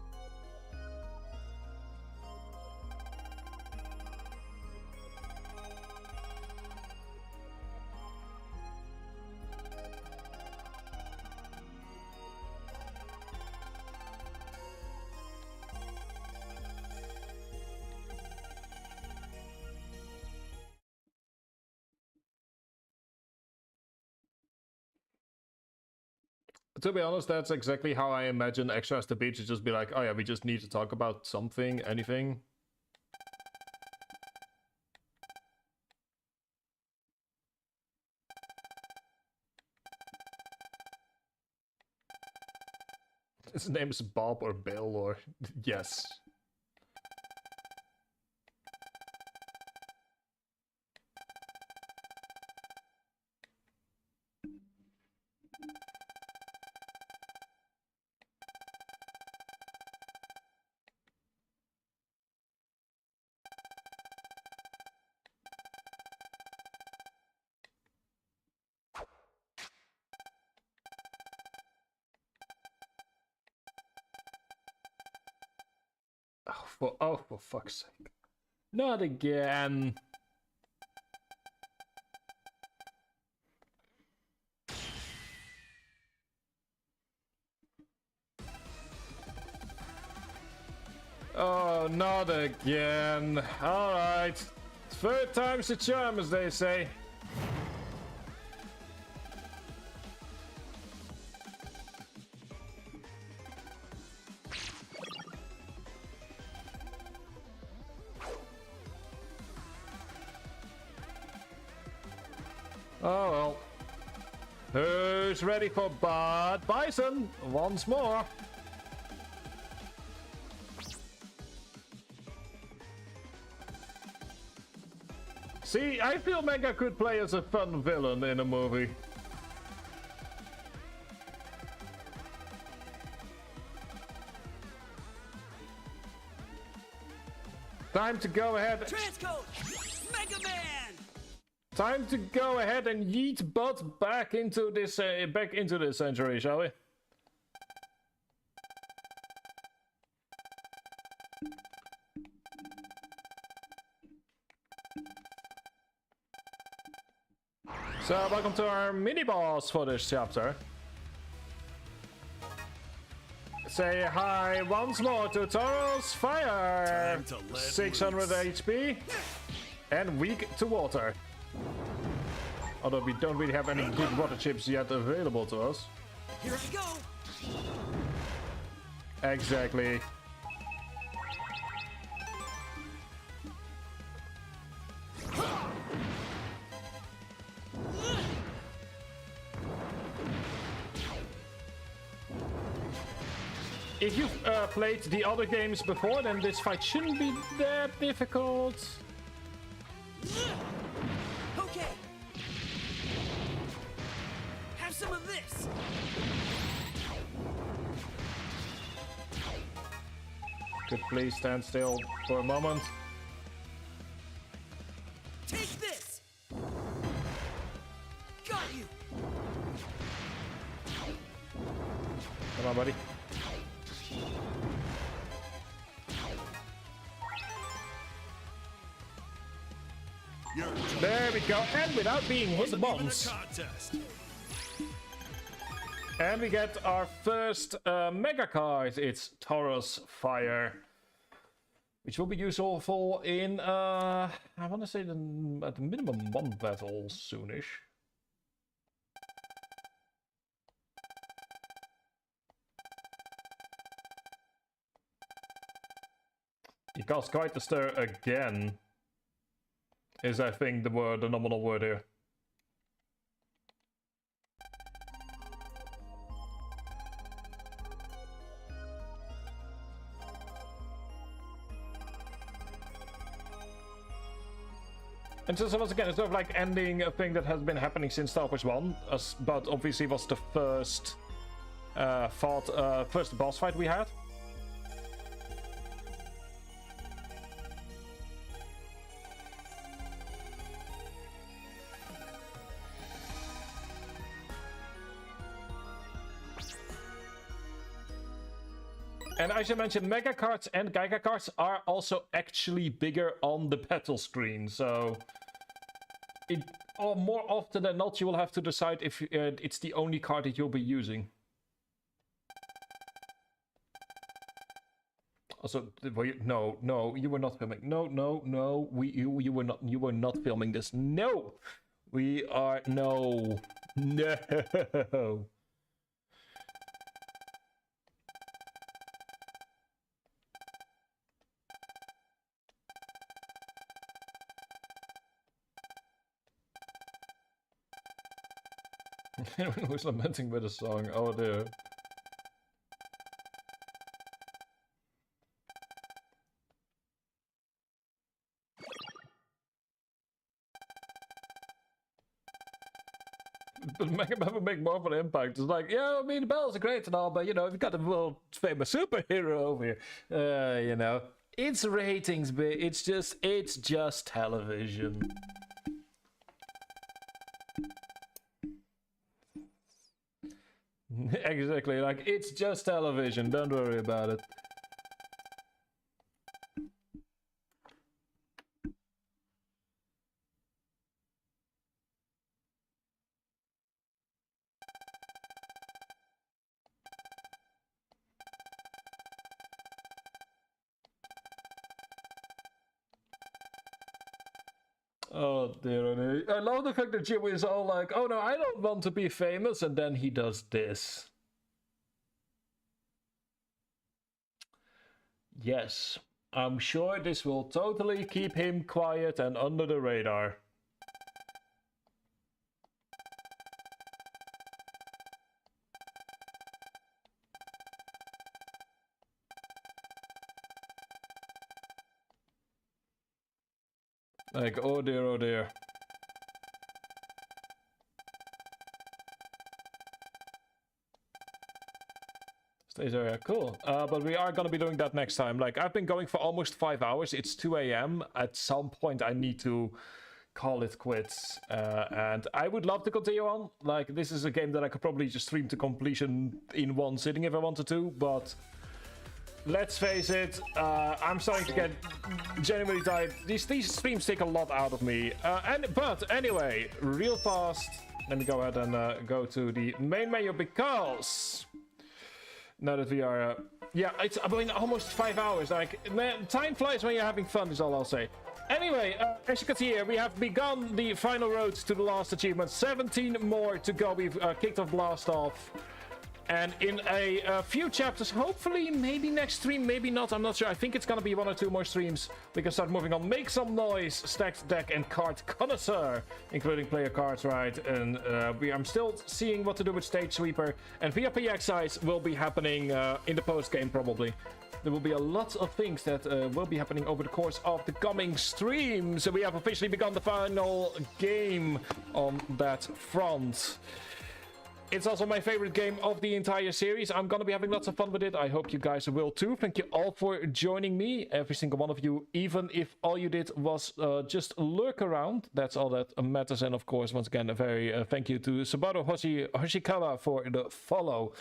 To be honest, that's exactly how I imagine extras to be. To just be like, oh yeah, we just need to talk about something, anything. His name is Bob or Bill or... yes. Oh, for fuck's sake. Not again. Oh, not again. Alright. Third time's the charm, as they say. Oh well. Who's ready for Bud Bison once more? See, I feel Mega could play as a fun villain in a movie. Time to go ahead. Transcode! Mega Man! Time to go ahead and yeet Bud back into this century, shall we? So, welcome to our mini boss for this chapter. Say hi once more to Toro's Fire. 600 HP and weak to water. Although we don't really have any good water chips yet available to us. Here I go! Exactly. If you've played the other games before, then this fight shouldn't be that difficult. Okay! Have some of this! Could please stand still for a moment. Take this! Got you! Come on, buddy. There we go, and without being hit once. And we get our first mega card. It's Toro's Fire, which will be useful in I want to say at the minimum one battle soonish. caused quite a stir again. Is I think the word, the nominal word here. And so once again, it's sort of like ending a thing that has been happening since Starforce 1, but obviously was the first first boss fight we had. And I should mention, Mega cards and Giga cards are also actually bigger on the battle screen, so or more often than not, you will have to decide if it's the only card that you'll be using. Also, no, you were not filming. No, you were not filming this. No, we are no. Anyone who's lamenting with a song, oh dear. But Mega Man would make more of an impact. It's like, yeah, I mean, the bells are great and all, but you know, we've got a world famous superhero over here. You know, it's ratings, but it's just television. Exactly, like, it's just television, don't worry about it. Oh dear, oh dear. I love the fact that Jimmy is all like, oh no, I don't want to be famous, and then he does this. Yes, I'm sure this will totally keep him quiet and under the radar. Like, oh dear, oh dear. Stage area, cool. But we are gonna be doing that next time. Like, I've been going for almost 5 hours. It's 2 AM. At some point, I need to call it quits. And I would love to continue on. Like, this is a game that I could probably just stream to completion in one sitting if I wanted to, but let's face it, I'm starting to get genuinely tired. These streams take a lot out of me. But anyway, real fast, let me go ahead and go to the main menu, because now that we are, yeah, it's been almost 5 hours. Like, man, time flies when you're having fun, is all I'll say. Anyway, as you can see here, we have begun the final road to the last achievement. 17 more to go. We've kicked off Blast Off. And in a few chapters, hopefully, maybe next stream, maybe not, I'm not sure. I think it's gonna be 1 or 2 more streams. We can start moving on. Make Some Noise, Stacked Deck, and Card Connoisseur, including player cards, right? And I'm still seeing what to do with Stage Sweeper. And VIP Excise will be happening in the post-game, probably. There will be a lot of things that will be happening over the course of the coming stream. So we have officially begun the final game on that front. It's also my favorite game of the entire series. I'm gonna be having lots of fun with it. I hope you guys will too. Thank you all for joining me, every single one of you, even if all you did was just lurk around. That's all that matters. And of course, once again, a very thank you to Subaru Hoshikawa for the follow.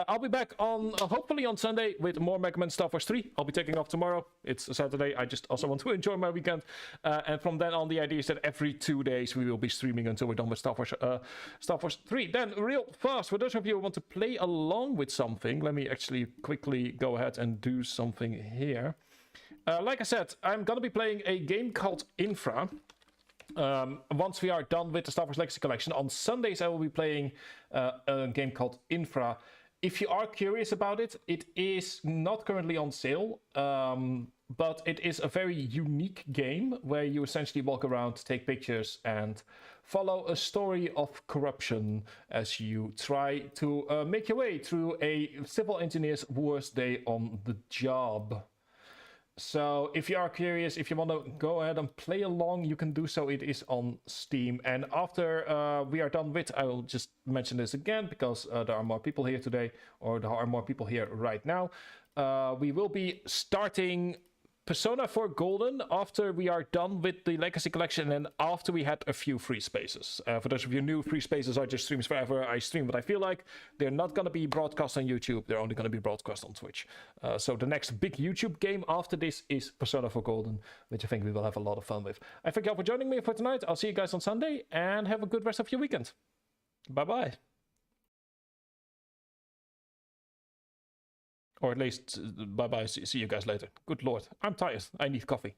I'll be back on hopefully on Sunday with more Mega Man Starforce 3. I'll be taking off tomorrow. It's a Saturday. I just also want to enjoy my weekend. And from then on, the idea is that every 2 days we will be streaming until we're done with Starforce 3. Then real fast, for those of you who want to play along with something, let me actually quickly go ahead and do something here. Like I said, I'm gonna be playing a game called Infra. Once we are done with the Starforce Legacy Collection, on Sundays I will be playing a game called Infra. If you are curious about it, it is not currently on sale. but it is a very unique game where you essentially walk around, take pictures, and follow a story of corruption as you try to make your way through a civil engineer's worst day on the job. So if you are curious, if you want to go ahead and play along, you can do so. It is on Steam. And after we are done with, I will just mention this again because there are more people here today, or there are more people here right now. We will be starting Persona 4 Golden after we are done with the Legacy Collection and after we had a few free spaces. For those of you new, free spaces are just streams forever. I stream what I feel like. They're not going to be broadcast on YouTube. They're only going to be broadcast on Twitch. So the next big YouTube game after this is Persona 4 Golden, which I think we will have a lot of fun with. I thank you all for joining me for tonight. I'll see you guys on Sunday and have a good rest of your weekend. Bye-bye. Or at least, bye-bye, see you guys later. Good lord, I'm tired, I need coffee.